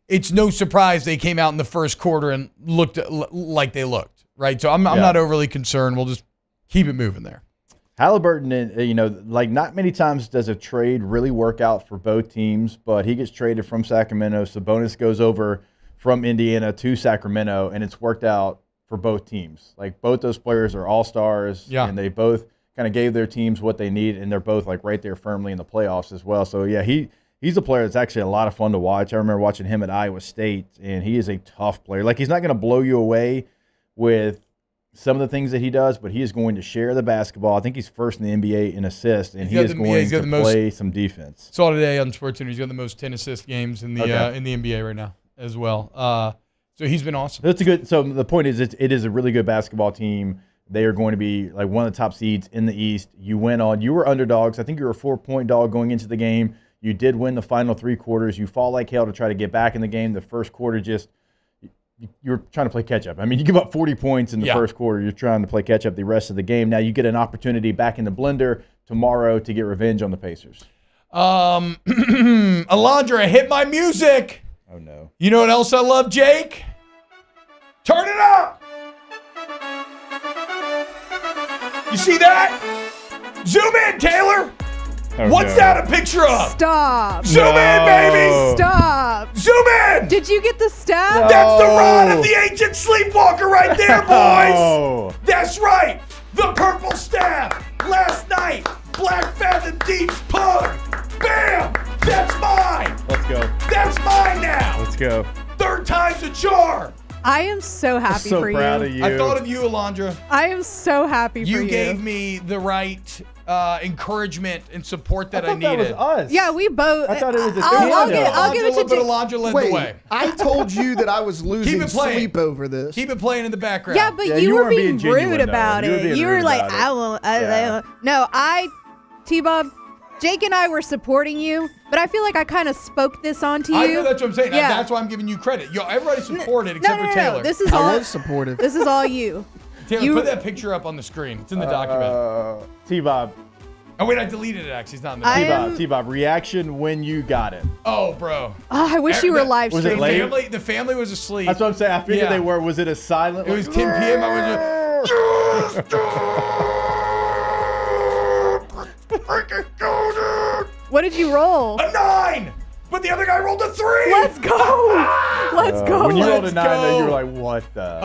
it's no surprise they came out in the first quarter and looked like they looked, right? So I'm not overly concerned. We'll just keep it moving there. Halliburton, like not many times does a trade really work out for both teams, but he gets traded from Sacramento. Sabonis goes over from Indiana to Sacramento, and it's worked out for both teams. Like both those players are all-stars, and they both kind of gave their teams what they need, and they're both like right there firmly in the playoffs as well. So yeah, he's a player that's actually a lot of fun to watch. I remember watching him at Iowa State, and he is a tough player. Like he's not going to blow you away with some of the things that he does, but he is going to share the basketball. I think he's first in the NBA in assists, and he is going to play some defense. Saw today on SportsCenter, he's got the most 10 assist games in the NBA right now as well. So he's been awesome. That's a good. So the point is, it is a really good basketball team. They are going to be like one of the top seeds in the East. You went on. You were underdogs. I think you were a 4-point dog going into the game. You did win the final 3 quarters. You fought like hell to try to get back in the game. The first quarter you were trying to play catch-up. I mean, you give up 40 points in the first quarter. You're trying to play catch-up the rest of the game. Now you get an opportunity back in the blender tomorrow to get revenge on the Pacers. Alondra, hit my music. Oh, no. You know what else I love, Jake? Turn it up. You see that? Zoom in, Taylor. Oh, What's that a picture of? Stop. Zoom in, baby. Stop. Zoom in. Did you get the stab? That's the rod of the ancient sleepwalker right there, boys. No. That's right. The purple staff. Last night, Black Fathom Deep's pug. Bam. That's mine. Let's go. That's mine now. Let's go. 3rd time's a charm. I am so happy so for proud you. of you. I thought of you, Alondra. I am so happy for you. You gave me the right encouragement and support that I thought that needed. was us. Yeah, we both. I thought it was a I'll give it to but Jake. Alondra led Wait, the way. I told you that I was losing it playing. sleep over this. Keep it playing in the background. Yeah, but Yeah, you you were weren't being being genuine, rude though. about You were it. being You were rude like, about it. I won't. Yeah. No, T-Bob, Jake and I were supporting you, but I feel like I kind of spoke this onto you. I know that's what I'm saying. Yeah. That's why I'm giving you credit. Yo, everybody supported except for Taylor. This is all. I was supportive. This is all you. Taylor, put that picture up on the screen. It's in the document. T-Bob. Oh, wait, I deleted it, actually. It's not in the T-Bob, reaction when you got it. Oh, bro. Oh, I wish you were live Was it streaming. late? The family was asleep. That's what I'm saying. I figured Yeah. they were. Was it a silent? It was 10 p.m. I was freaking go, dude. What did you roll? A 9! But the other guy rolled a 3! Let's go! Let's go! When you rolled a Let's 9, though, go. you were like, what the?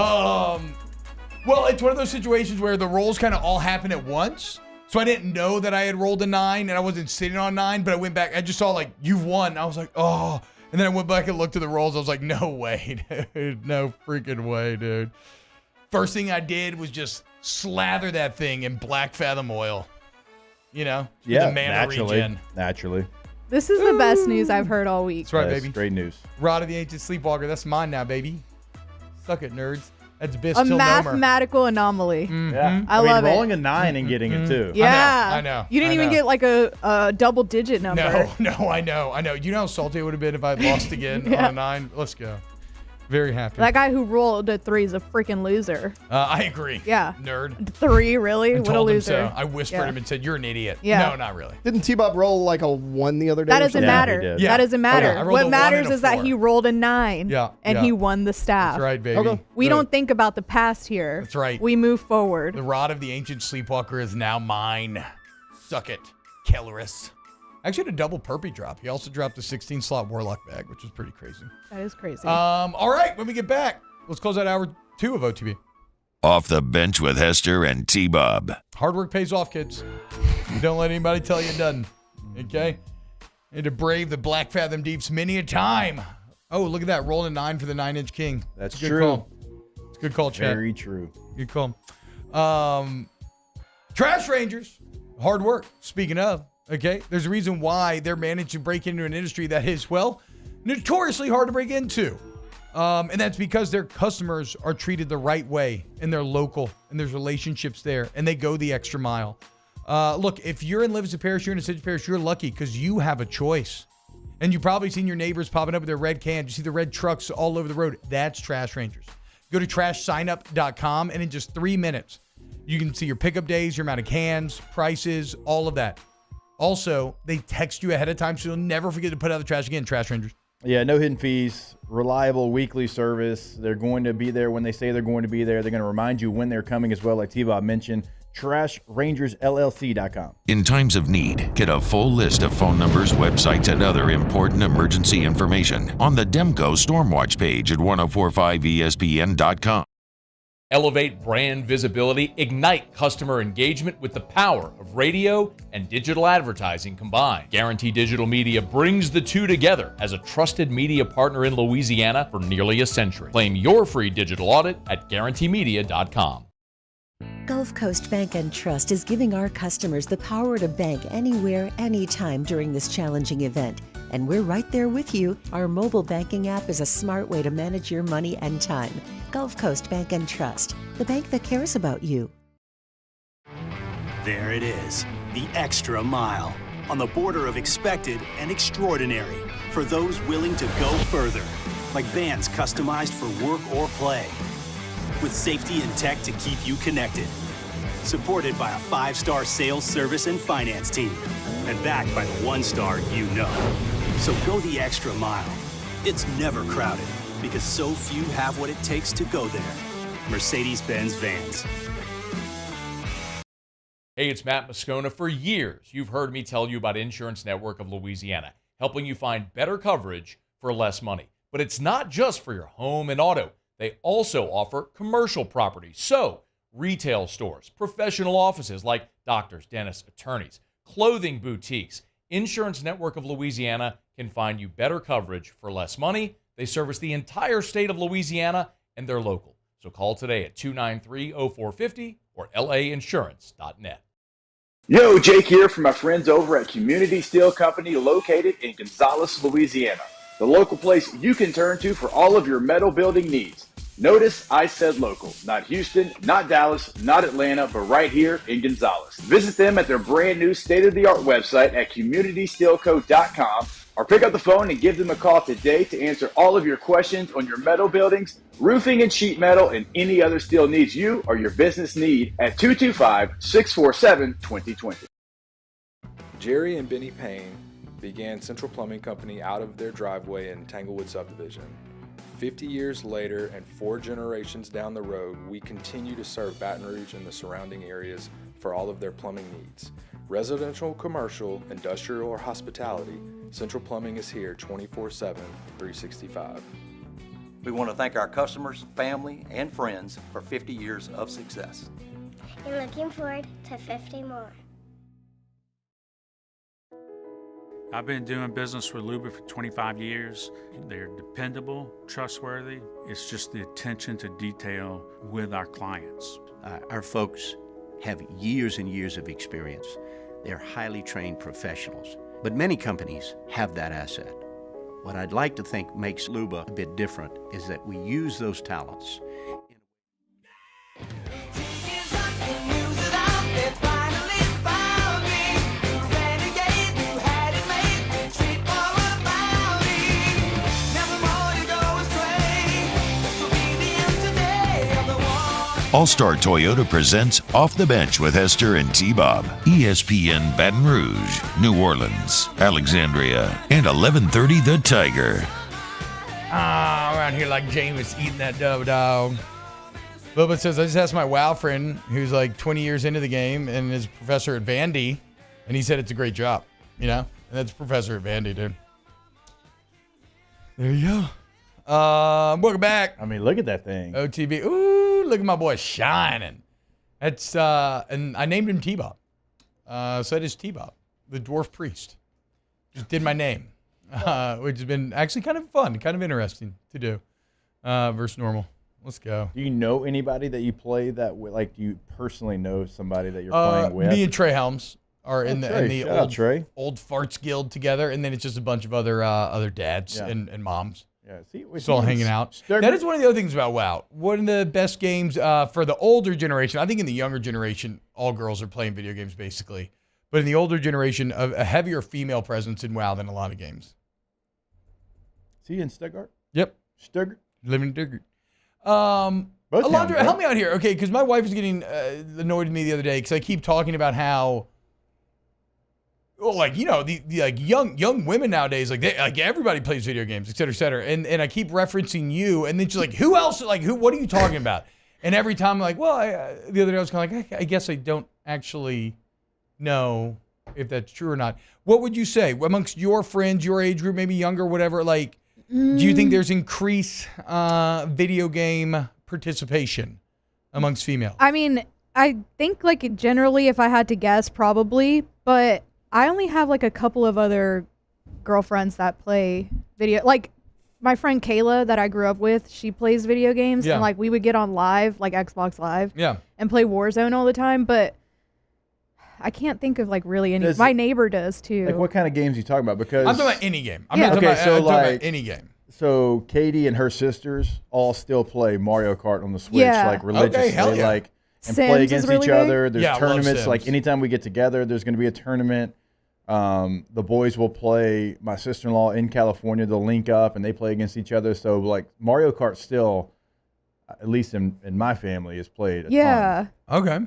Well, it's one of those situations where the rolls kind of all happen at once. So I didn't know that I had rolled a 9 and I wasn't sitting on 9, but I went back. I just saw like, you've won. I was like, oh. And then I went back and looked at the rolls. I was like, no way, dude. No freaking way, dude. First thing I did was just slather that thing in Black Fathom oil. You know? Yeah, the mana regen. Naturally. This is the best news I've heard all week. That's right, That's baby. great news. Rod of the Ancient Sleepwalker. That's mine now, baby. Suck it, nerds. That's Biss A till mathematical anomaly. Yeah. I love it. rolling a 9 and getting it, too. Yeah. I know. You didn't even get like a double digit number. No, I know. You know how salty it would have been if I lost again Yeah. on a 9? Let's go. Very happy. That guy who rolled a 3 is a freaking loser. I agree. Yeah. Nerd. 3, really? I What a told him loser. so. I whispered him and said, you're an idiot. Yeah. No, not really. Didn't T-Bob roll like a 1 the other day? That or doesn't something? matter. Yeah. That doesn't matter. Okay, I rolled a What 1 matters and a is that 4. he rolled a 9. Yeah, And yeah. he won the staff. That's right, baby. Okay. We Good. don't think about the past here. That's right. We move forward. The Rod of the Ancient Sleepwalker is now mine. Suck it, Kellerus. Actually had a double perpy drop. He also dropped a 16-slot Warlock bag, which was pretty crazy. That is crazy. All right, when we get back, let's close out hour 2 of OTB. Off the bench with Hester and T-Bob. Hard work pays off, kids. Don't let anybody tell you it doesn't. Okay? Need to brave the Black Fathom Deeps many a time. Oh, look at that. Rolling a 9 for the 9-inch king. That's Good true. Call. It's a good call, Chad. Very true. Good call. Trash Rangers. Hard work. Speaking of, okay? There's a reason why they're managed to break into an industry that is, well, notoriously hard to break into. And that's because their customers are treated the right way and they're local and there's relationships there and they go the extra mile. Look, if you're in Livingston Parish, you're in Ascension Parish, you're lucky because you have a choice. And you've probably seen your neighbors popping up with their red cans. You see the red trucks all over the road. That's Trash Rangers. Go to trashsignup.com and in just 3 minutes, you can see your pickup days, your amount of cans, prices, all of that. Also, they text you ahead of time so you'll never forget to put out the trash again, Trash Rangers. Yeah, no hidden fees. reliable weekly service. They're going to be there when they say they're going to be there. They're going to remind you when they're coming as well, like T-Bob mentioned. TrashRangersLLC.com. In times of need, get a full list of phone numbers, websites, and other important emergency information on the Demco Stormwatch page at 1045ESPN.com. Elevate brand visibility, ignite customer engagement with the power of radio and digital advertising combined. Guarantee Digital Media brings the two together as a trusted media partner in Louisiana for nearly a century. Claim your free digital audit at guaranteemedia.com. Gulf Coast Bank and Trust is giving our customers the power to bank anywhere, anytime during this challenging event. And we're right there with you. Our mobile banking app is a smart way to manage your money and time. Gulf Coast Bank and Trust, the bank that cares about you. There it is, the extra mile, on the border of expected and extraordinary, for those willing to go further, like vans customized for work or play, with safety and tech to keep you connected, supported by a 5-star sales, service, and finance team, and backed by the 1-star you know. So go the extra mile. It's never crowded, because so few have what it takes to go there. Mercedes-Benz Vans. Hey, it's Matt Moscona. For years, you've heard me tell you about Insurance Network of Louisiana, helping you find better coverage for less money. But it's not just for your home and auto. They also offer commercial properties. So, retail stores, professional offices like doctors, dentists, attorneys, clothing boutiques. Insurance Network of Louisiana can find you better coverage for less money. They service the entire state of Louisiana, and they're local. So call today at 293-0450 or lainsurance.net. Yo, Jake here from my friends over at Community Steel Company located in Gonzales, Louisiana. The local place you can turn to for all of your metal building needs. Notice I said local, not Houston, not Dallas, not Atlanta, but right here in Gonzales. Visit them at their brand new state-of-the-art website at communitysteelco.com or pick up the phone and give them a call today to answer all of your questions on your metal buildings, roofing and sheet metal, and any other steel needs you or your business need at 225-647-2020. Jerry and Benny Payne began Central Plumbing Company out of their driveway in Tanglewood subdivision. 50 years later and 4 generations down the road, we continue to serve Baton Rouge and the surrounding areas for all of their plumbing needs. Residential, commercial, industrial, or hospitality, Central Plumbing is here 24/7, 365. We want to thank our customers, family, and friends for 50 years of success. And looking forward to 50 more. I've been doing business with Luba for 25 years. They're dependable, trustworthy. It's just the attention to detail with our clients. Our folks have years and years of experience. They're highly trained professionals, but many companies have that asset. What I'd like to think makes Luba a bit different is that we use those talents. All-Star Toyota presents Off the Bench with Hester and T-Bob. ESPN Baton Rouge, New Orleans, Alexandria, and 1130 The Tiger. Around here like Jameis eating that dog. Bubba says, I just asked my WoW friend who's like 20 years into the game and is a professor at Vandy, and he said it's a great job, you know? And that's professor at Vandy, dude. There you go. Welcome back. I mean, look at that thing. OTB. Ooh, look at my boy shining. That's and I named him T-Bob. So that is T-Bob, the dwarf priest. Just did my name, which has been actually kind of fun, kind of interesting to do versus normal. Let's go. Do you know anybody that you play that with? Like, do you personally know somebody that you're playing with? Me and Trey Helms are in the old Farts Guild together, and then it's just a bunch of other dads and moms. Yeah, see, it's all hanging out. That is one of the other things about WoW. One of the best games for the older generation. I think in the younger generation, all girls are playing video games basically. But in the older generation, a heavier female presence in WoW than a lot of games. See you in Stuttgart? Yep. Stuttgart? Living in Stuttgart. Alondra, help me out here. Okay, because my wife is getting annoyed with me the other day because I keep talking about how like, you know, the like young women nowadays, like everybody plays video games, et cetera. And I keep referencing you, and then she's like, who else? Like, what are you talking about? And every time I'm like, well, the other day I was kind of like, I guess I don't actually know if that's true or not. What would you say amongst your friends, your age group, maybe younger, whatever? Like, do you think there's increased video game participation amongst females? I mean, I think like generally, if I had to guess, probably, but I only have like a couple of other girlfriends that play video. Like my friend Kayla that I grew up with, she plays video games, and like we would get on live, like Xbox Live, and play Warzone all the time. But I can't think of like really any. My neighbor does too. Like what kind of games are you talking about? Because I'm talking about any game. I'm not talking about any game. So Katie and her sisters all still play Mario Kart on the Switch, like religiously, like and Sims play against really each other. There's Sims. tournaments. Like anytime we get together, there's going to be a tournament. The boys will play. My sister-in-law in California, they'll link up and they play against each other. So like Mario Kart still, at least in my family, is played a ton. Okay.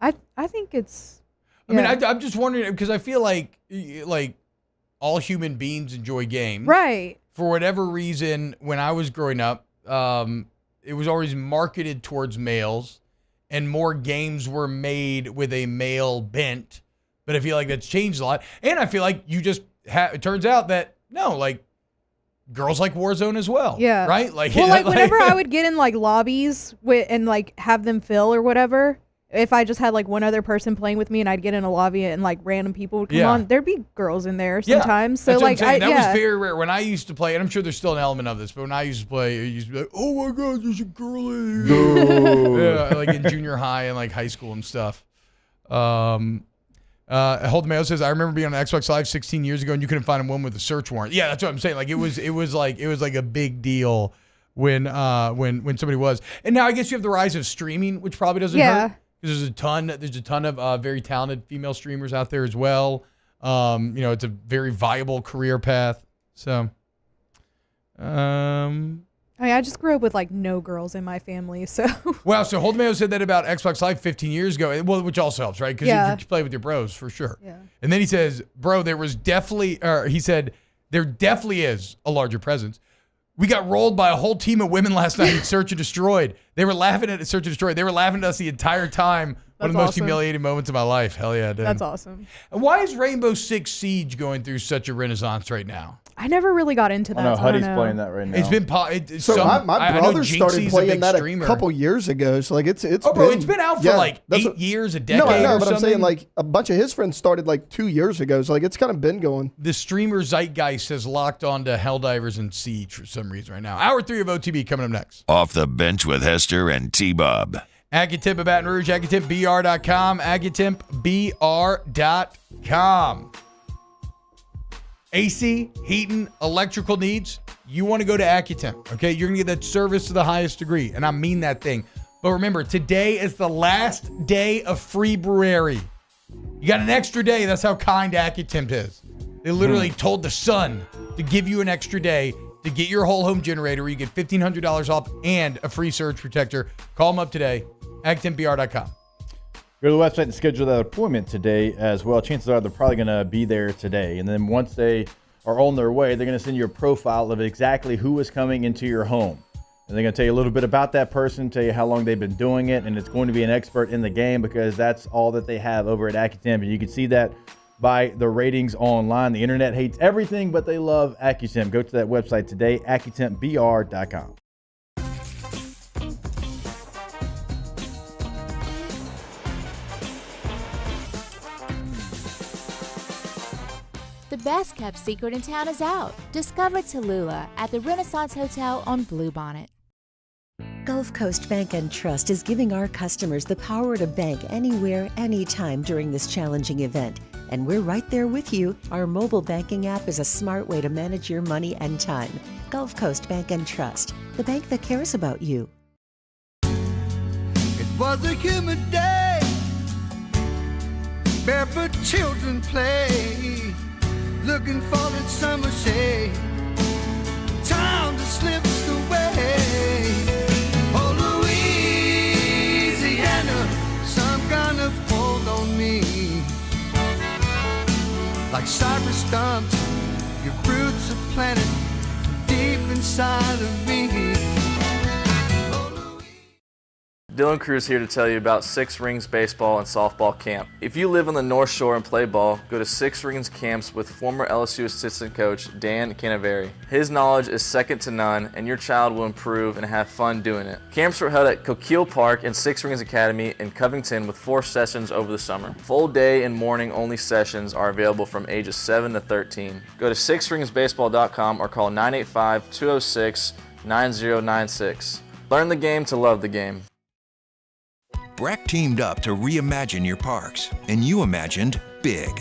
I think it's. I mean, I'm just wondering because I feel like all human beings enjoy games. Right. For whatever reason, when I was growing up, it was always marketed towards males, and more games were made with a male bent. But I feel like that's changed a lot. And I feel like it turns out that, no, like, girls like Warzone as well. Yeah. Right? Like, well, like, whenever I would get in, like, lobbies and, like, have them fill or whatever, if I just had, like, one other person playing with me and I'd get in a lobby and, like, random people would come on, there'd be girls in there sometimes. So, that's like, that was very rare. When I used to play, and I'm sure there's still an element of this, but when I used to play, it used to be like, oh, my God, there's a girl in here. Like, in junior high and, like, high school and stuff. Hold Mayo says, I remember being on Xbox Live 16 years ago and you couldn't find a woman with a search warrant. Yeah, that's what I'm saying. Like it was like a big deal when somebody was. And now I guess you have the rise of streaming, which probably doesn't hurt. Because there's a ton of very talented female streamers out there as well. It's a very viable career path. So I mean, I just grew up with like no girls in my family, so. Wow, so Hold Mayo said that about Xbox Live 15 years ago, well, which also helps, right? Because you play with your bros for sure. Yeah. And then he says, bro, there definitely is a larger presence. We got rolled by a whole team of women last night at Search and Destroyed. They were laughing at Search and Destroyed. They were laughing at us the entire time. One of the most humiliating moments of my life. Hell yeah, dude. That's awesome. And why is Rainbow Six Siege going through such a renaissance right now? I never really got into that. I know Huddy's playing that right now. It's been my brother started playing that a couple years ago. So like it's been out for like 8 years, a decade. No, or but something. I'm saying like a bunch of his friends started like 2 years ago. So like it's kind of been going. The streamer zeitgeist has locked on to Helldivers and Siege for some reason right now. Hour 3 of OTB coming up next. Off the Bench with Hester and T-Bob. AccuTemp of Baton Rouge, AccuTempBR.com, AccuTempBR.com. AC, heating, electrical needs, you want to go to AccuTemp, okay? You're going to get that service to the highest degree, and I mean that thing. But remember, today is the last day of February. You got an extra day. That's how kind AccuTemp is. They literally told the sun to give you an extra day to get your whole home generator where you get $1,500 off and a free surge protector. Call them up today, AccuTempBR.com. Go to the website and schedule that appointment today as well. Chances are they're probably going to be there today. And then once they are on their way, they're going to send you a profile of exactly who is coming into your home. And they're going to tell you a little bit about that person, tell you how long they've been doing it, and it's going to be an expert in the game because that's all that they have over at AccuTemp. And you can see that by the ratings online. The internet hates everything, but they love AccuTemp. Go to that website today, AccuTempBR.com. The best kept secret in town is out. Discover Tallulah at the Renaissance Hotel on Bluebonnet. Gulf Coast Bank and Trust is giving our customers the power to bank anywhere, anytime during this challenging event. And we're right there with you. Our mobile banking app is a smart way to manage your money and time. Gulf Coast Bank and Trust, the bank that cares about you. It was a humid day, barefoot children play, looking for that summer shade. Time just slips away. Oh, Louisiana, some kind of hold on me. Like like cypress stumps. Your roots are planted deep inside of me. Dylan Cruz here to tell you about Six Rings Baseball and Softball Camp. If you live on the North Shore and play ball, go to Six Rings Camps with former LSU assistant coach Dan Canaveri. His knowledge is second to none, and your child will improve and have fun doing it. Camps were held at Coquille Park and Six Rings Academy in Covington with 4 sessions over the summer. Full day and morning only sessions are available from ages 7 to 13. Go to sixringsbaseball.com or call 985-206-9096. Learn the game to love the game. Breck teamed up to reimagine your parks, and you imagined big.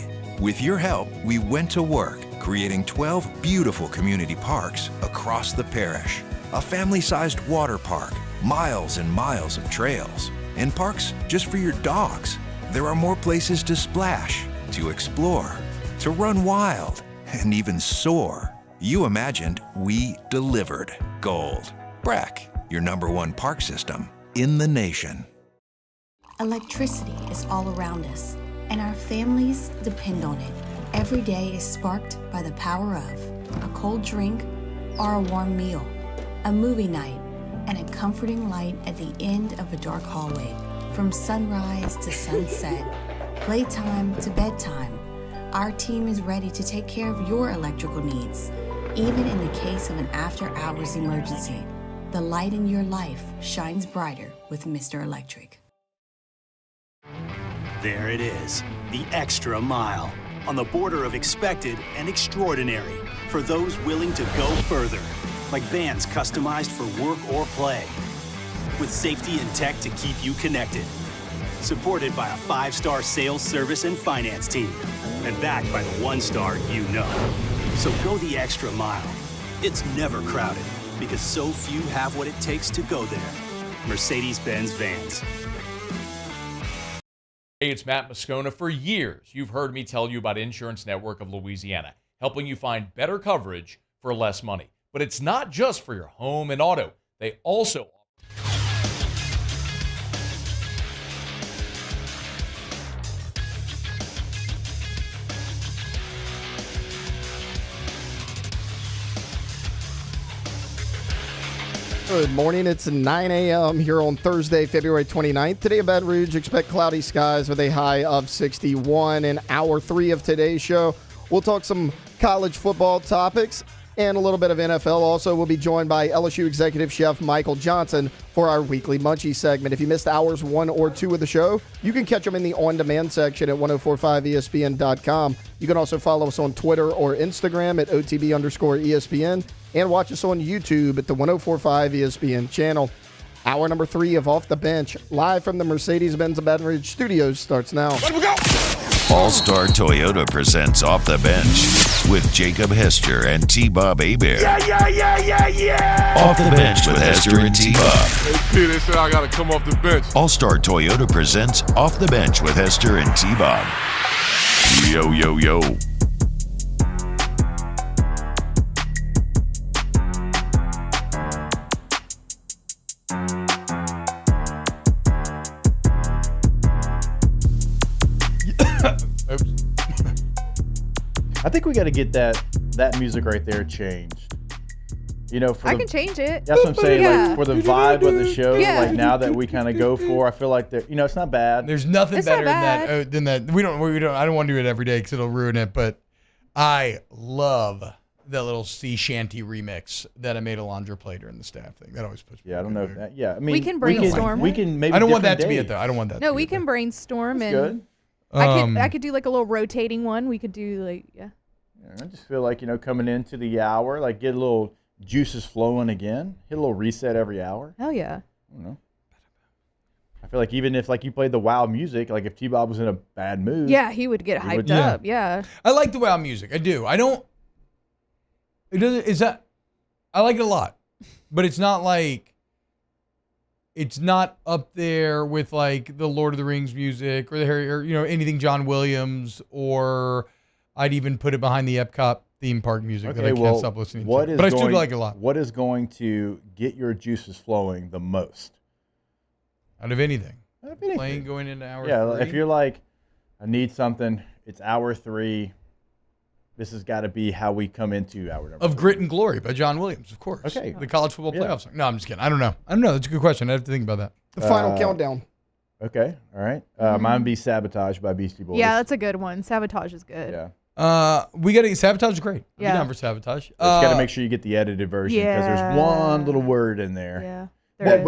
With your help, we went to work creating 12 beautiful community parks across the parish. A family-sized water park, miles and miles of trails, and parks just for your dogs. There are more places to splash, to explore, to run wild, and even soar. You imagined, we delivered. Gold. Breck, your #1 park system in the nation. Electricity is all around us, and our families depend on it. Every day is sparked by the power of a cold drink or a warm meal, a movie night, and a comforting light at the end of a dark hallway. From sunrise to sunset, playtime to bedtime, our team is ready to take care of your electrical needs, even in the case of an after-hours emergency. The light in your life shines brighter with Mr. Electric. There it is, the extra mile, on the border of expected and extraordinary for those willing to go further, like vans customized for work or play, with safety and tech to keep you connected, supported by a 5-star sales, service, and finance team, and backed by the 1-star you know. So go the extra mile. It's never crowded, because so few have what it takes to go there. Mercedes-Benz Vans. Hey, it's Matt Moscona. For years, you've heard me tell you about Insurance Network of Louisiana, helping you find better coverage for less money. But it's not just for your home and auto. They also Good morning. It's 9 a.m. here on Thursday, February 29th. Today in Baton Rouge, expect cloudy skies with a high of 61. In hour 3 of today's show, we'll talk some college football topics and a little bit of NFL. Also, we'll be joined by LSU executive chef Michael Johnson for our weekly Munchies segment. If you missed hours 1 or 2 of the show, you can catch them in the on-demand section at 1045ESPN.com. You can also follow us on Twitter or Instagram at OTB_ESPN and watch us on YouTube at the 1045 ESPN channel. Hour number 3 of Off the Bench, live from the Mercedes-Benz of Baton Rouge studios, starts now. Let we go! All-Star Toyota presents Off the Bench with Jacob Hester and T-Bob Hebert. Yeah! Off the Bench with Hester and T-Bob. Hey, they said I got to come off the bench. All-Star Toyota presents Off the Bench with Hester and T-Bob. Yo, yo, yo. I think we got to get that music right there changed. You know, I can change it. That's what I'm saying. Yeah. Like for the vibe of the show, Yeah. like now that we kind of go for, I feel like it's not bad. There's nothing It's not better bad. than that. We don't. I don't want to do it every day because it'll ruin it. But I love that little sea shanty remix that I made Alondra play during the staff thing. That always puts me. Yeah, I don't know if that. Yeah, I mean, We can brainstorm. We can maybe. I don't want that different to be it days. though. I don't want that. No, to be we it, can brainstorm That's and good. I could do like a little rotating one. We could do like I just feel like coming into the hour, like get a little juices flowing again. Hit a little reset every hour. hell yeah. I don't know. I feel like even if like you played the WoW music, like if T-Bob was in a bad mood, Yeah, he would get hyped up. Yeah. I like the WoW music. I do. I don't. It doesn't. Is that? I like it a lot, but it's not like. It's not up there with like the Lord of the Rings music or the Harry or anything John Williams, or I'd even put it behind the Epcot theme park music that I can't stop listening to. But I still like it a lot. What is going to get your juices flowing the most? Out of anything. anything. Playing going into hour 3. If you're like, I need something, it's hour 3, this has got to be how we come into our number Of Grit and Glory by John Williams, of course. Okay. The college football playoff song. No, I'm just kidding. I don't know. That's a good question. I have to think about that. The final countdown. Okay, all right. Mine would be Sabotage by Beastie Boys. Yeah, that's a good one. Sabotage is good. Yeah. We got to Sabotage is great. Yeah. Get down for Sabotage. Just got to make sure you get the edited version because there's one little word in there. Yeah.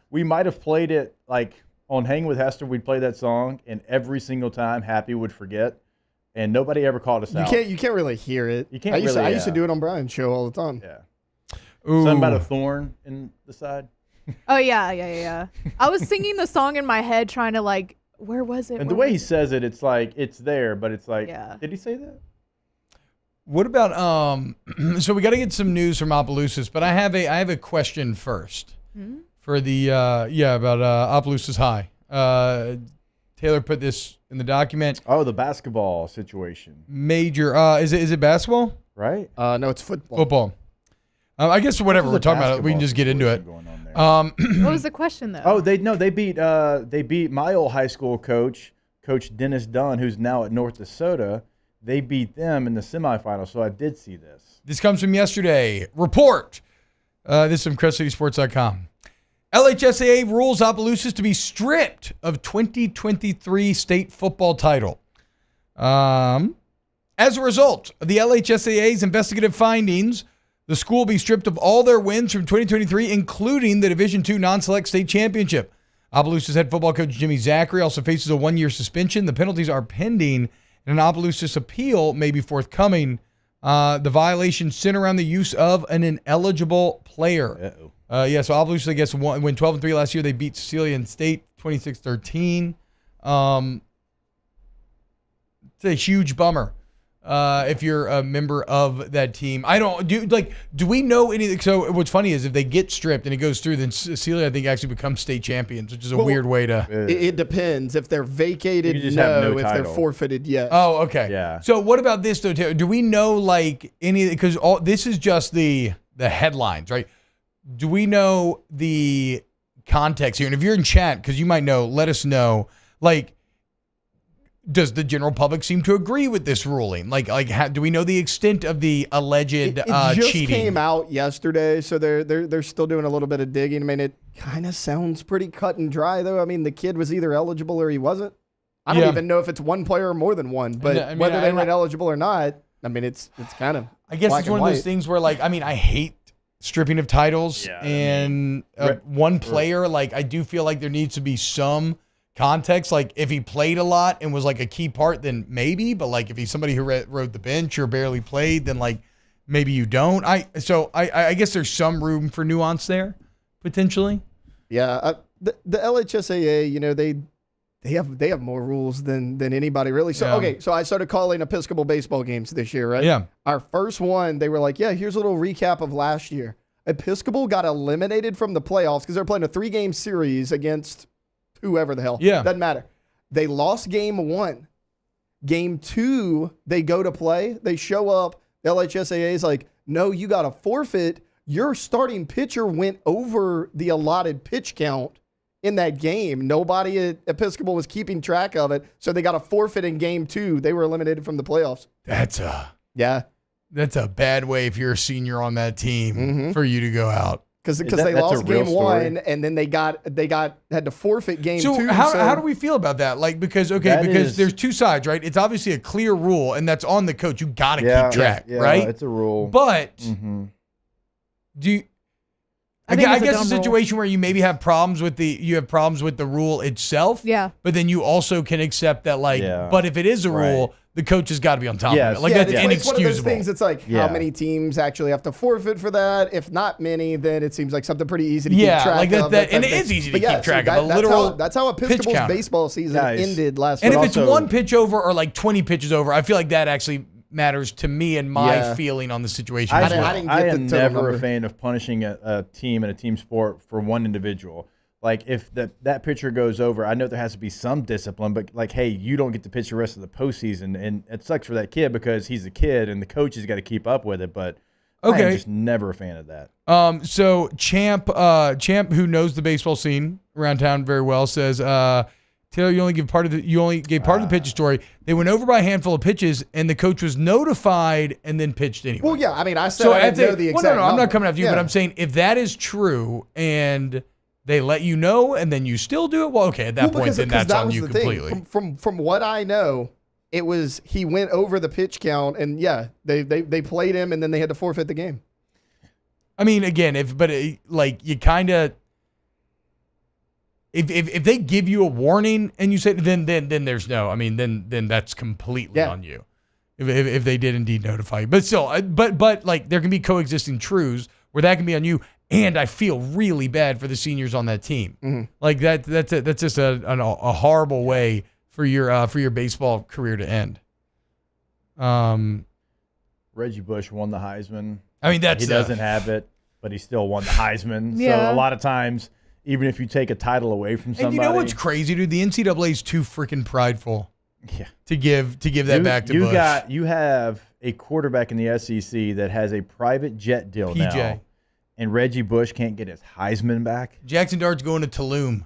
We might have played it like on Hang with Hester. We'd play that song, and every single time Happy would forget, and nobody ever called us out. You can't really hear it. You can't. I used to do it on Brian's show all the time. Yeah. Ooh. Something about a thorn in the side. Oh yeah. I was singing the song in my head, trying to like, where was it? And the way he says it, it's like it's there, but it's like, did he say that? What about so we got to get some news from Opelousas, but I have a question first for the about Opelousas High. Taylor put this in the document. Oh, the basketball situation. Major. Is it basketball? Right. No, it's football. Football. I guess whatever we're talking about, we can just get into it. What was the question though? Oh, they beat my old high school coach, Coach Dennis Dunn, who's now at North DeSoto. They beat them in the semifinals, so I did see this. This comes from yesterday. Report. This is from CrestCitySports.com. LHSAA rules Opelousas to be stripped of 2023 state football title. As a result of the LHSAA's investigative findings, the school will be stripped of all their wins from 2023, including the Division II non-select state championship. Opelousas head football coach Jimmy Zachary also faces a one-year suspension. The penalties are pending, and an Opelousas appeal may be forthcoming. The violation centered around the use of an ineligible player. So Opelousas, I guess, went 12-3 last year. They beat Cecilian State 26-13. It's a huge bummer. If you're a member of that team. Do we know anything? So what's funny is if they get stripped and it goes through, then Cecilia, I think, actually becomes state champions, which is a weird way to. It depends. If they're vacated, no. If they're forfeited, yes. Oh, okay. Yeah. So what about this, though, Taylor? Do we know, like, any, because this is just the headlines, right? Do we know the context here? And if you're in chat, because you might know, let us know, like, does the general public seem to agree with this ruling? Do we know the extent of the alleged cheating? It just came out yesterday, so they're still doing a little bit of digging. I mean, it kind of sounds pretty cut and dry, though. I mean, the kid was either eligible or he wasn't. I don't even know if it's one player or more than one, but whether they were eligible or not, I mean, it's kind of. I guess it's one of those things where, like, I mean, I hate stripping of titles and one player. Like, I do feel like there needs to be some context. Like, if he played a lot and was like a key part, then maybe, but like if he's somebody who rode the bench or barely played, then like maybe you don't. I guess there's some room for nuance there potentially. Yeah, the LHSAA, you know, they have more rules than anybody really. So so I started calling Episcopal baseball games this year, right? Yeah. Our first one, they were like, yeah, here's a little recap of last year. Episcopal got eliminated from the playoffs because they're playing a 3-game series against whoever the hell. Yeah. Doesn't matter. They lost game 1. Game 2, they go to play. They show up. The LHSAA is like, no, you got to forfeit. Your starting pitcher went over the allotted pitch count in that game. Nobody at Episcopal was keeping track of it, so they got a forfeit in game 2. They were eliminated from the playoffs. That's a bad way if you're a senior on that team for you to go out. Because they lost game 1 and then they had to forfeit game 2. So how do we feel about that? Like, because there's two sides, right? It's obviously a clear rule, and that's on the coach. You got to keep track, right? It's a rule. But do you? I guess a situation where you maybe have problems with the rule itself. Yeah. But then you also can accept that, like, but if it is a rule, the coach has got to be on top of it. Like, that's inexcusable. It's one of those things. It's like, how many teams actually have to forfeit for that? If not many, then it seems like something pretty easy to keep track of. And it is easy to keep track of. That's how Episcopal's baseball season ended last year. And if it's one pitch over or like 20 pitches over, I feel like that actually matters to me and my feeling on the situation. I am never a fan of punishing a team in a team sport for one individual. Like, if that pitcher goes over, I know there has to be some discipline, but like, hey, you don't get to pitch the rest of the postseason, and it sucks for that kid because he's a kid and the coach has got to keep up with it. But I'm just never a fan of that. So Champ, who knows the baseball scene around town very well, says Taylor, you only gave part of the pitch story. They went over by a handful of pitches, and the coach was notified and then pitched anyway. Well, yeah, I mean, I said I didn't know the exact no, I'm number. not coming after you, but I'm saying if that is true and they let you know and then you still do it, well, okay, at that point, then that's on you completely. From what I know, it was he went over the pitch count, and yeah, they played him, and then they had to forfeit the game. I mean, again, you kind of. If they give you a warning and you say then there's no, I mean then that's completely on you. If they did indeed notify you, but still, but like there can be coexisting truths where that can be on you, and I feel really bad for the seniors on that team. Mm-hmm. Like that's just a horrible way for your baseball career to end. Reggie Bush won the Heisman. I mean he doesn't have it, but he still won the Heisman. Yeah. So a lot of times, even if you take a title away from somebody. And you know what's crazy, dude? The NCAA is too freaking prideful to give that back to Bush. You have a quarterback in the SEC that has a private jet deal now, and Reggie Bush can't get his Heisman back. Jackson Dart's going to Tulum,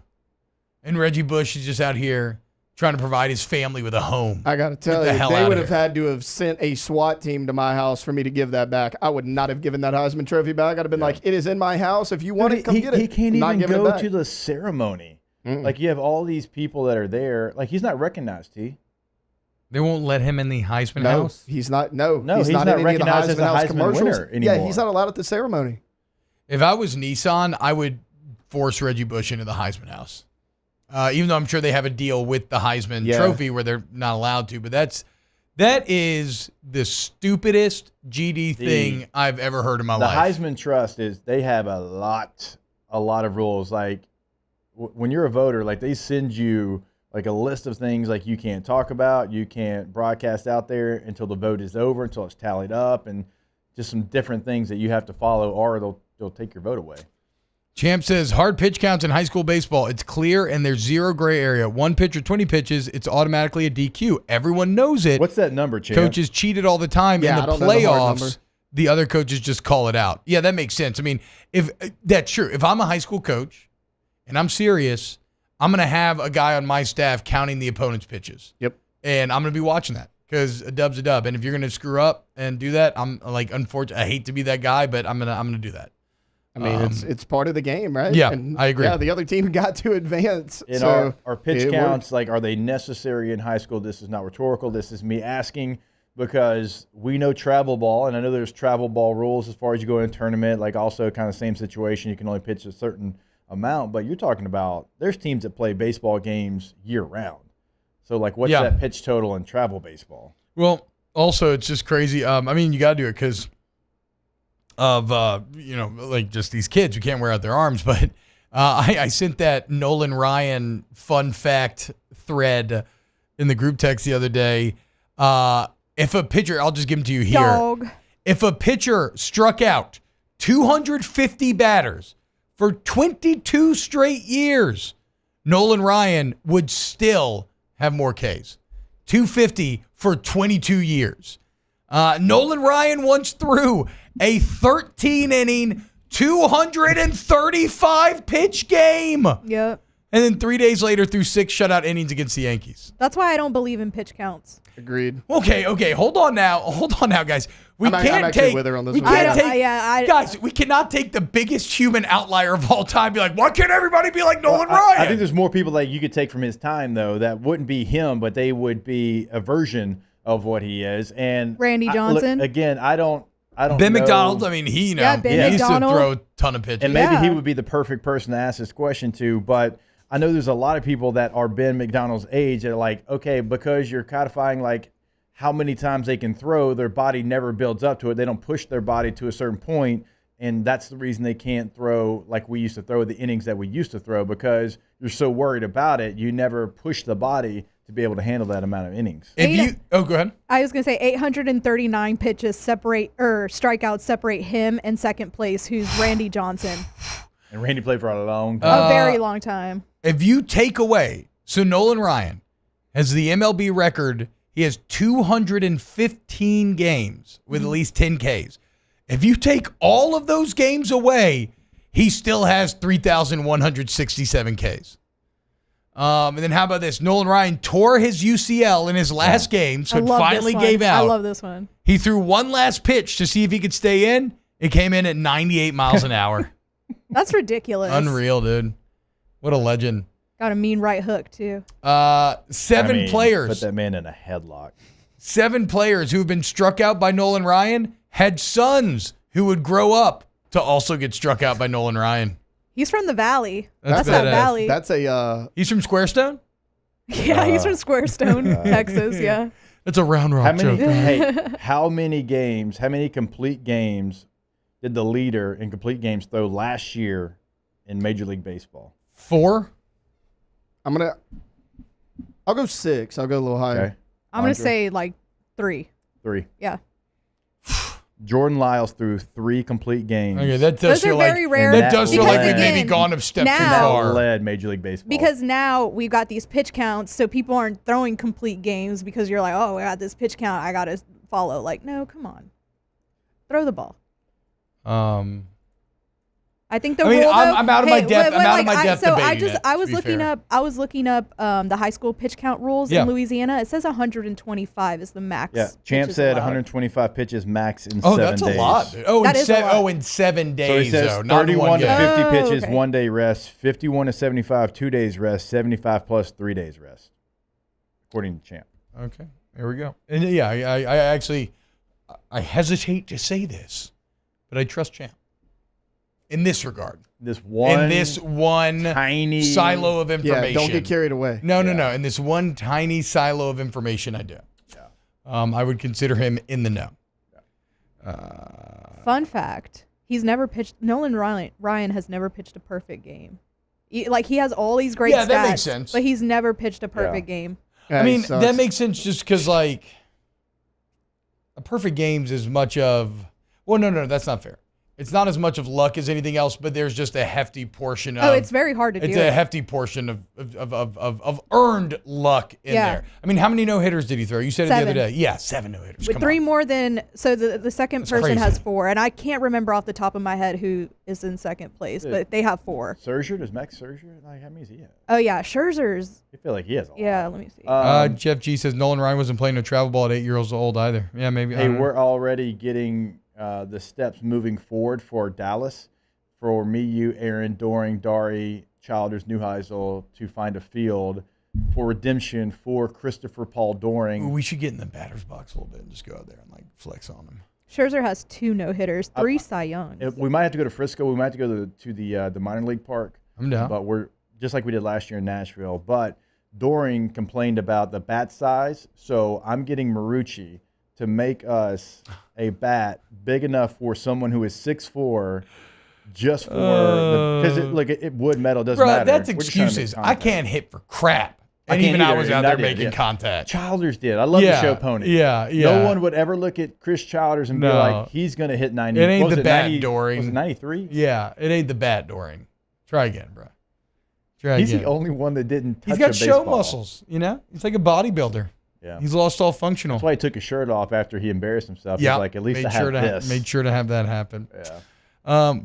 and Reggie Bush is just out here trying to provide his family with a home. I got to tell you, they would have had to have sent a SWAT team to my house for me to give that back. I would not have given that Heisman Trophy back. I'd have been like, it is in my house. If you want it, come get it. He can't even go to the ceremony. Like, you have all these people that are there. Like, he's not recognized, T. They won't let him in the Heisman house? He's not. He's not recognized as a Heisman winner anymore. Yeah, he's not allowed at the ceremony. If I was Nissan, I would force Reggie Bush into the Heisman house. Even though I'm sure they have a deal with the Heisman Trophy where they're not allowed to, but that is the stupidest GD thing I've ever heard in my life. The Heisman Trust they have a lot of rules. Like when you're a voter, like they send you like a list of things like you can't talk about, you can't broadcast out there until the vote is over, until it's tallied up, and just some different things that you have to follow, or they'll take your vote away. Champ says, hard pitch counts in high school baseball. It's clear and there's zero gray area. One pitch or 20 pitches, it's automatically a DQ. Everyone knows it. What's that number, Champ? Coaches cheated all the time. Yeah, in the playoffs, the other coaches just call it out. Yeah, that makes sense. I mean, if that's true. If I'm a high school coach and I'm serious, I'm going to have a guy on my staff counting the opponent's pitches. Yep. And I'm going to be watching that because a dub's a dub. And if you're going to screw up and do that, I'm like, unfortunately, I hate to be that guy, but I'm going to do that. I mean, it's part of the game, right? Yeah, and I agree. Yeah, the other team got to advance. And so our pitch counts, like, are they necessary in high school? This is not rhetorical. This is me asking because we know travel ball, and I know there's travel ball rules as far as you go in a tournament, like also kind of same situation. You can only pitch a certain amount, but you're talking about there's teams that play baseball games year-round. So, like, what's that pitch total in travel baseball? Well, also, it's just crazy. I mean, you got to do it because of, like just these kids who can't wear out their arms. But I sent that Nolan Ryan fun fact thread in the group text the other day. If a pitcher, I'll just give them to you here. If a pitcher struck out 250 batters for 22 straight years, Nolan Ryan would still have more Ks. 250 for 22 years. Nolan Ryan once threw a 13-inning, 235-pitch game. Yep. And then 3 days later threw 6 shutout innings against the Yankees. That's why I don't believe in pitch counts. Agreed. Okay. Hold on now, guys. We cannot take the biggest human outlier of all time. Be like, why can't everybody be like Nolan Ryan? I think there's more people that you could take from his time, though, that wouldn't be him, but they would be a version of what he is. And Randy Johnson. I don't Ben know. McDonald. I mean, he used to throw a ton of pitches. And maybe he would be the perfect person to ask this question to, but I know there's a lot of people that are Ben McDonald's age that are like, okay, because you're codifying like how many times they can throw, their body never builds up to it. They don't push their body to a certain point, and that's the reason they can't throw like we used to throw the innings that we used to throw, because you're so worried about it, you never push the body to be able to handle that amount of innings. Go ahead. I was going to say 839 pitches strikeouts separate him and second place, who's Randy Johnson. And Randy played for a long time. A very long time. If you take away, so Nolan Ryan has the MLB record. He has 215 games with at least 10 Ks. If you take all of those games away, he still has 3,167 Ks. And then how about this? Nolan Ryan tore his UCL in his last game, so it finally gave out. I love this one. He threw one last pitch to see if he could stay in. It came in at 98 miles an hour. That's ridiculous. Unreal, dude. What a legend. Got a mean right hook, too. Seven players. Put that man in a headlock. 7 players who have been struck out by Nolan Ryan had sons who would grow up to also get struck out by Nolan Ryan. He's from the Valley. That's that Valley. That's a. He's from Squarestone? Yeah, he's from Squarestone, Texas, yeah. That's a Round Rock joke. How many games, how many complete games did the leader in complete games throw last year in Major League Baseball? 4? I'll go 6. I'll go a little higher. Okay. I'm going to say like 3. 3. Yeah. Jordan Lyles threw 3 complete games. Okay, that does Those are very rare. That does feel like we again, maybe gone a step too now- far. Led Major League Baseball. Because now we've got these pitch counts, so people aren't throwing complete games because you're like, oh, I got this pitch count, I got to follow. Like, no, come on. Throw the ball. I think the rule, though, I'm out of my depth. I'm out of my depth debating it, I was to be looking fair. up. I was looking up the high school pitch count rules in Louisiana. It says 125 is the max. Yeah, Champ pitches said allowed. 125 pitches max in 7 days. Oh, that's a lot. Dude. Oh, That is a lot. in 7 days. So he says though, not in 31 one to game. 50 pitches, okay. 1 day rest. 51 to 75, 2 days rest. 75 plus 3 days rest, according to Champ. Okay, there we go. And yeah, I actually hesitate to say this, but I trust Champ in this regard. This one tiny silo of information. Yeah, don't get carried away. No. In this one tiny silo of information, I do. Yeah. I would consider him in the know. Fun fact: he's never pitched. Nolan Ryan has never pitched a perfect game. He has all these great stats, that makes sense. but he's never pitched a perfect game. I mean, that makes sense just because, like, a perfect game's as much of. Well, no, that's not fair. It's not as much of luck as anything else, but there's just a hefty portion of. Oh, it's very hard to do. It's a hefty portion of earned luck in there. I mean, how many no-hitters did he throw? You said 7. it the other day. Yeah, 7 no-hitters. With Come 3 on. more than the second That's person crazy. has 4, and I can't remember off the top of my head who is in second place, but they have 4. Scherzer, does Max Scherzer? Like, how many is he at? Oh yeah, Scherzer's. I feel like he has a lot. Yeah, let me see. Jeff G says Nolan Ryan wasn't playing no travel ball at 8 years old either. Yeah, maybe. Hey, we're already getting the steps moving forward for Dallas, for me, you, Aaron, Doring, Dari, Childers, Neuheisel to find a field for redemption for Christopher Paul Doring. We should get in the batter's box a little bit and just go out there and like flex on him. Scherzer has 2 no-hitters, 3 Cy Youngs. We might have to go to Frisco. We might have to go to the minor league park. I'm down. But we're just like we did last year in Nashville. But Doring complained about the bat size, so I'm getting Marucci to make us a bat big enough for someone who is 6'4", just for because wood metal doesn't matter. That's We're just trying to make excuses. I contact. can't hit for crap. I And can't even I either, was and out I there did, making yeah. contact. Childers did. I love the show pony. Yeah. No one would ever look at Chris Childers and be like, he's going to hit 90. It ain't the bat 90, Doring. Was it 93? Yeah, it ain't the bat Doring. Try again, bro. He's the only one that didn't touch He's got a show baseball. muscles, you know? He's like a bodybuilder. Yeah. He's lost all functional. That's why he took his shirt off after he embarrassed himself. Yeah. He's like, at least I have this. Made sure to have that happen. Yeah.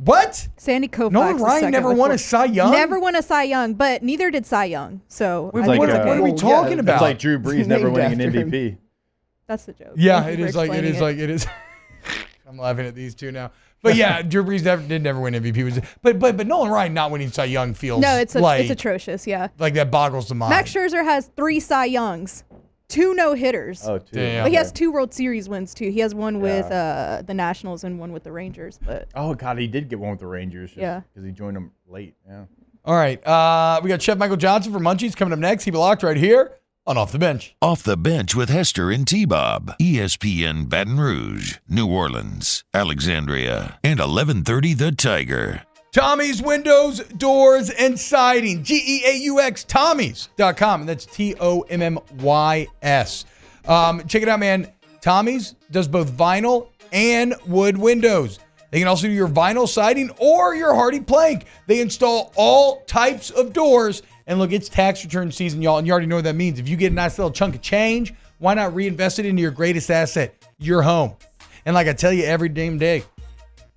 What? Sandy Koufax. Nolan is Ryan second never with won 4. a Cy Young? Never won a Cy Young, but neither did Cy Young. So Wait, I think what it's are okay. we talking about? It's like Drew Brees never Named winning an after him. MVP. That's the joke. Yeah, Thank it you is for like explaining it is. I'm laughing at these two now. But yeah, Drew Brees never win MVP. But Nolan Ryan not winning Cy Young feels No, it's like atrocious. Yeah. like that boggles the mind. Max Scherzer has 3 Cy Youngs, 2 no-hitters. Oh, 2. Damn. But he has 2 World Series wins too. He has one with the Nationals and one with the Rangers. But Oh, God, he did get one with the Rangers. Yeah. Because he joined them late. Yeah. All right, we got Chef Michael Johnson from Munchies coming up next. Keep it locked right here on Off the Bench. Off the Bench with Hester and T-Bob. ESPN Baton Rouge, New Orleans, Alexandria, and 1130 The Tiger. Tommy's Windows, Doors, and Siding. GEAUX, Tommys.com. And that's TOMMYS. Check it out, man. Tommy's does both vinyl and wood windows. They can also do your vinyl siding or your hardy plank. They install all types of doors. And look, it's tax return season, y'all, and you already know what that means. If you get a nice little chunk of change, why not reinvest it into your greatest asset, your home? And like I tell you every damn day,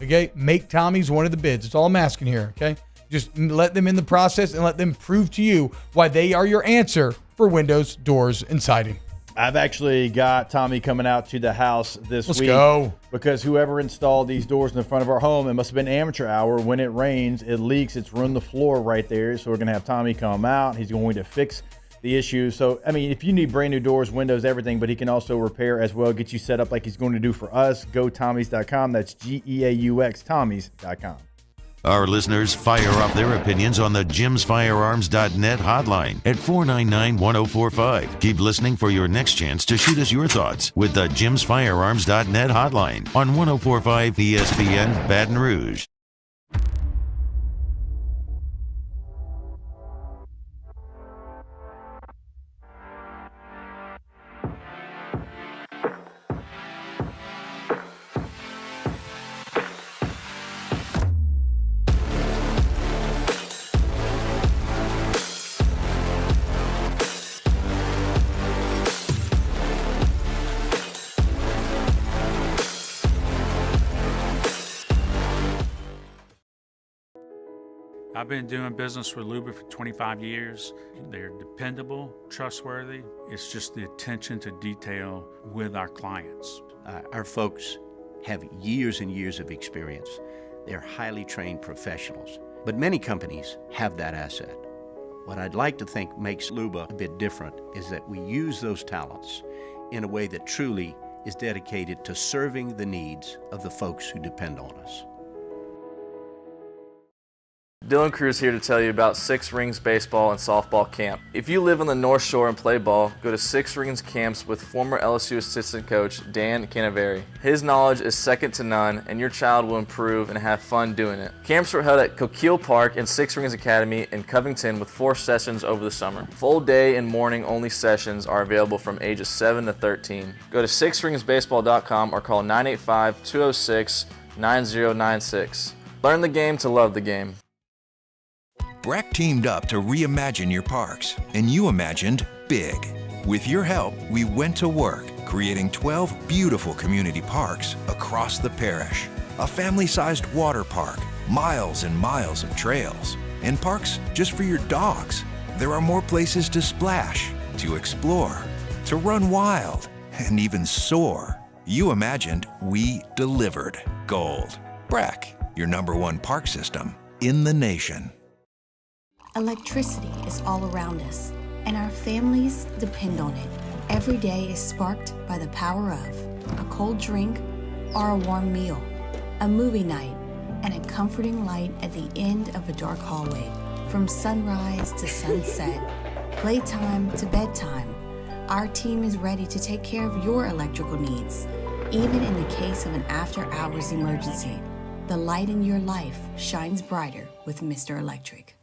okay, make Tommy's one of the bids. It's all I'm asking here, okay? Just let them in the process and let them prove to you why they are your answer for windows, doors, and siding. I've actually got Tommy coming out to the house this week. Let's go. Because whoever installed these doors in the front of our home, it must have been amateur hour. When it rains, it leaks. It's ruined the floor right there. So we're going to have Tommy come out. He's going to fix the issue. So, I mean, if you need brand new doors, windows, everything, but he can also repair as well, get you set up like he's going to do for us, go Tommys.com. That's GEAUX, Tommys.com. Our listeners fire off their opinions on the jimsfirearms.net hotline at 499-1045. Keep listening for your next chance to shoot us your thoughts with the jimsfirearms.net hotline on 1045 ESPN Baton Rouge. I've been doing business with Luba for 25 years. They're dependable, trustworthy. It's just the attention to detail with our clients. Our folks have years and years of experience. They're highly trained professionals, but many companies have that asset. What I'd like to think makes Luba a bit different is that we use those talents in a way that truly is dedicated to serving the needs of the folks who depend on us. Dylan Cruz here to tell you about Six Rings Baseball and Softball Camp. If you live on the North Shore and play ball, go to Six Rings Camps with former LSU assistant coach Dan Canaveri. His knowledge is second to none, and your child will improve and have fun doing it. Camps were held at Coquille Park and Six Rings Academy in Covington with 4 sessions over the summer. Full day and morning only sessions are available from ages 7 to 13. Go to sixringsbaseball.com or call 985-206-9096. Learn the game to love the game. Breck teamed up to reimagine your parks, and you imagined big. With your help, we went to work, creating 12 beautiful community parks across the parish. A family-sized water park, miles and miles of trails, and parks just for your dogs. There are more places to splash, to explore, to run wild, and even soar. You imagined, we delivered. Gold. Breck, your #1 park system in the nation. Electricity is all around us, and our families depend on it. Every day is sparked by the power of a cold drink or a warm meal, a movie night, and a comforting light at the end of a dark hallway. From sunrise to sunset, playtime to bedtime, our team is ready to take care of your electrical needs. Even in the case of an after-hours emergency, the light in your life shines brighter with Mr. Electric.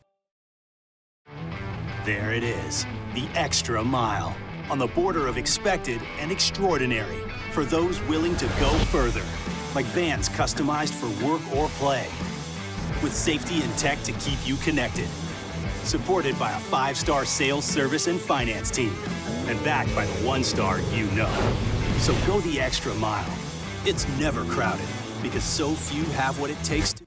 There it is, the extra mile, on the border of expected and extraordinary for those willing to go further, like vans customized for work or play, with safety and tech to keep you connected, supported by a 5-star sales, service, and finance team, and backed by the 1-star you know. So go the extra mile. It's never crowded, because so few have what it takes to.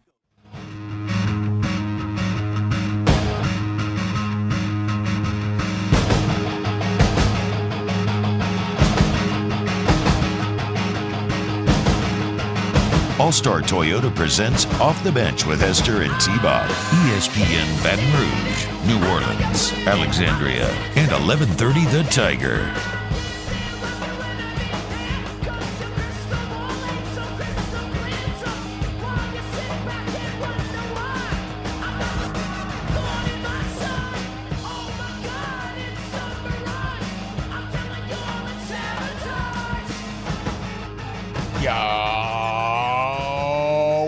All-Star Toyota presents Off the Bench with Hester and T-Bob. ESPN Baton Rouge, New Orleans, Alexandria, and 1130 The Tiger.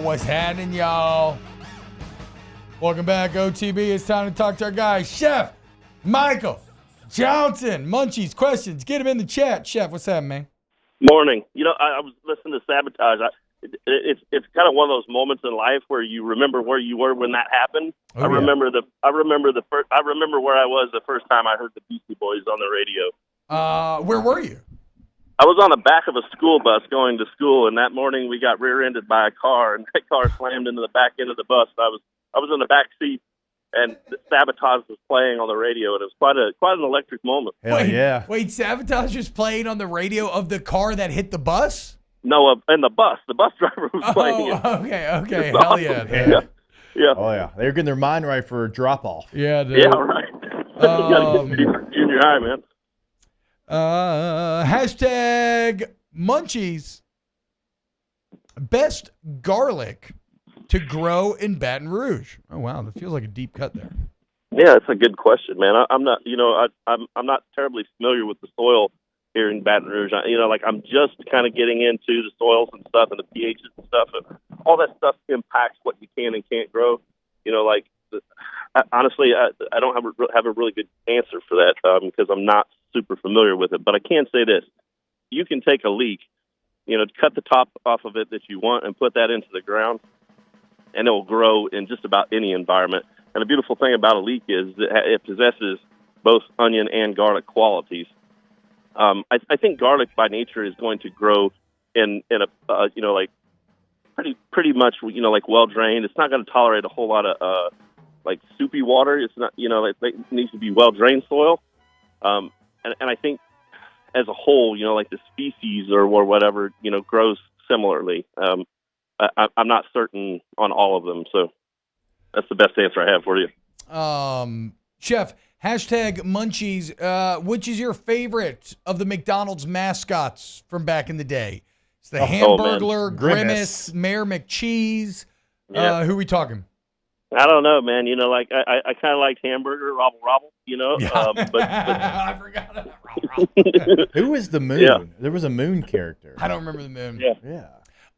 What's happening, y'all? Welcome back, OTB. It's time to talk to our guy, Chef Michael Johnson. Munchies, questions, get him in the chat. Chef, what's happening, man? Morning. You know, I was listening to Sabotage. It's kind of one of those moments in life where you remember where you were when that happened. Oh, I remember where I was the first time I heard the Beastie Boys on the radio. Where were you? I was on the back of a school bus going to school, and that morning we got rear-ended by a car, and that car slammed into the back end of the bus. And was in the back seat, and Sabotage was playing on the radio, and it was quite an electric moment. Wait, Sabotage was playing on the radio of the car that hit the bus? No, and the bus driver was playing it. Okay, hell awesome. yeah. Yeah. Oh yeah, they were getting their mind right for a drop off. Yeah, dude. Yeah, right. You gotta get junior high, man. Hashtag Munchies. Best garlic to grow in Baton Rouge. Oh wow, that feels like a deep cut there. Yeah, it's a good question, man. I'm not, I'm not terribly familiar with the soil here in Baton Rouge. I'm just kind of getting into the soils and stuff and the pHs and stuff, and all that stuff impacts what you can and can't grow. Honestly, I don't have a really good answer for that because I'm not super familiar with it. But I can say this: you can take a leek, cut the top off of it that you want, and put that into the ground, and it will grow in just about any environment. And the beautiful thing about a leek is that it possesses both onion and garlic qualities. I think garlic by nature is going to grow in a pretty much well drained. It's not going to tolerate a whole lot of soupy water. It's not it needs to be well drained soil. And I think as a whole, the species or whatever grows similarly. I'm not certain on all of them, so that's the best answer I have for you. Chef, hashtag Munchies. Which is your favorite of the McDonald's mascots from back in the day? It's the Hamburglar, Grimace, Mayor McCheese. Yeah. Who are we talking? I don't know, man. I kind of liked Hamburger, Robble. But I forgot about Robble. Who was the Moon? Yeah. There was a Moon character. I don't remember the Moon. Yeah.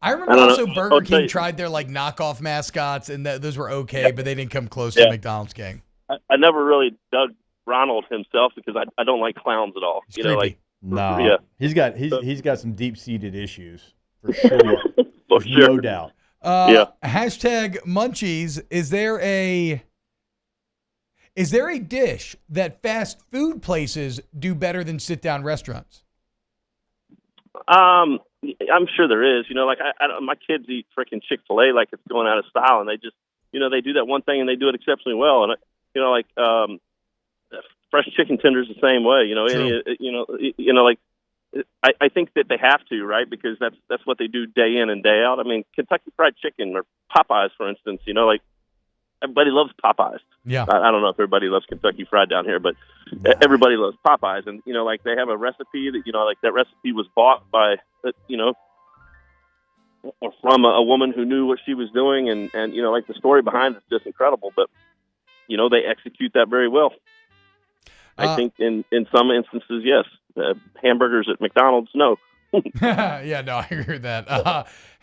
I remember also Burger King tried their knockoff mascots, and those were okay, but they didn't come close to the McDonald's gang. I never really dug Ronald himself because I don't like clowns at all. No, he's got some deep seated issues for sure. For sure. No doubt. Hashtag Munchies. Is there a dish that fast food places do better than sit down restaurants? I'm sure there is. My kids eat freaking Chick-fil-A like it's going out of style, and they just, they do that one thing and they do it exceptionally well. And fresh chicken tenders the same way. I think that they have to, right? Because that's what they do day in and day out. I mean, Kentucky Fried Chicken or Popeyes, for instance. Everybody loves Popeyes. Yeah. I don't know if everybody loves Kentucky Fried down here, but everybody loves Popeyes. And, they have a recipe that, that recipe was bought by, from a woman who knew what she was doing. And the story behind it's just incredible. But, they execute that very well. I think in some instances, yes. Hamburgers at McDonald's, no. Yeah, no, I agree with that.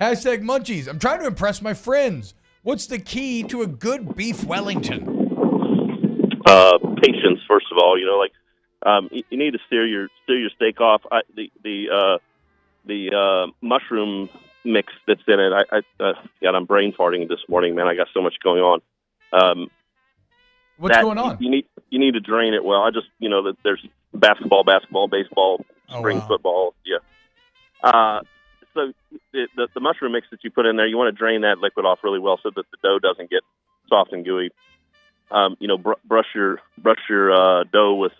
Hashtag Munchies. I'm trying to impress my friends. What's the key to a good beef Wellington? Patience, first of all. You need to steer your steak off. The mushroom mix that's in it. God, I'm brain farting this morning, man. I got so much going on. What's going on? You need to drain it well. That there's basketball, baseball, spring football. Yeah. So the mushroom mix that you put in there, you want to drain that liquid off really well so that the dough doesn't get soft and gooey. Brush your dough with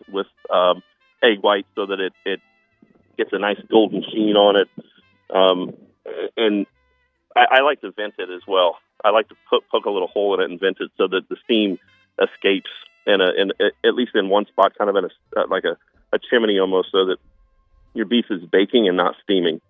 egg white so that it gets a nice golden sheen on it. And I like to vent it as well. I like to poke a little hole in it and vent it so that the steam escapes in at least in one spot, kind of in a chimney almost, so that your beef is baking and not steaming.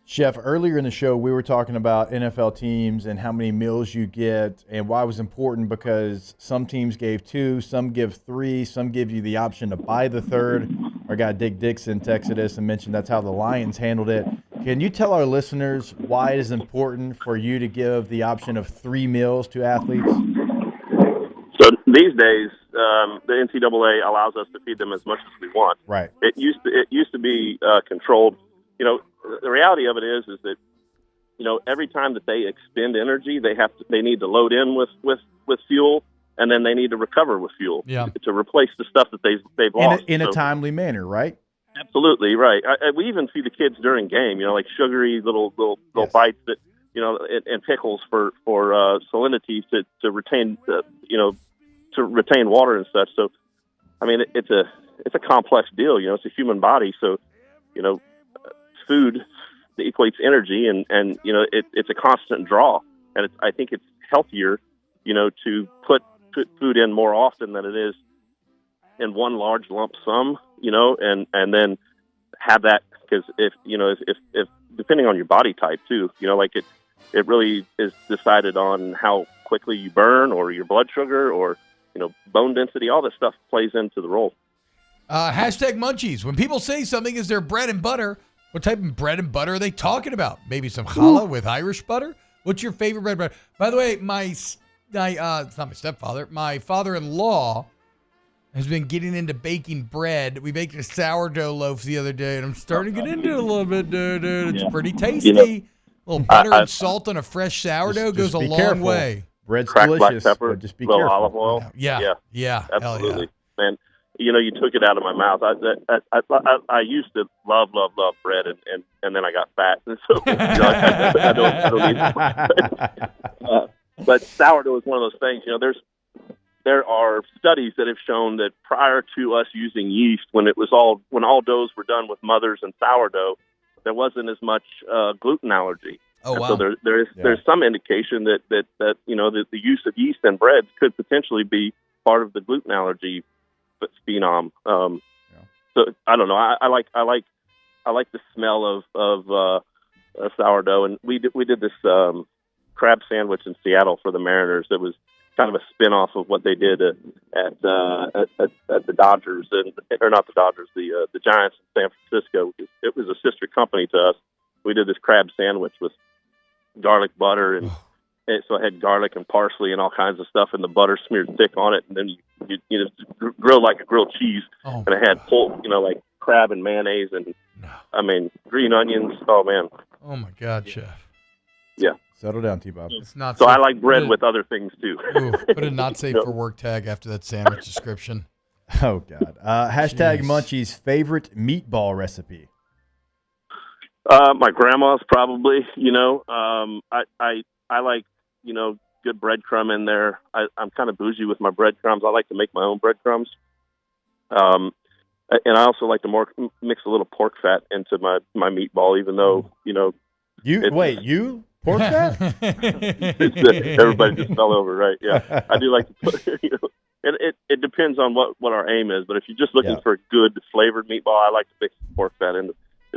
Chef, earlier in the show, we were talking about NFL teams and how many meals you get and why it was important, because some teams gave 2, some give 3, some give you the option to buy the third. Our guy Dick Dixon texted us and mentioned that's how the Lions handled it. Can you tell our listeners why it is important for you to give the option of 3 meals to athletes? So these days, the NCAA allows us to feed them as much as we want. Right. It used to be controlled. The reality of it is that every time that they expend energy, they need to load in with fuel, and then they need to recover with fuel to replace the stuff that they've lost in a timely manner, right? Absolutely right. We even feed the kids during game, like sugary little bites that and pickles for salinity to retain to retain water and such. So, I mean, it's a complex deal. It's a human body. So, food equates energy, and it's a constant draw. And I think it's healthier, to put food in more often than it is in one large lump sum, and then have that, because if depending on your body type too, it really is decided on how quickly you burn, or your blood sugar, or bone density. All this stuff plays into the role. Hashtag Munchies. When people say something is their bread and butter, what type of bread and butter are they talking about? Maybe some challah with Irish butter? What's your favorite bread and butter? By the way, it's not my stepfather. My father-in-law has been getting into baking bread. We baked a sourdough loaf the other day, and I'm starting to get into it a little bit, dude. It's pretty tasty. A little butter and salt on a fresh sourdough goes a long way. Bread's Cracked delicious, black pepper, but just be little careful. olive oil. Yeah. Absolutely, man. You took it out of my mouth. I used to love bread, and then I got fat, and so I don't eat. But sourdough is one of those things. There are studies that have shown that prior to us using yeast, when all doughs were done with mothers and sourdough, there wasn't as much gluten allergy. Oh, wow. So there's some indication that the use of yeast in breads could potentially be part of the gluten allergy phenom. So I don't know. I like the smell of sourdough, and we did this crab sandwich in Seattle for the Mariners. It was kind of a spin-off of what they did at the Dodgers, or not the Dodgers, the Giants in San Francisco. It was a sister company to us. We did this crab sandwich with garlic butter, and so it had garlic and parsley and all kinds of stuff, and the butter smeared thick on it, and then you just grill like a grilled cheese, and it had pork, like crab and mayonnaise, and green onions. Oh man! Oh my God, chef! Yeah. Settle down, T-Bob. It's not so safe. I like bread with other things too. Put a not safe for work tag after that sandwich description. Oh God! Hashtag Munchies favorite meatball recipe. My grandma's probably. I like good breadcrumb in there. I'm kind of bougie with my breadcrumbs. I like to make my own breadcrumbs. And I also like to mix a little pork fat into my meatball, even though you pork fat? Everybody just fell over, right? Yeah, I do like to put. It depends on what our aim is, but if you're just looking for a good flavored meatball, I like to mix pork fat into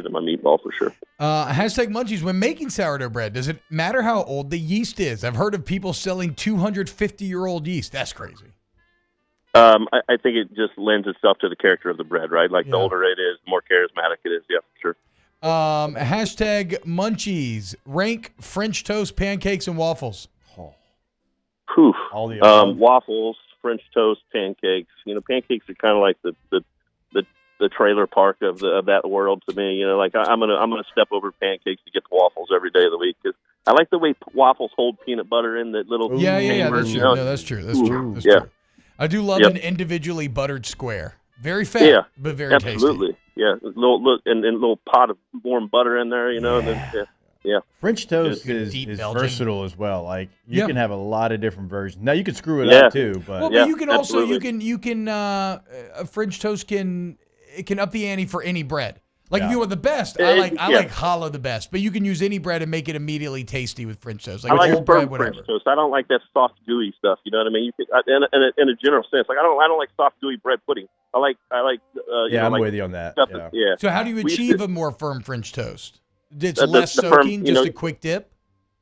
my meatball for sure. Hashtag Munchies. When making sourdough bread, does it matter how old the yeast is? I've heard of people selling 250-year-old yeast. That's crazy. I think it just lends itself to the character of the bread, right? Like the older it is, the more charismatic it is. Yeah, for sure. Hashtag Munchies. Rank French toast, pancakes, and waffles. Whew. All the waffles, French toast, pancakes. Pancakes are kind of like the trailer park of that world to me. I'm gonna step over pancakes to get the waffles every day of the week, because I like the way waffles hold peanut butter in that little. Yeah. That's true. No, that's true. That's true. I do love an individually buttered square. Very fat, but very tasty. Absolutely. Yeah, a little pot of warm butter in there, and then, French toast is versatile as well. Like you can have a lot of different versions. Now you can screw it up too, but you can also you can a French toast can up the ante for any bread. Like if you want the best, I like challah the best, but you can use any bread and make it immediately tasty with French toast. Like I like old bread, whatever. French toast. I don't like that soft gooey stuff. You know what I mean? In a general sense, like I don't like soft gooey bread pudding. I like. I'm with you on that. Yeah. So how do you achieve a more firm French toast? It's less soaking, just a quick dip.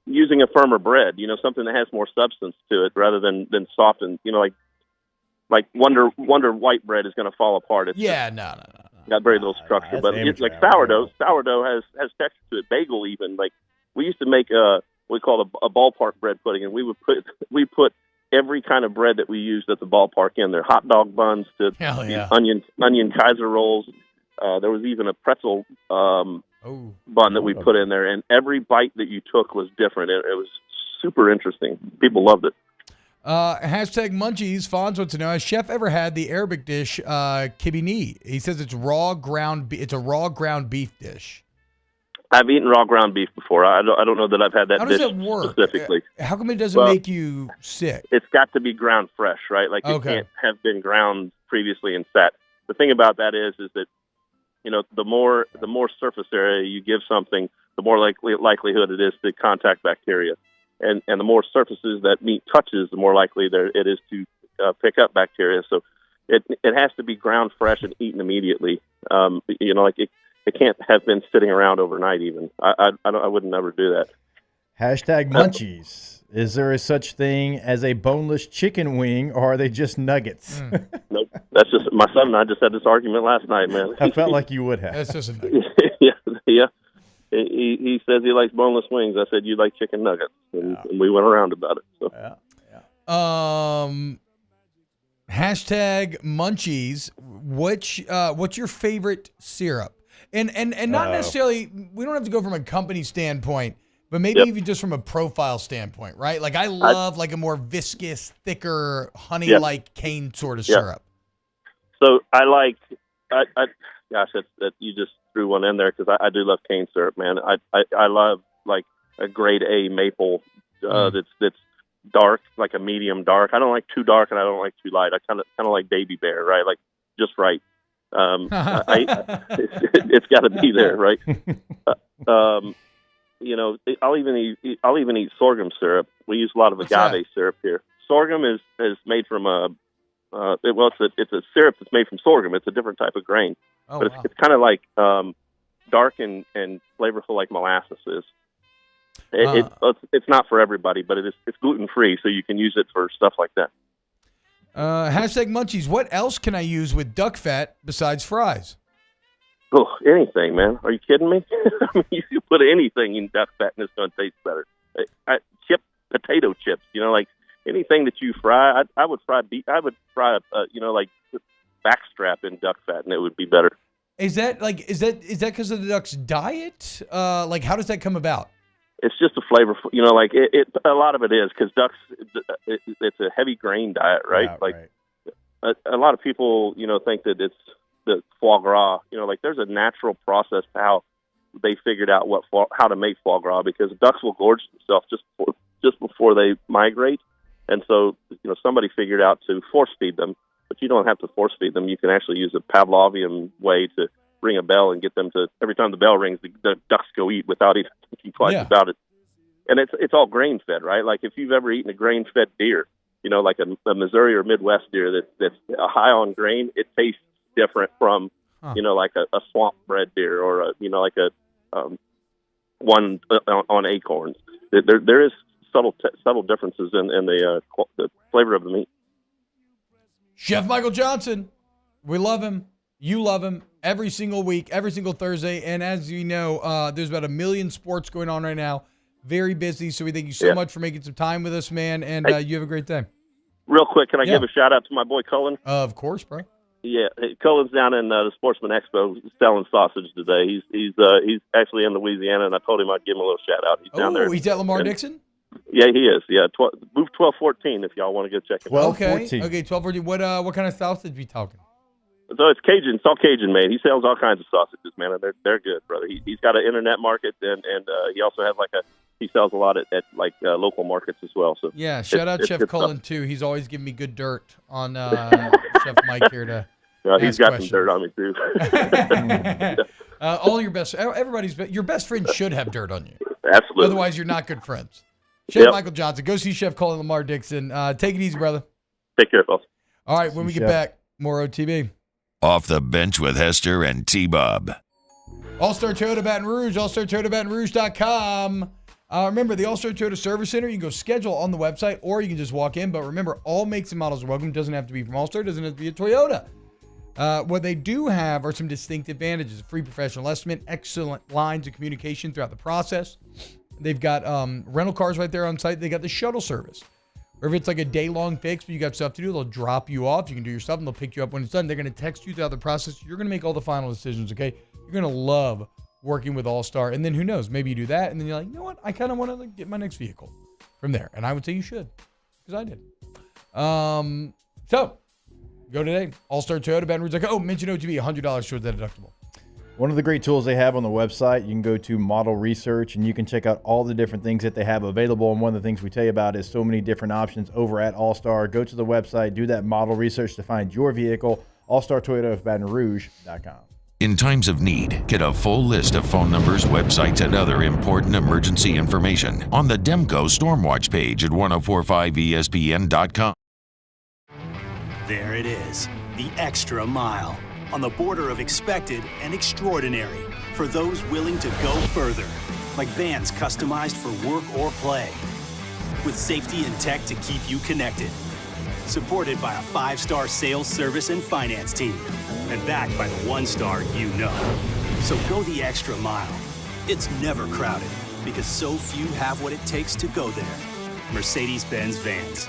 Using a firmer bread, something that has more substance to it rather than soft and like Wonder white bread is going to fall apart. It's no. Got very little structure, but it's like sourdough. Sourdough has texture to it. Bagel even, like we used to make what we call a ballpark bread pudding, and we put every kind of bread that we used at the ballpark in there. Hot dog buns to onion Kaiser rolls. There was even a pretzel bun that we put in there, and every bite that you took was different. It was super interesting. People loved it. Hashtag Munchies. Fonz wants to know, has Chef ever had the Arabic dish kibini? He says it's a raw ground beef dish. I've eaten raw ground beef before. I don't know that I've had that How does dish that work? specifically. How come it doesn't Well, make you sick? It's got to be ground fresh, right? Like it can't have been ground previously and set. The thing about that is that, you know, the more surface area you give something, the more likelihood it is to contact bacteria. And the more surfaces that meat touches, the more likely it is to pick up bacteria. So it has to be ground fresh and eaten immediately. You know, like it can't have been sitting around overnight even. I wouldn't ever do that. Hashtag Munchies. Is there a such thing as a boneless chicken wing, or are they just nuggets? Nope. That's just my son and I just had this argument last night, man. I felt like you would have. That's just a nugget. yeah. He says he likes boneless wings. I said you like chicken nuggets, and we went around about it. So. Hashtag Munchies. What's your favorite syrup? And not necessarily. We don't have to go from a company standpoint, but maybe even just from a profile standpoint, right? Like I love like a more viscous, thicker, honey-like cane sort of syrup. So I like. Gosh, that you just threw one in there because I do love cane syrup, man. I love like a grade A maple that's dark, like a medium dark. I don't like too dark and I don't like too light. I kind of like Baby Bear, right? Like just right. It's got to be there, right? You know, I'll even eat sorghum syrup. We use a lot of agave syrup here. Sorghum is made from it's a syrup that's made from sorghum. It's a different type of grain, but it's kind of like dark and flavorful like molasses is. It's not for everybody, but it's gluten free, so you can use it for stuff like that. Hashtag Munchies. What else can I use with duck fat besides fries? Oh, anything, man. Are you kidding me? I mean, you can put anything in duck fat and it's going to taste better. Potato chips, you know, like anything that you fry. I would fry beef. I would fry, like backstrap in duck fat, and it would be better. Is that because of the duck's diet? Like, how does that come about? It's just a flavorful, you know, like a lot of it is because ducks, it's a heavy grain diet, right? A lot of people, you know, think that it's the foie gras, you know, like there's a natural process to how they figured out how to make foie gras because ducks will gorge themselves just before they migrate. And so, you know, somebody figured out to force feed them, but you don't have to force feed them. You can actually use a Pavlovian way to ring a bell and get them to, every time the bell rings, the ducks go eat without even thinking twice about it. And it's all grain fed, right? Like if you've ever eaten a grain fed deer, you know, like a Missouri or Midwest deer that's high on grain, it tastes different from, you know, like a swamp bred deer or like a one on acorns. There is subtle differences in the flavor of the meat. Chef Michael Johnson, we love him. You love him every single week, every single Thursday. And as you know, there's about 1 million sports going on right now. Very busy. So we thank you so much for making some time with us, man. And you have a great day. Real quick, can I give a shout out to my boy Cullen? Of course, bro. Yeah, Cullen's down in the Sportsman Expo selling sausage today. He's actually in Louisiana, and I told him I'd give him a little shout out. He's down there. He's at Lamar Dixon? Yeah, he is. Yeah, move 1214 if y'all want to go check it out. Okay, 1214. What kind of sausage we talking? So it's Cajun. It's all Cajun made. He sells all kinds of sausages, man. And they're good, brother. He's got an internet market, and he also has he sells a lot at local markets as well. So yeah, shout out Chef Cullen too. He's always giving me good dirt on Chef Mike here to. He's got some dirt on me too. All your best, your best friend should have dirt on you. Absolutely. Otherwise, you're not good friends. Chef Michael Johnson, go see Chef Cullen Lamar Dixon. Take it easy, brother. Take care, folks. All right, when we get back, more OTB. Off the Bench with Hester and T-Bob. All-Star Toyota Baton Rouge, allstartoyotabatonrouge.com. Remember, the All-Star Toyota Service Center, you can go schedule on the website, or you can just walk in. But remember, all makes and models are welcome. Doesn't have to be from All-Star, doesn't have to be a Toyota. What they do have are some distinct advantages. Free professional estimate, excellent lines of communication throughout the process. They've got rental cars right there on site. They got the shuttle service. Or if it's like a day-long fix, but you got stuff to do, they'll drop you off. You can do your stuff, and they'll pick you up when it's done. They're going to text you throughout the process. You're going to make all the final decisions, okay? You're going to love working with All-Star. And then who knows? Maybe you do that, and then you're like, you know what? I kind of want to get my next vehicle from there. And I would say you should, because I did. So, go today. All-Star Toyota, Baton Rouge. Mention OTB, $100 towards that deductible. One of the great tools they have on the website, you can go to Model Research and you can check out all the different things that they have available. And one of the things we tell you about is so many different options over at All-Star. Go to the website, do that model research to find your vehicle, All-Star Toyota of Baton Rouge.com. In times of need, get a full list of phone numbers, websites, and other important emergency information on the Demco Stormwatch page at 1045ESPN.com. There it is, the extra mile, on the border of expected and extraordinary, for those willing to go further, like vans customized for work or play, with safety and tech to keep you connected, supported by a 5-star sales, service, and finance team, and backed by the 1-star you know. So go the extra mile. It's never crowded, because so few have what it takes to go there. Mercedes-Benz Vans.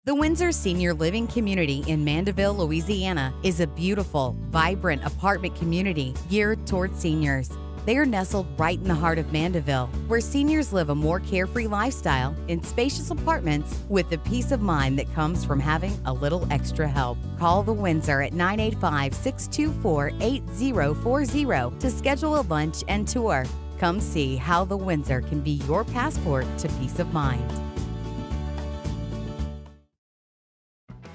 The Windsor Senior Living Community in Mandeville, Louisiana is a beautiful, vibrant apartment community geared towards seniors. They are nestled right in the heart of Mandeville, where seniors live a more carefree lifestyle in spacious apartments with the peace of mind that comes from having a little extra help. Call the Windsor at 985-624-8040 to schedule a lunch and tour. Come see how the Windsor can be your passport to peace of mind.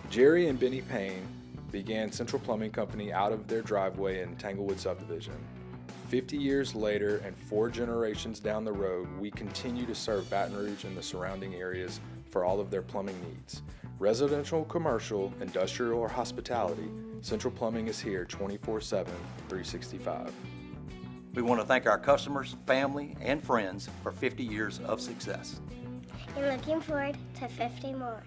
Jerry and Benny Payne began Central Plumbing Company out of their driveway in Tanglewood subdivision. 50 years later and 4 generations down the road, we continue to serve Baton Rouge and the surrounding areas for all of their plumbing needs. Residential, commercial, industrial, or hospitality, Central Plumbing is here 24/7, 365. We want to thank our customers, family, and friends for 50 years of success. And looking forward to 50 more.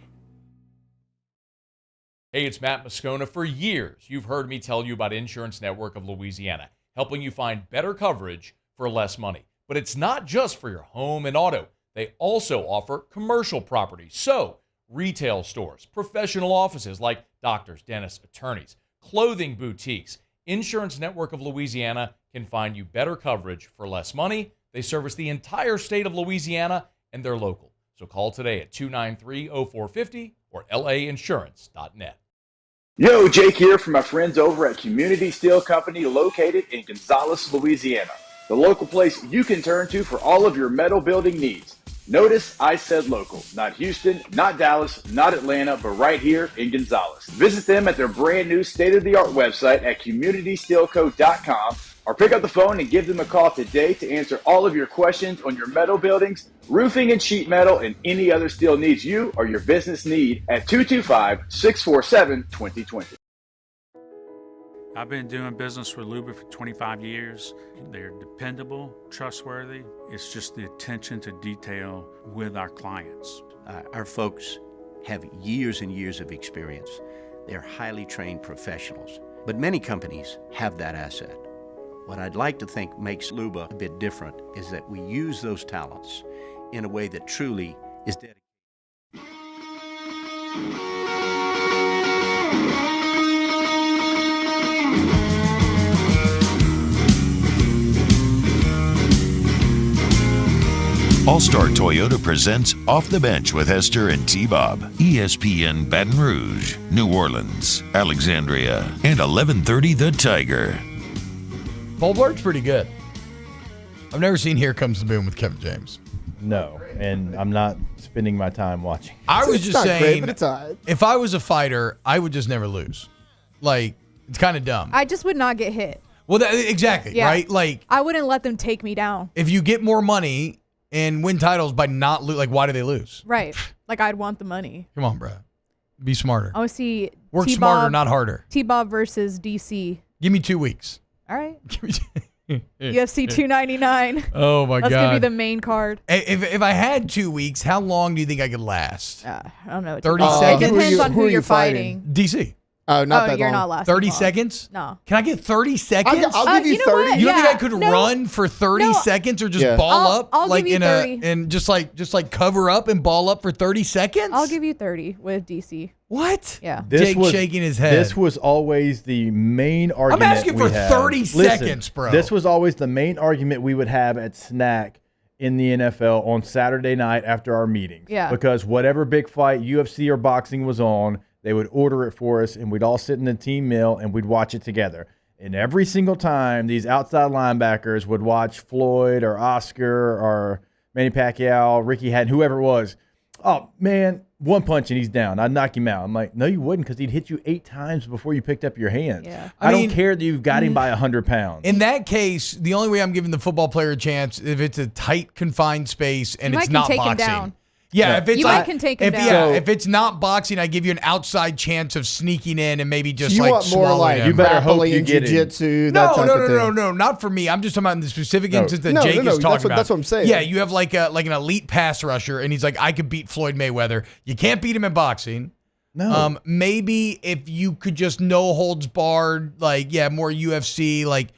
Hey, it's Matt Moscona. For years, you've heard me tell you about Insurance Network of Louisiana, helping you find better coverage for less money. But it's not just for your home and auto. They also offer commercial property. So, retail stores, professional offices like doctors, dentists, attorneys, clothing boutiques. Insurance Network of Louisiana can find you better coverage for less money. They service the entire state of Louisiana, and they're local. So call today at 293-0450 or lainsurance.net. Yo, Jake here from my friends over at Community Steel Company located in Gonzales, Louisiana. The local place you can turn to for all of your metal building needs. Notice I said local, not Houston, not Dallas, not Atlanta, but right here in Gonzales. Visit them at their brand new state-of-the-art website at communitysteelco.com or pick up the phone and give them a call today to answer all of your questions on your metal buildings, roofing and sheet metal, and any other steel needs you or your business need at 225-647-2020. I've been doing business with Luba for 25 years. They're dependable, trustworthy. It's just the attention to detail with our clients. Our folks have years and years of experience. They're highly trained professionals, but many companies have that asset. What I'd like to think makes Luba a bit different is that we use those talents in a way that truly is dedicated. All-Star Toyota presents Off the Bench with Hester and T-Bob. ESPN Baton Rouge, New Orleans, Alexandria, and 1130 The Tiger. Paul Blart's pretty good. I've never seen Here Comes the Boom with Kevin James. No, and I'm not spending my time watching. I was just saying, great, but it's all right. If I was a fighter, I would just never lose. Like, it's kind of dumb. I just would not get hit. Well, exactly, Yeah. right? Like, I wouldn't let them take me down. if you get more money and win titles by not lose, like, why do they lose? Right. Like, I'd want the money. Come on, bro. Be smarter. I want to see Work T-Bob, smarter, not harder. T-Bob versus DC. Give me 2 weeks. All right. UFC 299. Oh, my God. That's going to be the main card. If I had 2 weeks, how long do you think I could last? I don't know. 30 It seconds? depends on who you're fighting. DC. Oh, not that you're long. not lasting 30 long. seconds? No. Can I get 30 seconds? I'll give you 30. You don't think I could run for 30 seconds or just ball up I'll like give you in 30. and just like cover up and ball up for 30 seconds? I'll give you 30 with DC. What? Yeah. Jake shaking his head. This was always the main argument. asking we for had. 30 Listen, seconds, bro. This was always the main argument we would have at Snack in the NFL on Saturday night after our meetings. Yeah. Because whatever big fight, UFC or boxing was on, They would order it for us, and we'd all sit in the team meal, and we'd watch it together. And every single time, these outside linebackers would watch Floyd or Oscar or Manny Pacquiao, Ricky Hatton, whoever it was. Oh, man, one punch and he's down. I'd knock him out. I'm like, no, you wouldn't, because he'd hit you 8 times before you picked up your hands. Yeah. I don't care that you've got him by 100 pounds. In that case, the only way I'm giving the football player a chance if it's a tight, confined space and it's not boxing. Yeah, if it's if it's not boxing, I give you an outside chance of sneaking in and maybe just you want more like him. you better hope you get jiu-jitsu. No, not for me. I'm just talking about in the specific instance that Jake is talking about. That's what I'm saying. Yeah, you have like an elite pass rusher, and he's like, I could beat Floyd Mayweather. You can't beat him in boxing. No. Maybe if you could just no holds barred, like more UFC, like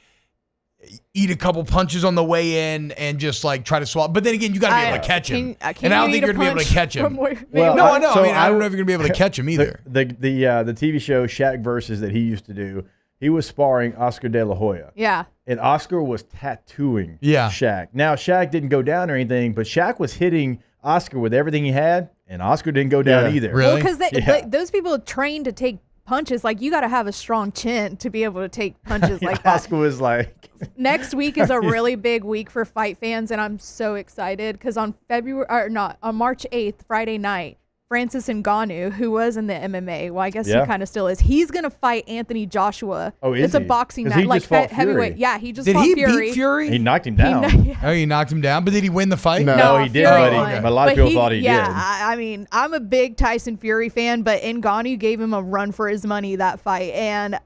eat a couple punches on the way in and just like try to swallow. But then again, you got to be able to catch him. And I don't think you're going to be able to catch him. Well, I know. I don't know if you're going to be able to catch him either. The TV show Shaq Versus that he used to do, he was sparring Oscar De La Hoya. Yeah. And Oscar was tattooing Shaq. Now, Shaq didn't go down or anything, but Shaq was hitting Oscar with everything he had, and Oscar didn't go down either. Really? Well, because those people trained to take punches. Like, you got to have a strong chin to be able to take punches like that. Oscar was like... Next week is a really big week for fight fans, and I'm so excited because on March 8th, Friday night, Francis Ngannou, who was in the MMA, well, I guess he kind of still is, he's going to fight Anthony Joshua. Oh, is It's a boxing match, like heavyweight. Yeah, he just did fought he Fury. beat Fury? He knocked him down. He knocked him down, but did he win the fight? No, he didn't, but a lot of people thought he did. Yeah, I mean, I'm a big Tyson Fury fan, but Ngannou gave him a run for his money that fight, and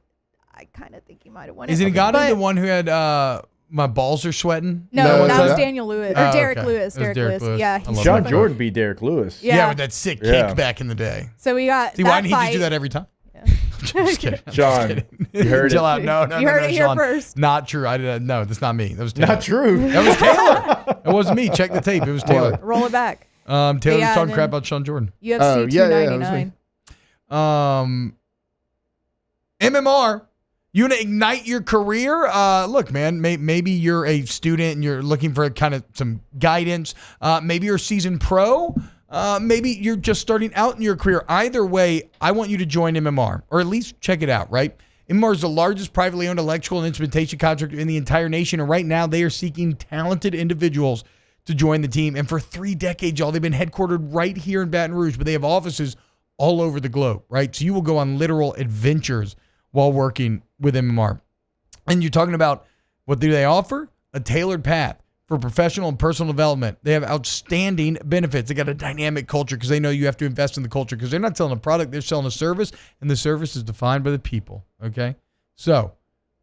I kind of think he might have won it. Is Ngannou the one who had my balls are sweating? No, that was Daniel Lewis. Or Derek Lewis. Derek Lewis. Yeah. John Jordan beat Derek Lewis. Yeah, with that sick kick back in the day. So we got See, why didn't he just do that every time? Yeah. Just kidding. John, you heard Chill it. out. No, You heard it here Sean. first. Not true. I didn't. No, that's not me. That was Taylor. Not true. That was Taylor. It wasn't me. Check the tape. It was Taylor. Roll it back. Taylor was talking crap about Sean Jordan. UFC 299. MMR. You want to ignite your career? Look, man, maybe you're a student and you're looking for kind of some guidance. Maybe you're a seasoned pro. Maybe you're just starting out in your career. Either way, I want you to join MMR, or at least check it out, right? MMR is the largest privately owned electrical and instrumentation contractor in the entire nation, and right now they are seeking talented individuals to join the team. And for 3 decades, y'all, they've been headquartered right here in Baton Rouge, but they have offices all over the globe, right? So you will go on literal adventures while working with MMR. And you're talking about what do they offer? A tailored path for professional and personal development. They have outstanding benefits. They got a dynamic culture because they know you have to invest in the culture because they're not selling a product, they're selling a service, and the service is defined by the people, okay? So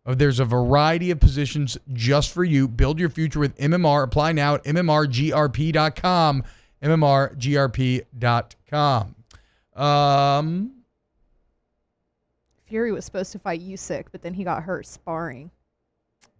there's a variety of positions just for you. Build your future with MMR. Apply now at mmrgrp.com, mmrgrp.com. Fury was supposed to fight Usyk, but then he got hurt sparring.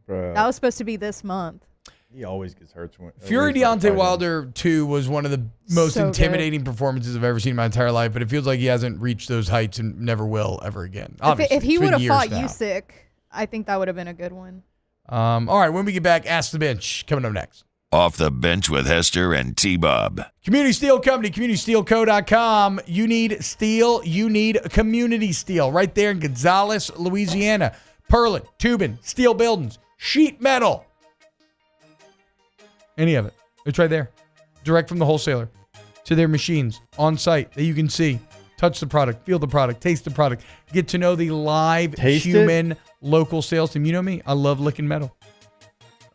Bro. That was supposed to be this month. He always gets hurt. Fury Deontay Wilder 2 was one of the most intimidating performances I've ever seen in my entire life, but it feels like he hasn't reached those heights and never will ever again. If he would have fought Usyk, I think that would have been a good one. All right, when we get back, Ask the Bench coming up next. Off the Bench with Hester and T-Bob. Community Steel Company, communitysteelco.com. You need steel, you need community steel right there in Gonzales, Louisiana. Purlin, tubing, steel buildings, sheet metal. Any of it. It's right there. Direct from the wholesaler to their machines on site that you can see. Touch the product, feel the product, taste the product. Get to know the live human local sales team. You know me, I love licking metal.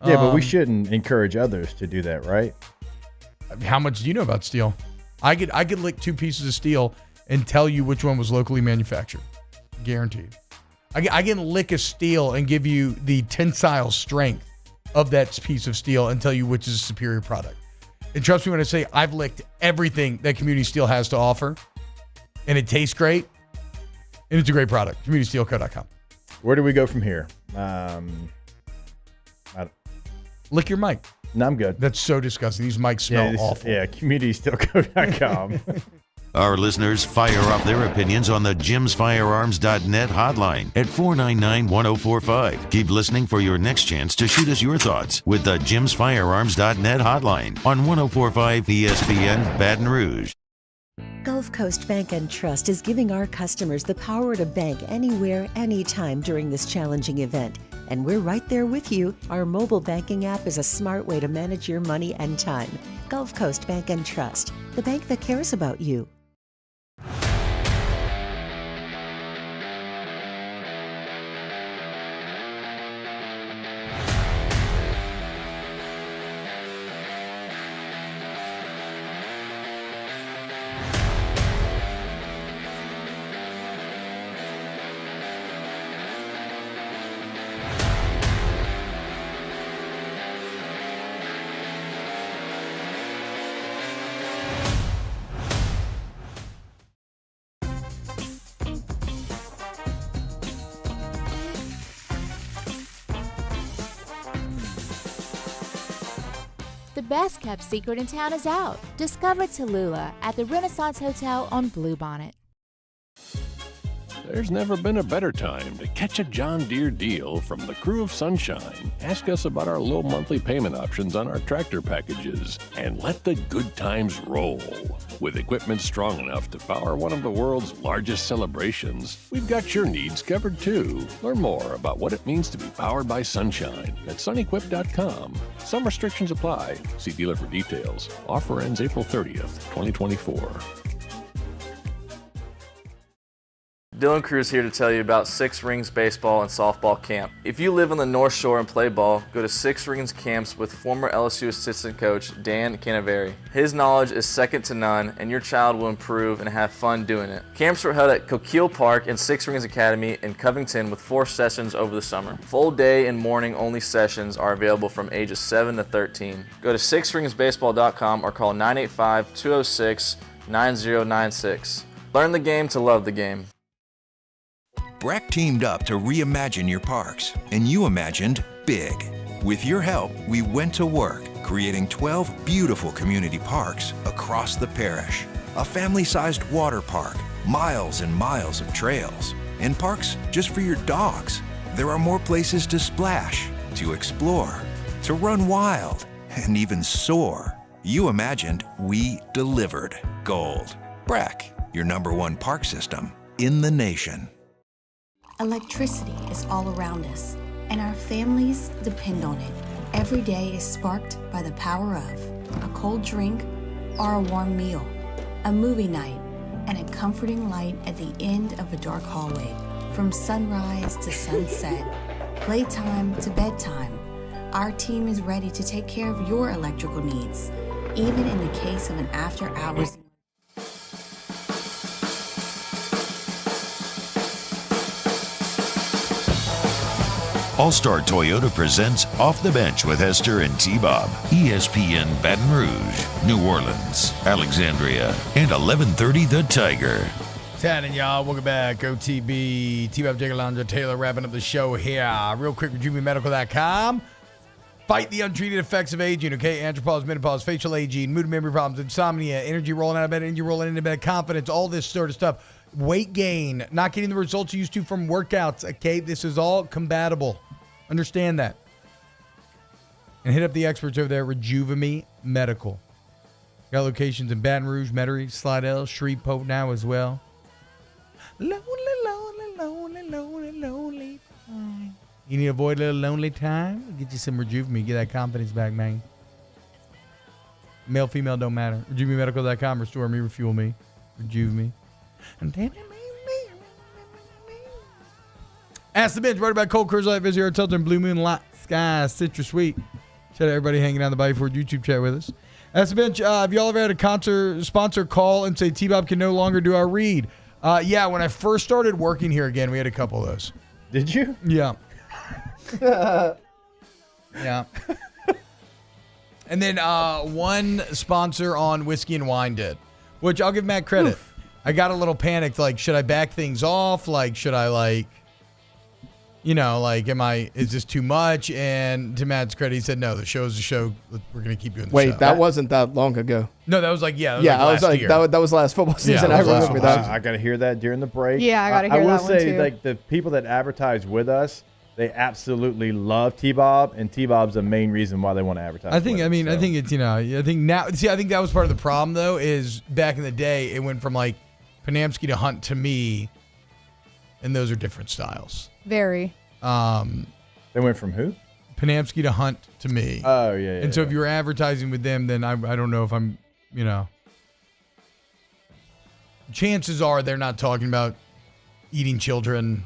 Yeah, but we shouldn't encourage others to do that, right? How much do you know about steel? I could lick 2 pieces of steel and tell you which one was locally manufactured. Guaranteed. I can lick a steel and give you the tensile strength of that piece of steel and tell you which is a superior product. And trust me when I say I've licked everything that Community Steel has to offer, and it tastes great, and it's a great product. CommunitySteelco.com. Where do we go from here? Lick your mic. No, I'm good. That's so disgusting. These mics smell awful. Yeah, CommunitySteelco.com. Our listeners fire off their opinions on the jimsfirearms.net hotline at 499-1045. Keep listening for your next chance to shoot us your thoughts with the jimsfirearms.net hotline on 1045 ESPN Baton Rouge. Gulf Coast Bank and Trust is giving our customers the power to bank anywhere, anytime during this challenging event. And we're right there with you. Our mobile banking app is a smart way to manage your money and time. Gulf Coast Bank and Trust, the bank that cares about you. The best kept secret in town is out. Discover Tallulah at the Renaissance Hotel on Bluebonnet. There's never been a better time to catch a John Deere deal from the crew of Sunshine. Ask us about our low monthly payment options on our tractor packages and let the good times roll. With equipment strong enough to power one of the world's largest celebrations, we've got your needs covered too. Learn more about what it means to be powered by Sunshine at sunequip.com. Some restrictions apply. See dealer for details. Offer ends April 30th, 2024. Dylan Cruz here to tell you about Six Rings Baseball and Softball Camp. If you live on the North Shore and play ball, go to Six Rings Camps with former LSU assistant coach Dan Canaveri. His knowledge is second to none, and your child will improve and have fun doing it. Camps were held at Coquille Park and Six Rings Academy in Covington with 4 sessions over the summer. Full day and morning only sessions are available from ages 7 to 13. Go to sixringsbaseball.com or call 985-206-9096. Learn the game to love the game. Breck teamed up to reimagine your parks, and you imagined big. With your help, we went to work, creating 12 beautiful community parks across the parish. A family-sized water park, miles and miles of trails, and parks just for your dogs. There are more places to splash, to explore, to run wild, and even soar. You imagined, we delivered. Gold. Breck, your #1 park system in the nation. Electricity is all around us, and our families depend on it. Every day is sparked by the power of a cold drink or a warm meal, a movie night, and a comforting light at the end of a dark hallway. From sunrise to sunset, playtime to bedtime, our team is ready to take care of your electrical needs, even in the case of an after-hours. All-Star Toyota presents Off the Bench with Hester and T-Bob. ESPN Baton Rouge, New Orleans, Alexandria, and 1130 The Tiger. Tad and y'all, welcome back. OTB, T-Bob, Jacob Alondra, Taylor wrapping up the show here. Real quick, RejuveMeMedical.com. Fight the untreated effects of aging, okay? Andropause, menopause, facial aging, mood and memory problems, insomnia, energy rolling out of bed, energy rolling into bed, confidence, all this sort of stuff. Weight gain, not getting the results you used to from workouts, okay? This is all compatible. Understand that. And hit up the experts over there at Rejuve Medical. Got locations in Baton Rouge, Metairie, Slidell, Shreveport now as well. Lonely, lonely, lonely, lonely, lonely time. You need to avoid a little lonely time? Get you some Rejuve. Get that confidence back, man. Male, female, don't matter. RejuveMeMedical.com. Restore me, refuel me. Rejuve me. Ask the Bench, right about Cold Curse Light, Visit Our Tilton, Blue Moon, Light Sky, Citrus Sweet. Shout out everybody hanging out in the Bayou Ford YouTube chat with us. Ask the Bench, have y'all ever had a concert sponsor call and say T-Bob can no longer do our read? Yeah, when I first started working here again, we had a couple of those. Did you? Yeah. Yeah. And then one sponsor on Whiskey and Wine did, which I'll give Matt credit. Oof. I got a little panicked, like, should I back things off? Like, should I, like, you know, like, is this too much? And to Matt's credit, he said, no, the show's the show. We're going to keep doing the show. Wait, that wasn't that long ago. No, that was like, I was like, that was last football season. I remember that. I got to hear that during the break. Yeah, I got to hear that one too. I will say, like, the people that advertise with us, They absolutely love T-Bob, and T-Bob's the main reason why they want to advertise. I think it's, I think now, see, I think that was part of the problem, though, is back in the day, it went from like Panamsky to Hunt to me, and those are different styles. Very. They went from who? Panamsky to Hunt to me. Oh, yeah. And so if you were advertising with them, then I don't know if I'm, chances are they're not talking about eating children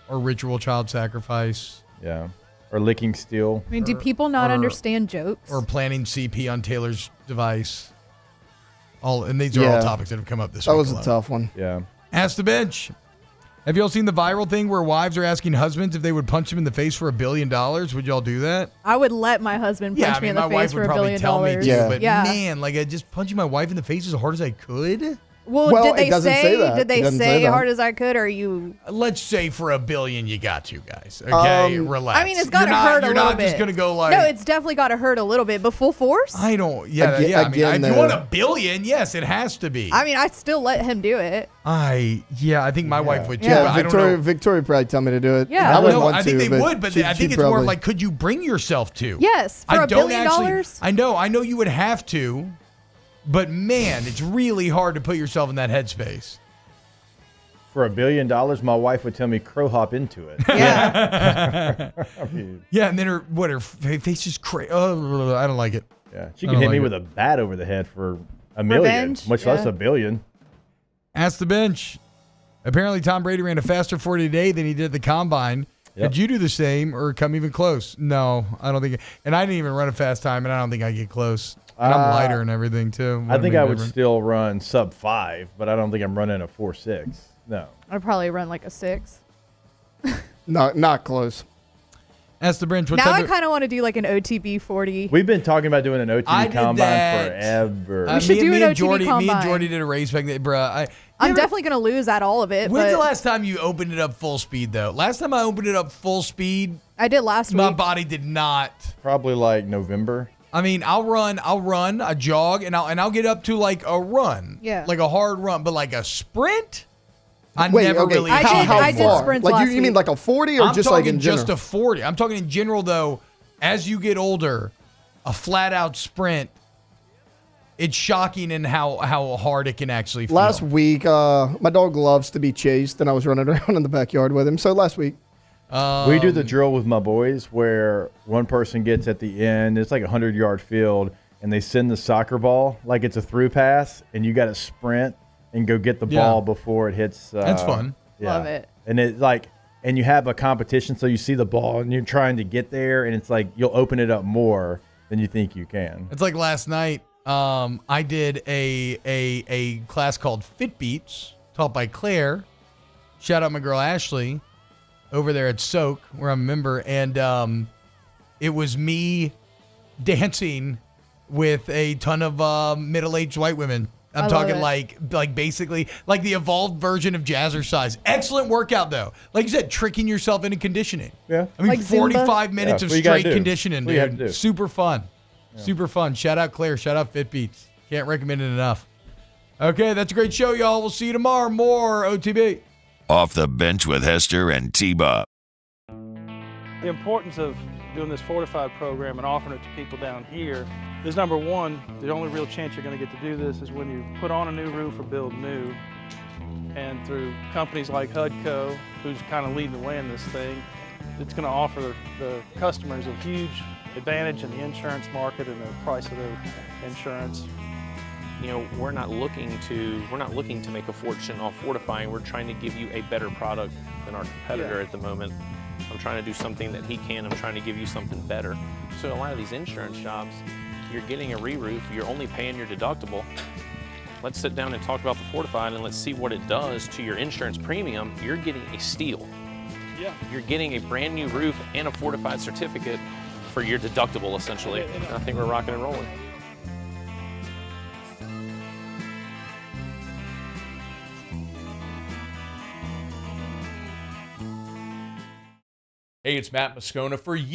or ritual child sacrifice. Yeah. Or licking steel. I mean, do people not understand jokes? Or planning CP on Taylor's device. These are all topics that have come up this week. That was a tough one. Yeah. Ask the bench. Have you all seen the viral thing where wives are asking husbands if they would punch him in the face for $1 billion? Would y'all do that? I would let my husband punch me in the face for $1 billion. Tell me to, but man, like I just punching my wife in the face as hard as I could. Well, did they say that. Did they say hard as I could? Or you? Let's say for $1 billion, you got to, guys. Okay, relax. I mean, it's got to hurt a little bit. You're not just gonna go like. No, it's definitely got to hurt a little bit, but full force. I don't. Yeah. I mean, if you want $1 billion, yes, it has to be. I mean, I'd still let him do it. I think my wife would too. Yeah, but I don't know. Victoria probably tell me to do it. Yeah, I think they would, but I think it's more of like, could you bring yourself to? Yes, for $1 billion. I know you would have to. But man, it's really hard to put yourself in that headspace. For $1 billion, my wife would tell me crow hop into it. Yeah. Yeah, and then her face is crazy. Oh, I don't like it. Yeah, she can hit me with a bat over the head for $1 million, Revenge? much less $1 billion. Ask the bench. Apparently, Tom Brady ran a faster 40 today than he did at the combine. Yep. Did you do the same or come even close? No, I don't think. And I didn't even run a fast time, and I don't think I get close. And I'm lighter and everything too. I think I would still run sub 5, but I don't think I'm running a 4.6. No. I'd probably run like a 6. Not close. Ask the bench. Now I kind of want to do like an OTB 40. We've been talking about doing an OTB combine forever. We should do an OTB combine. Me and Jordy did a race back there, bro. I'm definitely going to lose at all of it. When's the last time you opened it up full speed, though? Last time I opened it up full speed, I did last week. My body did not. Probably like November. I mean, I'll run, a jog, and I'll get up to like a run, like a hard run, but like a sprint. I how far? Like you mean like a 40 or just like in general? Just a 40. I'm talking in general though. As you get older, a flat out sprint. It's shocking in how hard it can actually feel. Last week, my dog loves to be chased, and I was running around in the backyard with him. So last week. We do the drill with my boys where one person gets at the end. It's like a 100-yard field, and they send the soccer ball like it's a through pass, and you got to sprint and go get the ball before it hits. That's fun. Yeah. Love it. And and you have a competition, so you see the ball, and you're trying to get there, and it's like you'll open it up more than you think you can. It's like last night. I did a class called Fit Beats, taught by Claire. Shout out my girl Ashley over there at Soak, where I'm a member, and it was me dancing with a ton of middle-aged white women. I'm talking like basically like the evolved version of jazzercise. Excellent workout though. Like you said, tricking yourself into conditioning. Yeah. I mean, like 45 minutes of straight conditioning, dude. dude. Super fun. Yeah. Super fun. Shout out Claire. Shout out Fit Beats. Can't recommend it enough. Okay, that's a great show, y'all. We'll see you tomorrow. More OTB. Off the bench with Hester and T-Bob. The importance of doing this fortified program and offering it to people down here is number one, the only real chance you're going to get to do this is when you put on a new roof or build new. And through companies like HUDCO, who's kind of leading the way in this thing, it's going to offer the customers a huge advantage in the insurance market and the price of their insurance. You know, we're not looking to make a fortune off fortifying. We're trying to give you a better product than our competitor at the moment. I'm trying to do something that he can. I'm trying to give you something better. So a lot of these insurance shops, you're getting a re-roof, you're only paying your deductible. Let's sit down and talk about the fortified and let's see what it does to your insurance premium. You're getting a steal. Yeah. You're getting a brand new roof and a fortified certificate for your deductible, essentially. And I think we're rocking and rolling. Hey, it's Matt Moscona. For